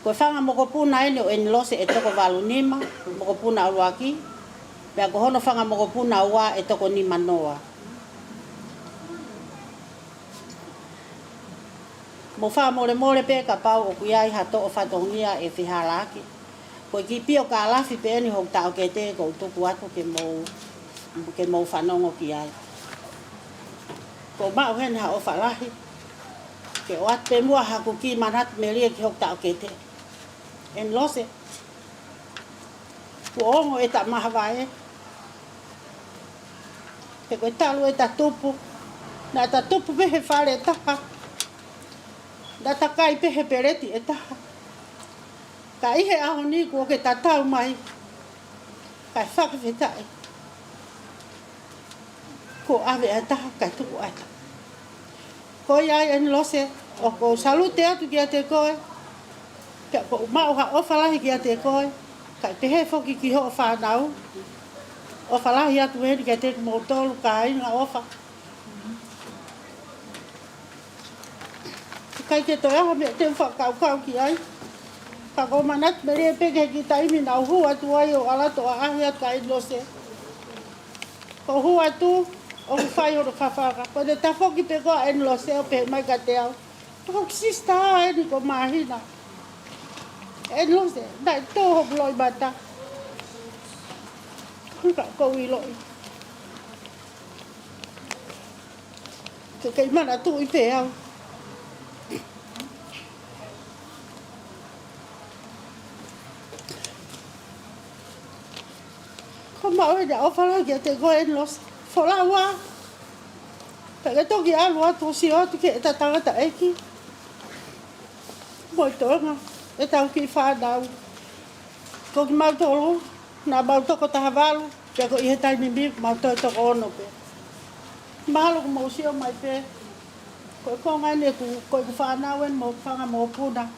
Koe whanga mokopuna ene o Enilose e toko walu nima, mokopuna aluaki, pea ko hono whanga mokopuna ua e toko nima noa. Mo wha more pe ka pau o kuiai hato o whatongia e whihalaki. Koe ki pio ka alafi pe eni hok tau ke te ko tuku atu ke mau whanongo ki ai. Ko mau hen ha o whalahi. Ke o atu pe mua haku ki manat me lia ki hok tau ke te. Enilose. Ko ongo e ta maha wae. Ke koe talu e ta tupu. Na ta tupu pehe whare taha. Da takai pehe pereti e taha. Ka ihe aho ni ko ke tatau mai. Kai whakawhetai. Ko ave e taha kai tuku ata. Ko iai Enilose o ko salute atu ki a te koe. Pea ko mau ha ofalahi ki a te koe. Kai pehe foki ki ho whanau. Ofalahi atu heni ki a te kumotolu ka inga ofa. Kai ke toi aha me te whakau ki ai. Ka ko manat me rea peke ki taimi na hu atu ai o alato a ahi atu ka Enilose. Ko hu atu o whai o whawhaka. Ko te tafoki pe koa Enilose o pe mai ka te au. Ko sista a eni ko mahina. Enilose, nai tō hoku loi mata. Kuka kou i loi. Ke kei mana tu i pe au. Ko mau e o whala ki a te koe Enilose. Whala wā. Peke toki alu atu si atu ke e ta tangata eki. Moi tonga. E tau ki whanau. Ko ki mau tolo. Nā mau toko taha walu. Pea ko i he taimi mi mau toi toko ono pe. Mahalo ku mau sio mai pe. Ko e konga ene ku koe ku whanau en mo whanga mo puna.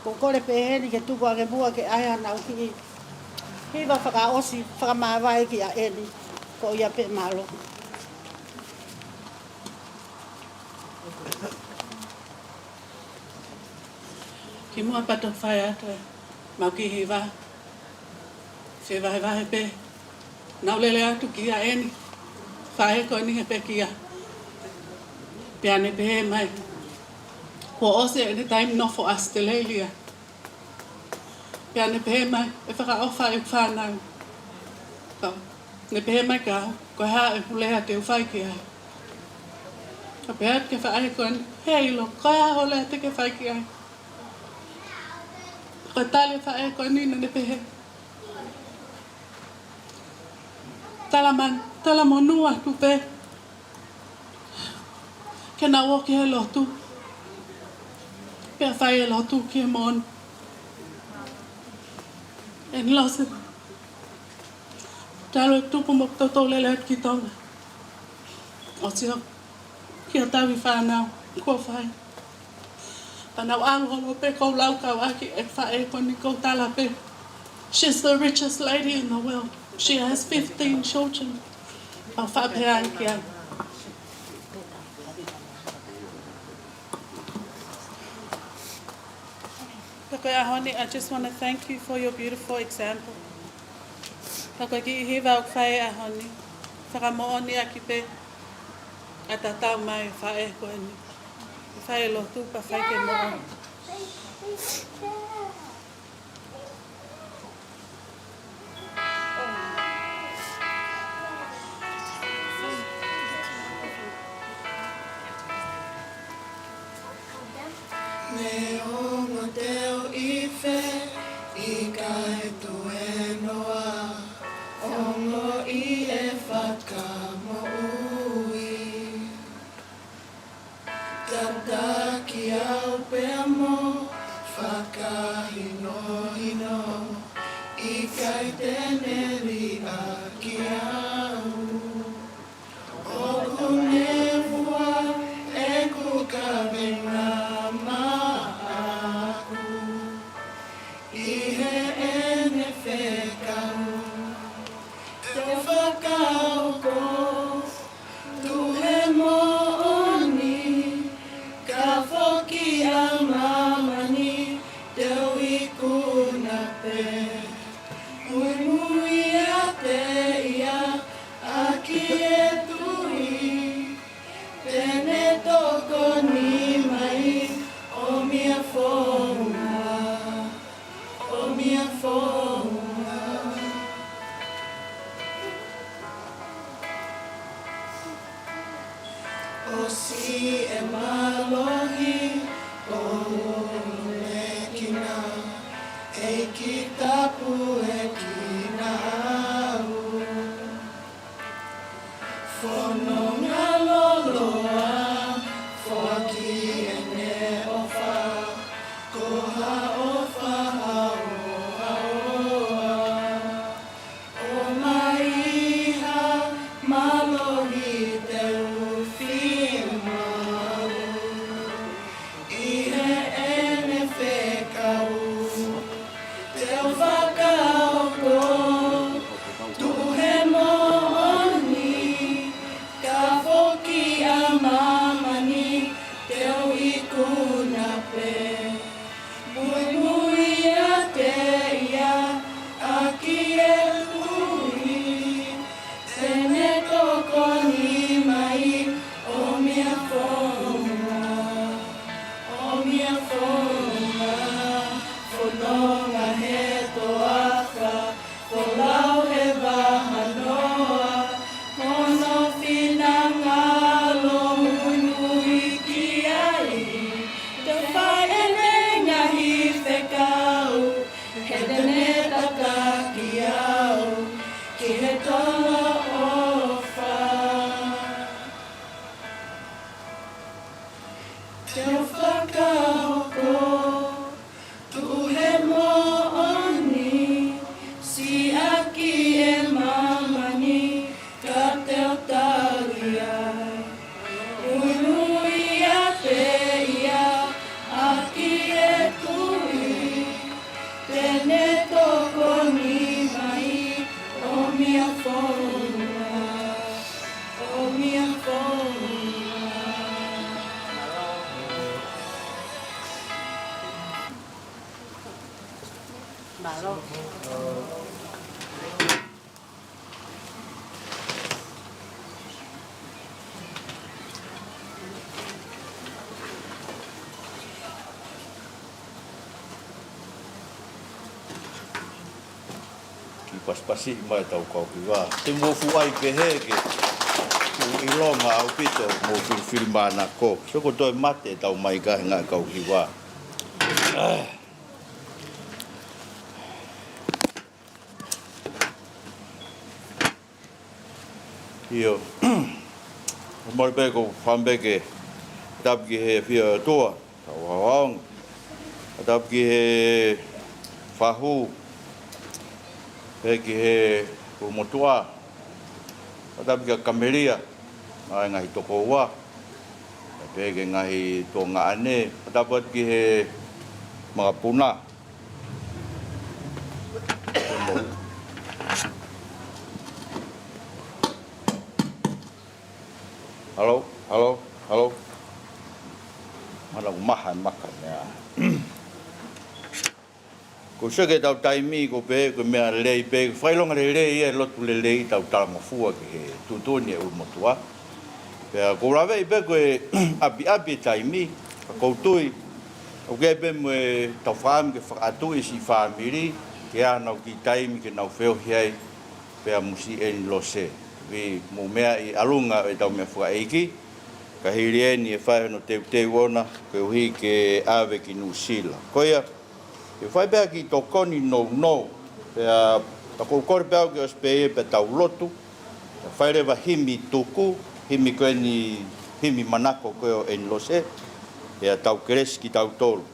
Ko kore pe heni ke tuku ake bua ke aia nau ki. Hiwa whaka osi, whaka mawai ki a eni. Ko ia pe malo. Ki mua pato whai ato e. Mau ki hiwa. Se wahe pe. Nau lele atu ki a eni. Whae ko ni he pekia. Piane pehe mai. Ko ose e time no for Australia. Piane pehe mai. E whakaofa e whanau. Ne pehe mai ka. Ko hea e pulea te uwhai ki ai. Ka pehe ke whae ko ni. Hei lo, ko hea hole te ke whai ki ai. Ko tale whae ko ni ne pehe. Tala monua tu pe. Ke na woke he lotu. Pea whai e lotu ki e mon. Enilose. Talo e tupu mo toto lele at ki tonga. O tio. Ki a tawi whanau. Kua whai. Panau alholo pe kou lau kau aki e whae ko ni kou tala pe. She's the richest lady in the world. She has 15 children. Au whapea ki ai. Ahoni, I just want to thank you for your beautiful example. Kako ki hiva o whae ahoni. Whakamooni a ki pe. A tatau mai whae ko ni. Whae lo tupa whae ke mooni. Me ongo teo ife, ika e tue noa, ongo I e whaka mo ui. Tata ki au pea mo, whaka hino, ika I teneri a ki au. O kone fua, e kuka venga, si e malohi o nekina e ki tapu e kina au fono ngaloloa foaki e ne ofa koha ofa haoa o maiha malohi te paspasi mai tau kau ki wa. Te mo fu ai ke he ke. I longa au pito mo filmana ko. So ko toi mate tau mai ka nga kau ki wa. Io. Mo be ko fambe ke tap ki he fia toa. Tau haong. Tap ki he fahu. He ki he motua. Tap ki kamelia. Ai ngai toko wa. Pe ke ngai to ngane. Tap ki he mga puna. Halo, halo, halo. Mana mahan makan ya. Ko sege tau taimi ko pe ko mea lei pe fai longa lei e lotu lei tau tala mafua ke tutoni e umotua. Pe ko rave pe ko abi taimi ko tui o ke pe mo tau fam ke fa tu si family ke ana ki taimi ke nau feo hiai pe musi Enilose. Vi mo mea I alunga e tau mea fua eiki ka hirieni e fai no te ona ke uhi ke ave ki nusila. Koia e fai pea ki tokoni no pea tako kore pea ki ospe pe tau lotu fai rewa himi tuku himi koe ni himi manako koe o Enilose pea tau keres ki tau tolu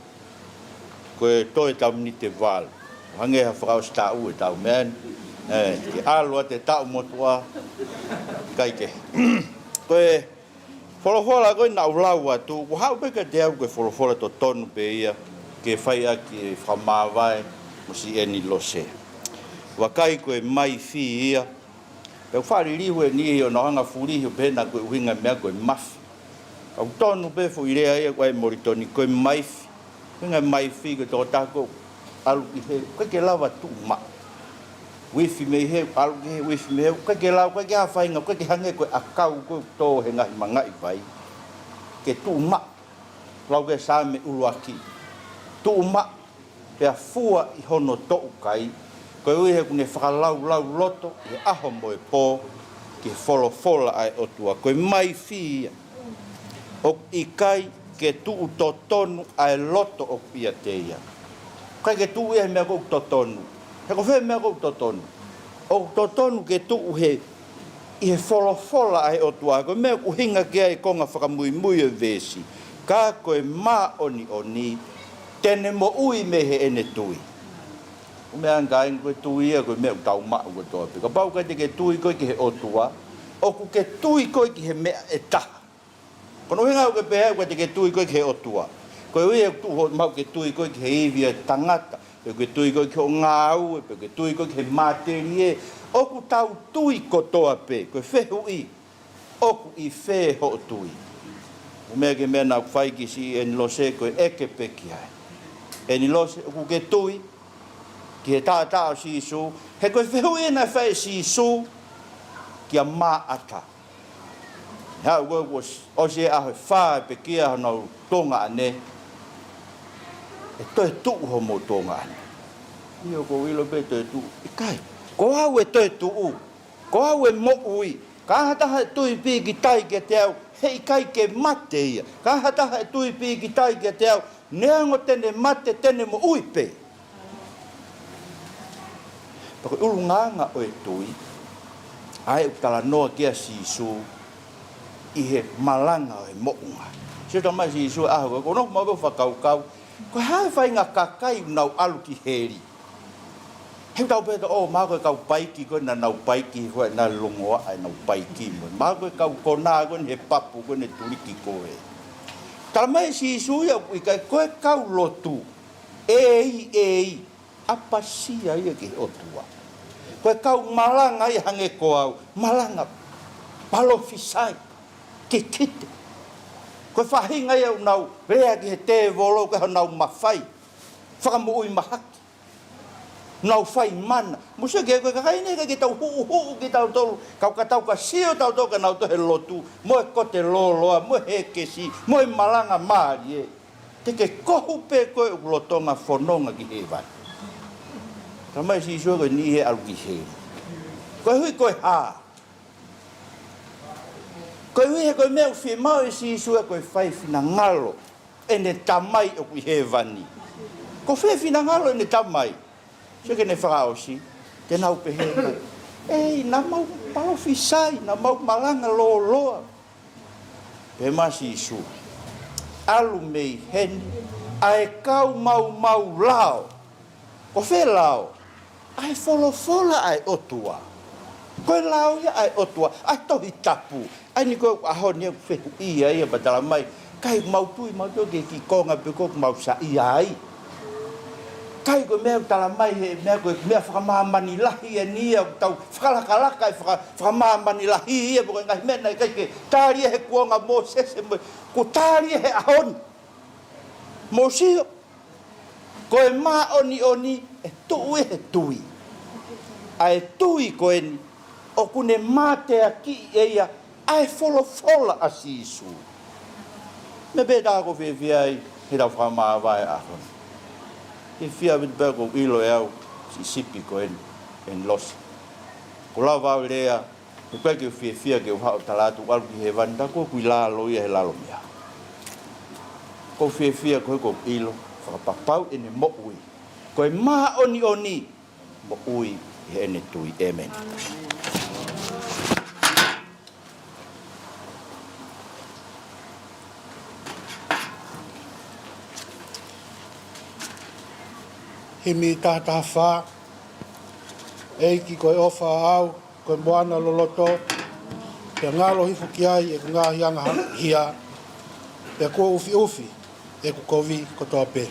koe toe tau ni te val hange ha whakao stau e tau mean ke alua te tau motua kaike koe wholofola koe na ulau atu ko hau peka te au koe wholofola to tonu pe ia ke whai aki whamawai mo si Enilose wakai koe mai fi ia pe whari liwe ni o nohanga furihi o pena koe uhinga mea koe mafi au tonu pe fu irea ia koe moritoni koe mai fi uhinga mai fi koe toko tako alu ki he koe ke lawa tu ma wifi me he alu ki he wifi me he koe ke lawa koe ke hawhainga koe ke hange koe akau koe tō he ngahi mangai vai ke tu ma lau ke same uluaki tu ma pe fua I hono to kai ko ui he kune whakalau loto I aho mo e pō ki wholofola ai o tua ko mai fi o I kai ke tu to tonu ai loto o pia te ia kai ke tu ia mea ko to tonu he ko whe mea ko to tonu o to tonu ke tu he I he wholofola ai o tua ko mea ku hinga ke ai konga whakamui e vesi ka koe ma oni tene mo ui me he ene tui. O mea ngai koe tui e koe mea tau maa koe toa pe. Ka pau kai te ke tui koe ki he otua. O ku ke tui koe ki he mea e taha. Kono hinga o ke pehe koe te ke tui koe ki he otua. Koe ui e tu mau ke tui koe ki he iwi e tangata. Pe ke tui koe ki o ngāu. Pe ke tui koe ki he materi e. O ku tau tui ko toa pe. Koe whehu I. O ku I whe ho tui. O mea ke mea nau whai ki si Enilose koe eke peki ai. Enilose ku ke tui ki he tātā o sisu he koe whehu e na whae sisu ki a maata hau koe o se aho whae pe kia hanau tonga ane e toi tuu ho mo tonga ane Io ko wilo pe toi tuu I kai ko hau e toi tuu ko hau e mo ui ka hataha e tui pi ki tai ke te au he I kai ke mate ia ka hataha e tui pi ki tai ke te au neango tene mate tene mo ui pe. Pako ulu nganga o e tui, ai utala noa kia sisu I he malanga o e mounga. Sio tamai sisu aho, ko no mau whakaukau, ko hae whai ngā kakai nau alu ki heri. Heu tau pēta, mā koe kau paiki koe na nau paiki koe na lungoa ai nau paiki mo. Mā koe kau kona koe he papu koe ne turiki koe. Tala mai si suia I kai koe kau lotu. Ei. Apa sia ia ki otua. Koe kau malanga I hange ko au. Malanga. Palo fisai. Ke kite. Koe whahinga iau nau. Rea ki he te volo koe nau mawhai. Whakamu ui mahaki. Nau whai mana. Musa ke koe kakaine ke tau huu ki tau tolu. Kau ka tau ka sio tau toka nau tohe lotu. Moe kote loloa, moe hekesi, moe malanga maari e. Te ke kohu pe koe lotonga whanonga ki he vai. Tamai si so ko ni he alu ki he. Ko hui ko ha. Ko hui he ko me fi mau si so ko fai fina ngalo. Ene tamai o ki he vani. Ko fe fina ngalo ene tamai. Se ke ne fa o si. Te nau pe he. Ei, na mau palo fisai, na mau malanga lo loa. Pe masi su. Alu mei hen, ai kau mau lao. Ko fe lao. Ai fola ai otua. Ko lao ia ai otua, ai tohi tapu. Ai ni ko aho ni fe ia badala mai. Kai mau tui mau to ki konga pe ko mau sa ia ai. Kai ko mea tala mai he mea ko mea whakamāmani lahi e nia tau whakalaka e whakamāmani lahi e poko ngai mena kai ke tāria he kuonga mō sese mo ko tāria he ahoni mō sio ko e mā oni e tui he tui a e tui ko e ni o kune mā te aki e ia a e fola a sisu me be tā ko whiawhiai he rau whakamāwai ahoni e fia with bergo ilo e au si sipi ko en los ko la va lea e kwa ke fia ke ha talatu al ki he vanda ko ku la lo ia he la lo mia ko fia ko ilo fa papau ene mo ui ko e ma oni mo ui he ene tui amen. Himi tātā whā, eiki koe ofa au, koe moana loloto, pe ngalo hifu ki ai e ku ngā hianga hia, pe kua ufi, e ku kovi kotoa pe.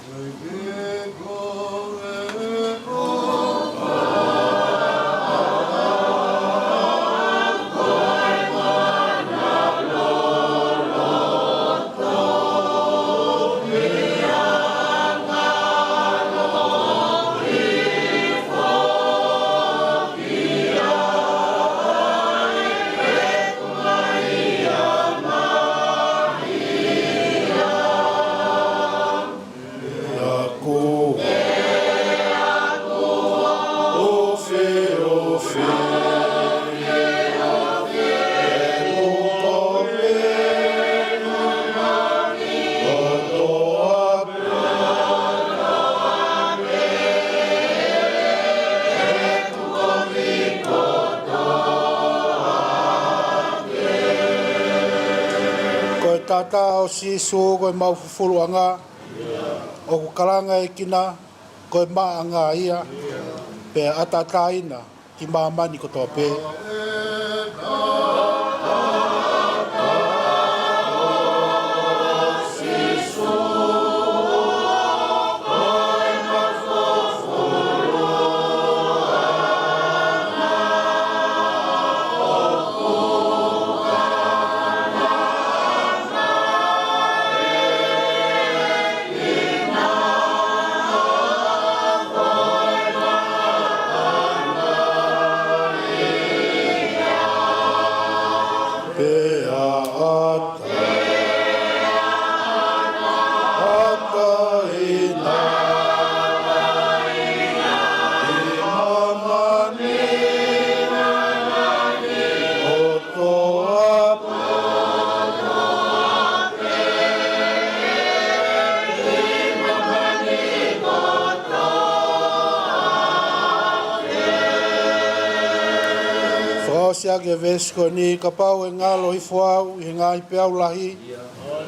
Tata o sisu koe mau fufuluanga, o ku kalanga e kina, koe maanga ia, pe atataina ki maamani kotoa pe. Ke vesko ni ka pau e ngalo i fuau i ngai pe au lahi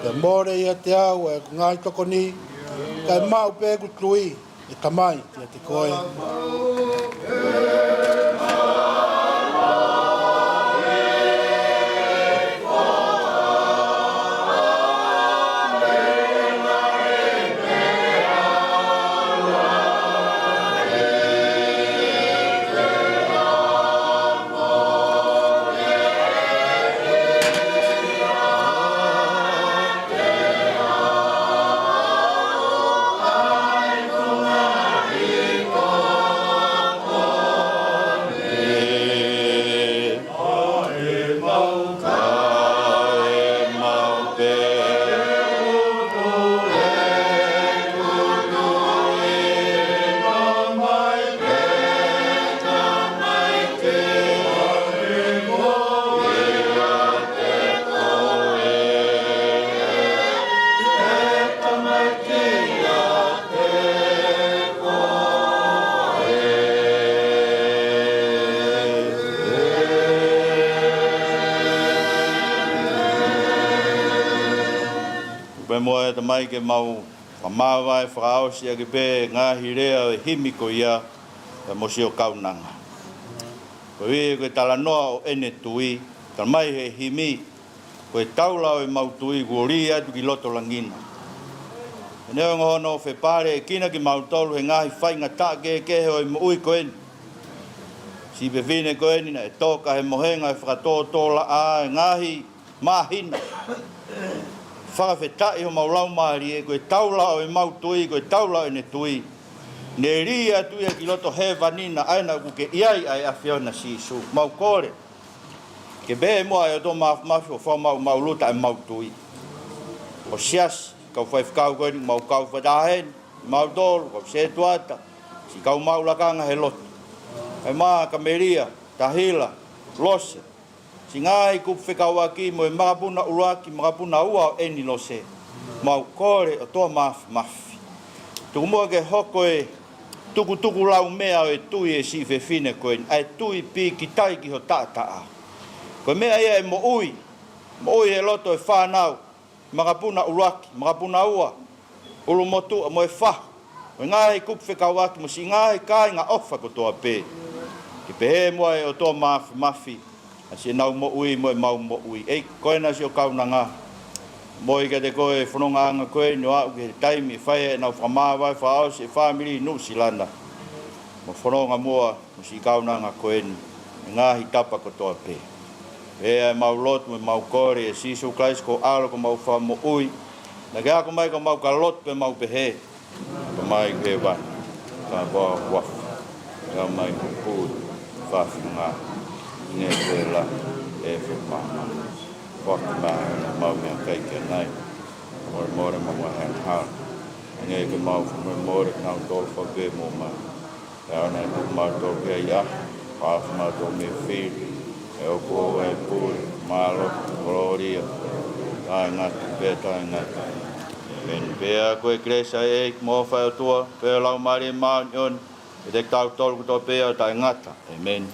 te more ia te au e ngai toko ni kai mau pe ku tui e tamai te koe Koe moa e tamai ke mau whamawai whakao sia ke pē ngahi rea e himi ko ia e mosi o kaunanga. Koe e koe tala noa o ene tui, tamai he himi, koe taula o e mau tui guori atu ki loto langina. E neo ngohono o whepare e kina ki mau tolu he ngahi whainga tāke ke he o e moui ko eni. Si pe vine ko eni na e toka he mohenga e whakatō tōla a e ngahi mahina. Whakawhetai ho maulau maari e koe taula o e mau tui, koe taula o ne tui. Ne ria tui e ki loto he vanina aina ku ke iai ai a whiona sisu. Mau kore. Ke be moa e o tō mafi o whau mau luta e mau tui. O sias, kau whaifkau koe ni mau kau whadahen, mau dolu, kau se tuata. Si kau mau lakanga he loto. E maa kameria, tahila, lose. Si ngai kup whekau aki mo e makapuna uruaki, makapuna ua o Enilose. Mau kore o toa mafi. Tuku mua ke hoko e tuku lau mea o e tui e si whewhine koe. Ai tui pi ki tai ki ho tātaa. Koe mea ia e mo ui he loto e whanau. Makapuna uruaki, makapuna ua. Ulu motu mo e whahu. Koe ngai kup whekau aki mo si ngai kai ngā ofa ko toa pē. Ki pehe mua e o toa mafi. Asi nau mo ui mo e mau mo ui. Ei, koe na si o kaunanga. Mo i ka te koe whanonga anga koe no au ke taimi whae e nau whamawai whaau se whamiri nu si lana. Mo whanonga mua mo si kaunanga koe ni. Ngahi tapa ko toa pē. Ea e mau lotu me mau kore e sisu klais ko alo ko mau wha mo ui. Na ke ako mai ko mau ka lotu pe mau pehe. Ka mai ke wani. Ka wā wafu. Ka mai ko pūi. Whafi ngā. Nge koe la e whepama. Whakamaha na mau mea keike nei. More mawa hang hao. Nge ke mau more nau tōru whake mō mai. E ana e tuku mau tōru kia ia. Whaafu mau tōru me whiri. E oko e pūri. Mālo. Kororia. Tai ngati. Pea tai ngati. Pea koe kresa e mō whai o tua. Pea lau mari e mau nion. E te tau tōru kuto pea o tai ngata. Amen.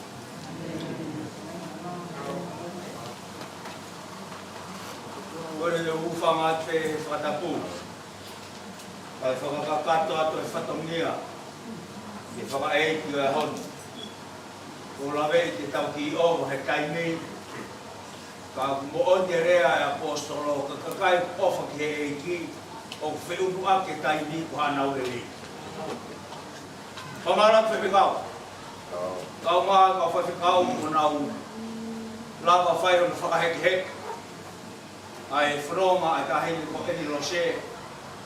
Kore le ufanga te whatapu. Ai whakakato ato e whatongia. E whakaeiki o e honu. Ko lawe i te tau ki o he kaimei. Ka mo onde rea e apostolo. Ka kakai ofa ki he eiki. O whiunu ake kaimei ko hanau e li. Whamara whewekau. Kau maa ka whewekau mo nau. Lava whai o na whakaheki heki. Ai whanoma ai kahini ko Enilose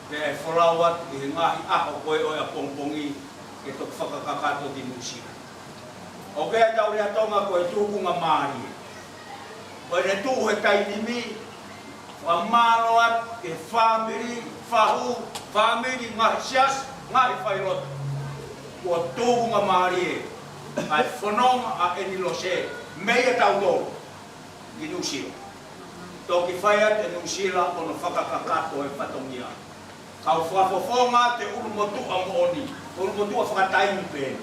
pe ai whalawat i he ngahi aho koe o a pongpongi ke tok whakakakato di musi. O kea tau rea tonga koe tūkunga maari. Koe ne tū he kainimi, whamaloat ke whamiri, whahu, whamiri ngahi sias, ngahi whairot. Kua tūkunga maari e, ai whanoma a Enilose, mea tau tō, di Nusila. Toki whaiat e nusila o no whakakakato e whatongia. Kau whafofonga te urumotua mooni. Urumotua whakataimi pēni.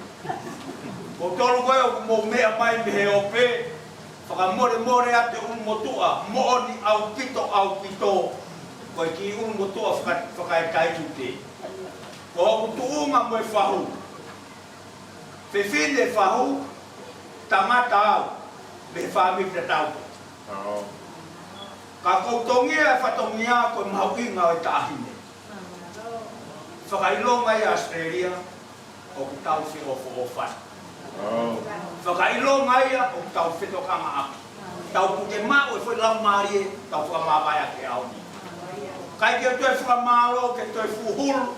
Ko tolu koe o mo mea mai me he ope. Whakamore a te urumotua mooni au pito. Koe ki urumotua whakaetaimi te. Ko hoku tuunga mo e whahu. Whiwhine whahu, tamata au. Me whamikta tau. Ka koutongia e whatongia koe mauinga o i tāhine. Whakailonga i Australia o ku tau whio o whai. Whakailonga ia o ku tau whito kanga aki. Tau puke mao e whai lau maari e tau whamawai ake auni. Kai ke toi whamalo ke toi fuhulu.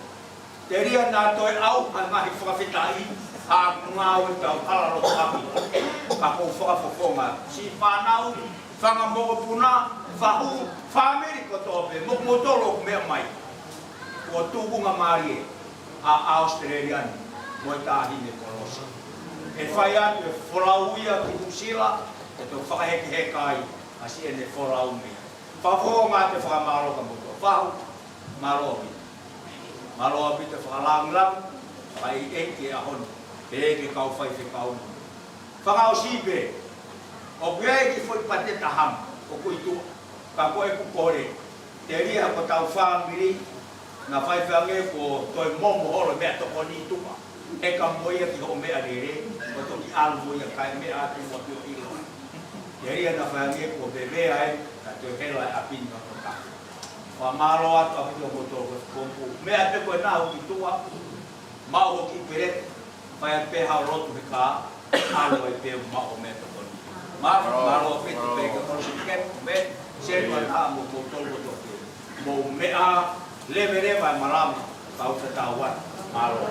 Te ria nā toi au hai mahi whakawhitai. Ha ngāo e tau halaro taki. Ka kou whakafofonga. Si whanau, whangamogo puna. Whahu, whamiri ko tōpe, mokmotolo mea mai. Kua tūkunga maari e, a Australiani, mo i tāhine kolosa. E whai atu e wholauia ki Nusila, e tō whakaheke hekai, a si ene wholau mea. Whafoho ngā te whakamaloka mo tō whahu, maroapi. Maroapi te whakalangilang, whai eke a honu, peke kau whai whekau. Whakao sipe, o pēki whai pateta ham, o kui tua. Ka koe ku kore, te ria ko tau family na fai fange ko toi momo holo me to oni tupa e ka moia ki ho me arere ko to ki alvo ia kai me atu mo tu ilo te ria na fange ko bebe ai na to hela apin no ta wa malo atu api to moto ko ko me ate ko na o ki tua ma o ki pere fai pe ha rotu ka alo e pe ma o me to oni ma malo pe pe ko ke me se no a mo ko to to mo me a levere vai malam kau ketahuan malo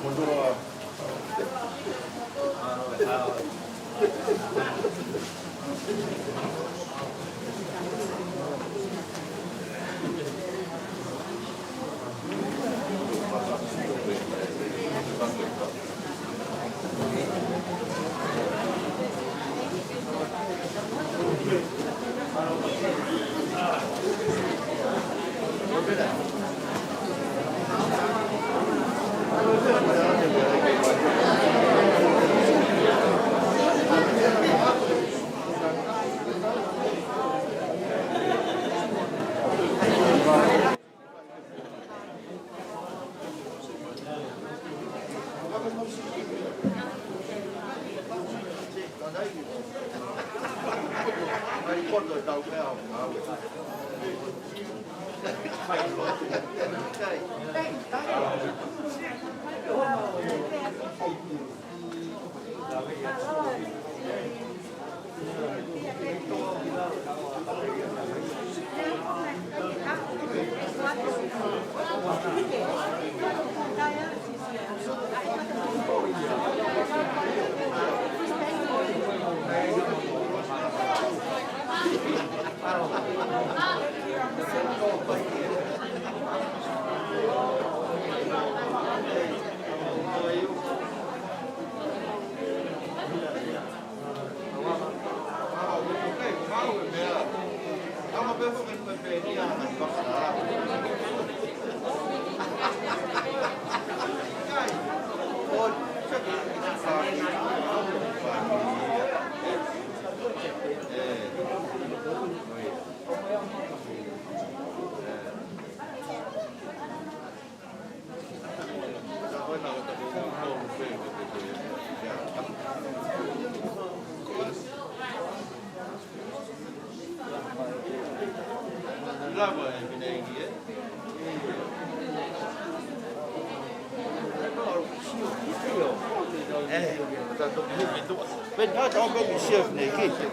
mundur bên đó có bị siêu này kia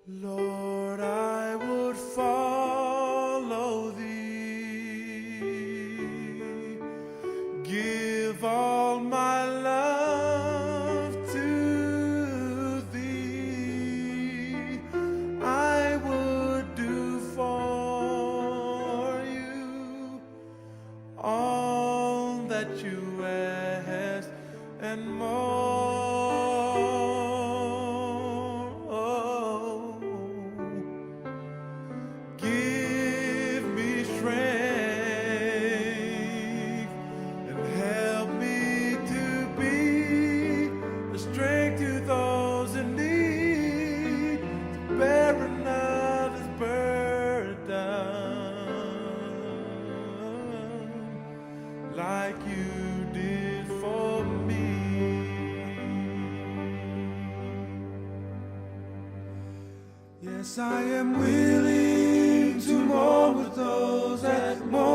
Lord, I would follow thee, give all my love to thee. I would do for you all that you ask and more. Give me strength and help me to be a strength to those in need, to bear another's burden like you did for me. Yes, I am willing to mourn with those that mourn,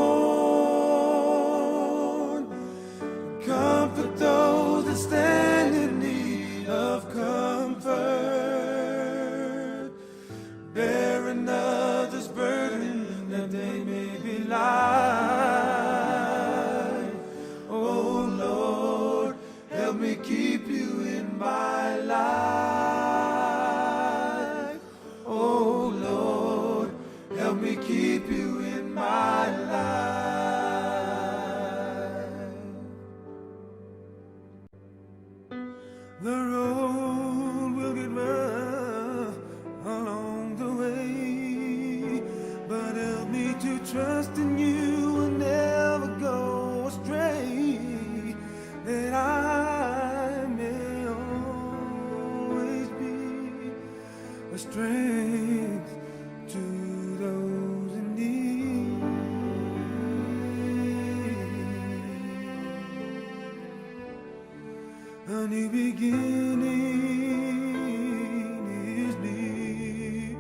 comfort those that stand in need of comfort, bear another's burden that they may be light. Oh Lord, help me keep you in my life. Oh Lord, help me keep you in my life. The road will get rough along the way, but help me to trust in you and never go astray, that I may always be a strength to those in need. A new beginning is near.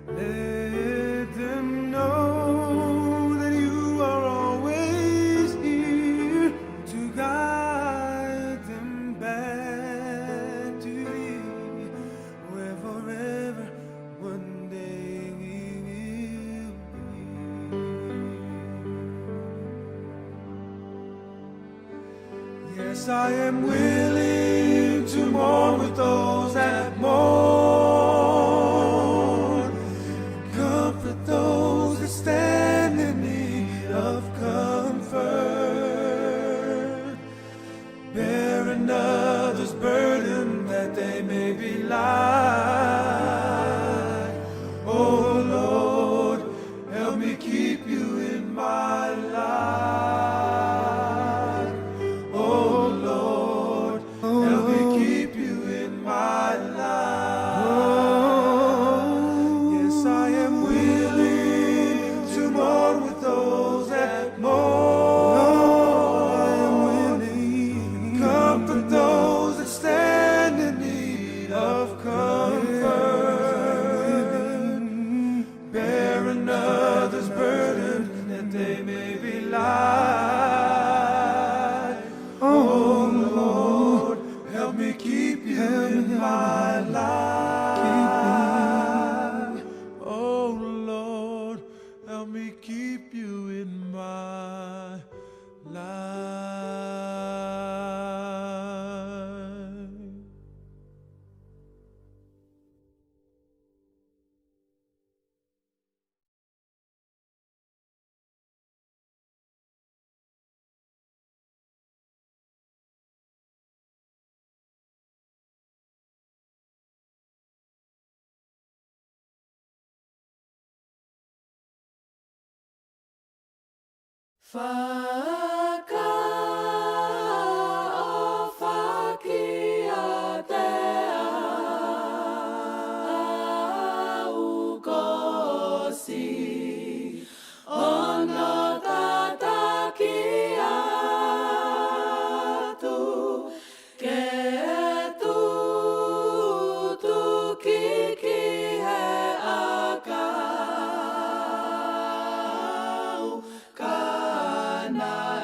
Let them know that you are always here to guide them back to thee, where forever one day we will be. Yes, I am willing to mourn with those that mourn, comfort those that stand in need of comfort, bear another's burden that they may be light. Oh Lord, help me keep you in my life. Oh Lord, help me keep you in my life. Yes, I am willing to mourn with those that mourn. I am willing, comfort those that stand in need of comfort, bear another's burden that they may be light. Oh Lord, help me keep you in my life. Oh Lord, help me keep you in my life. Kana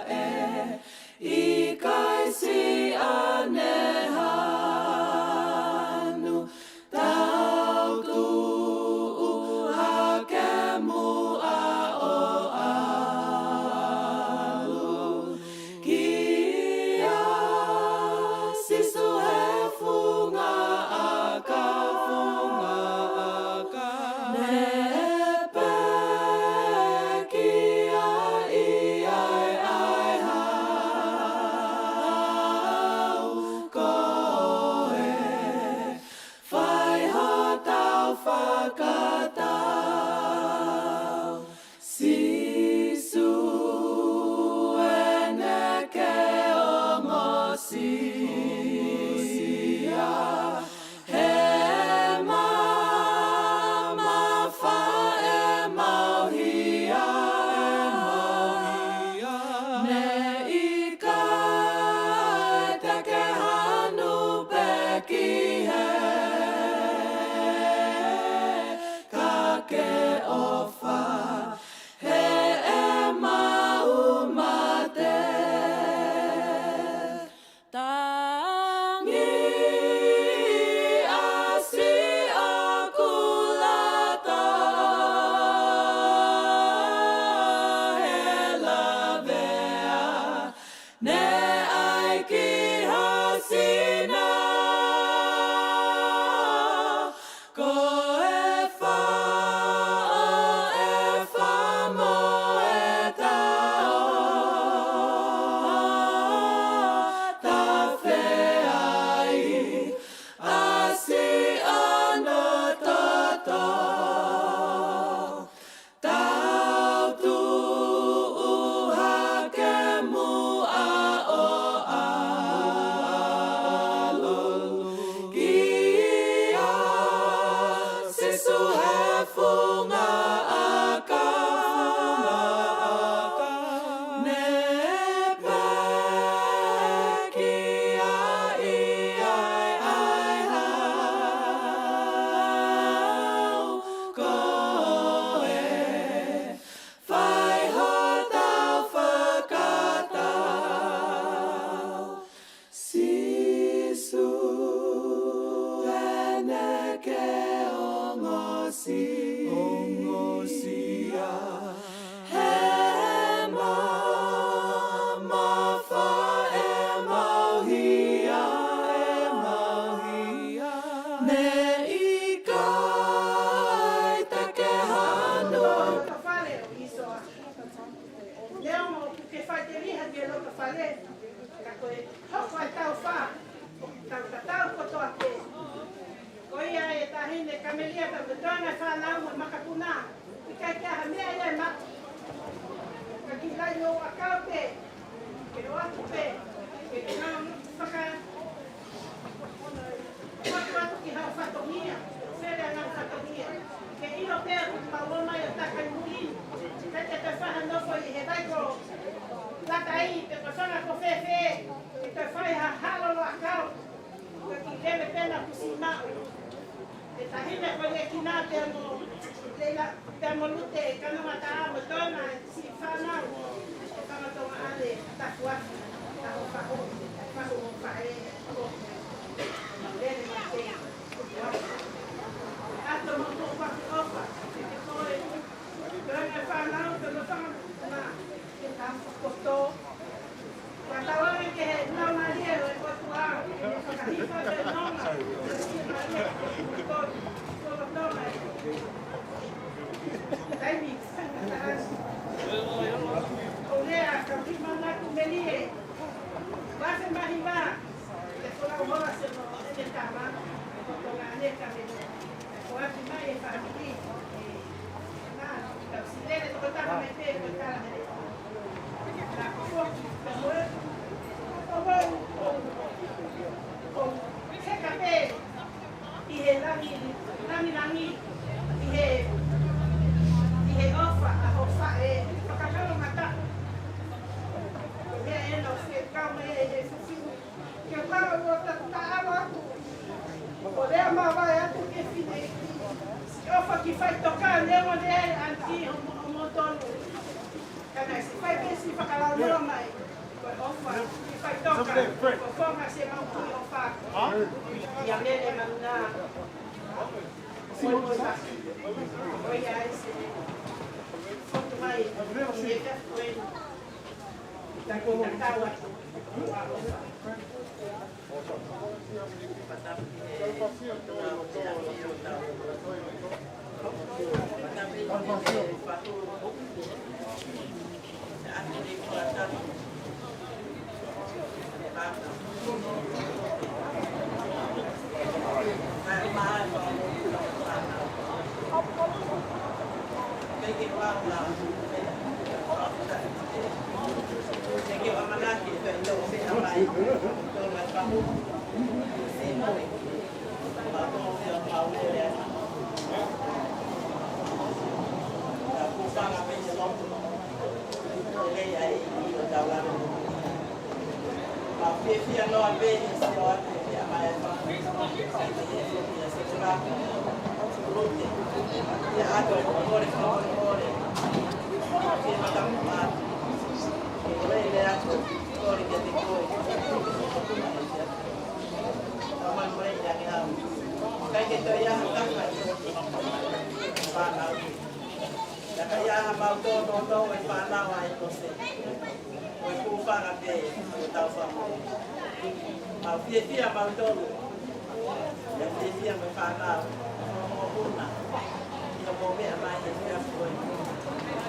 mea mai e mea koe.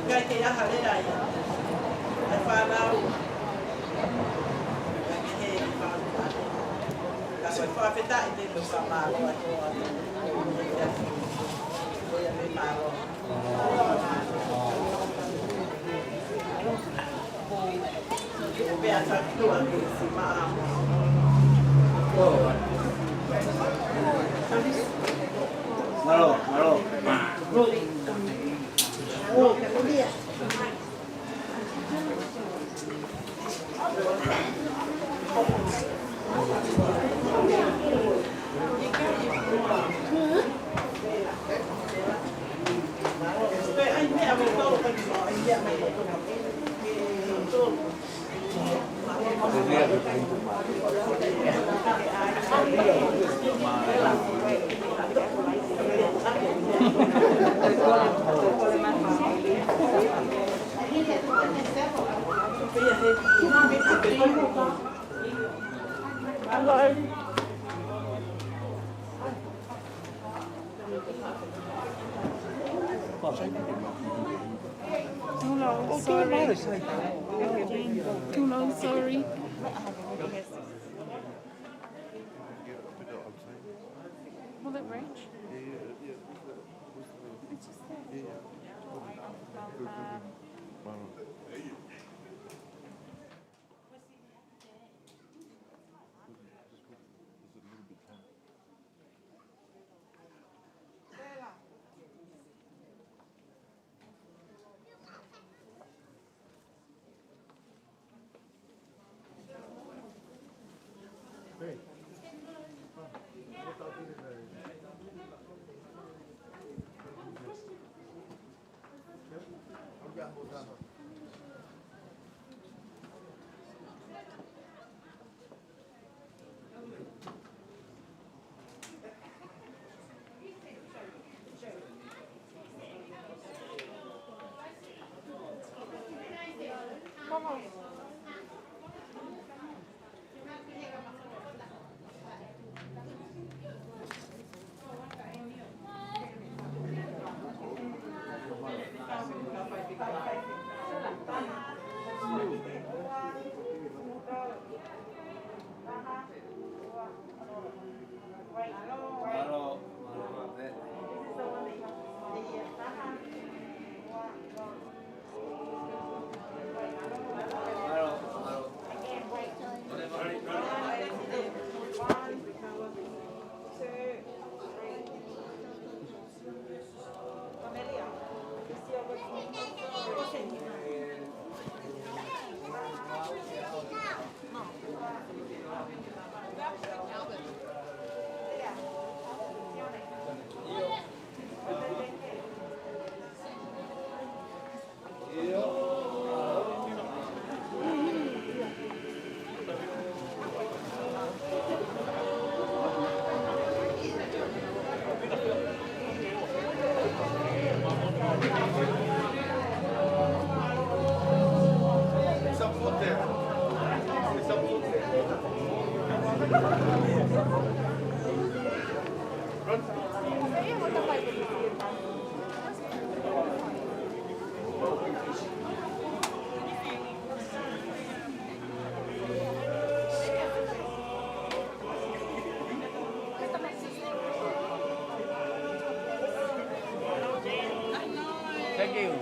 Kai ke aha lea ia. Ai whanau. Kai ke he i whanau. Ka koe whawheta i te to sa mālo a toa. Koe a me mālo. Mea takitua ki si maa. Malo, malo. Hello. Hello, sorry. Hello, sorry. Will it reach? It's just there. Thank you.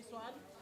this one.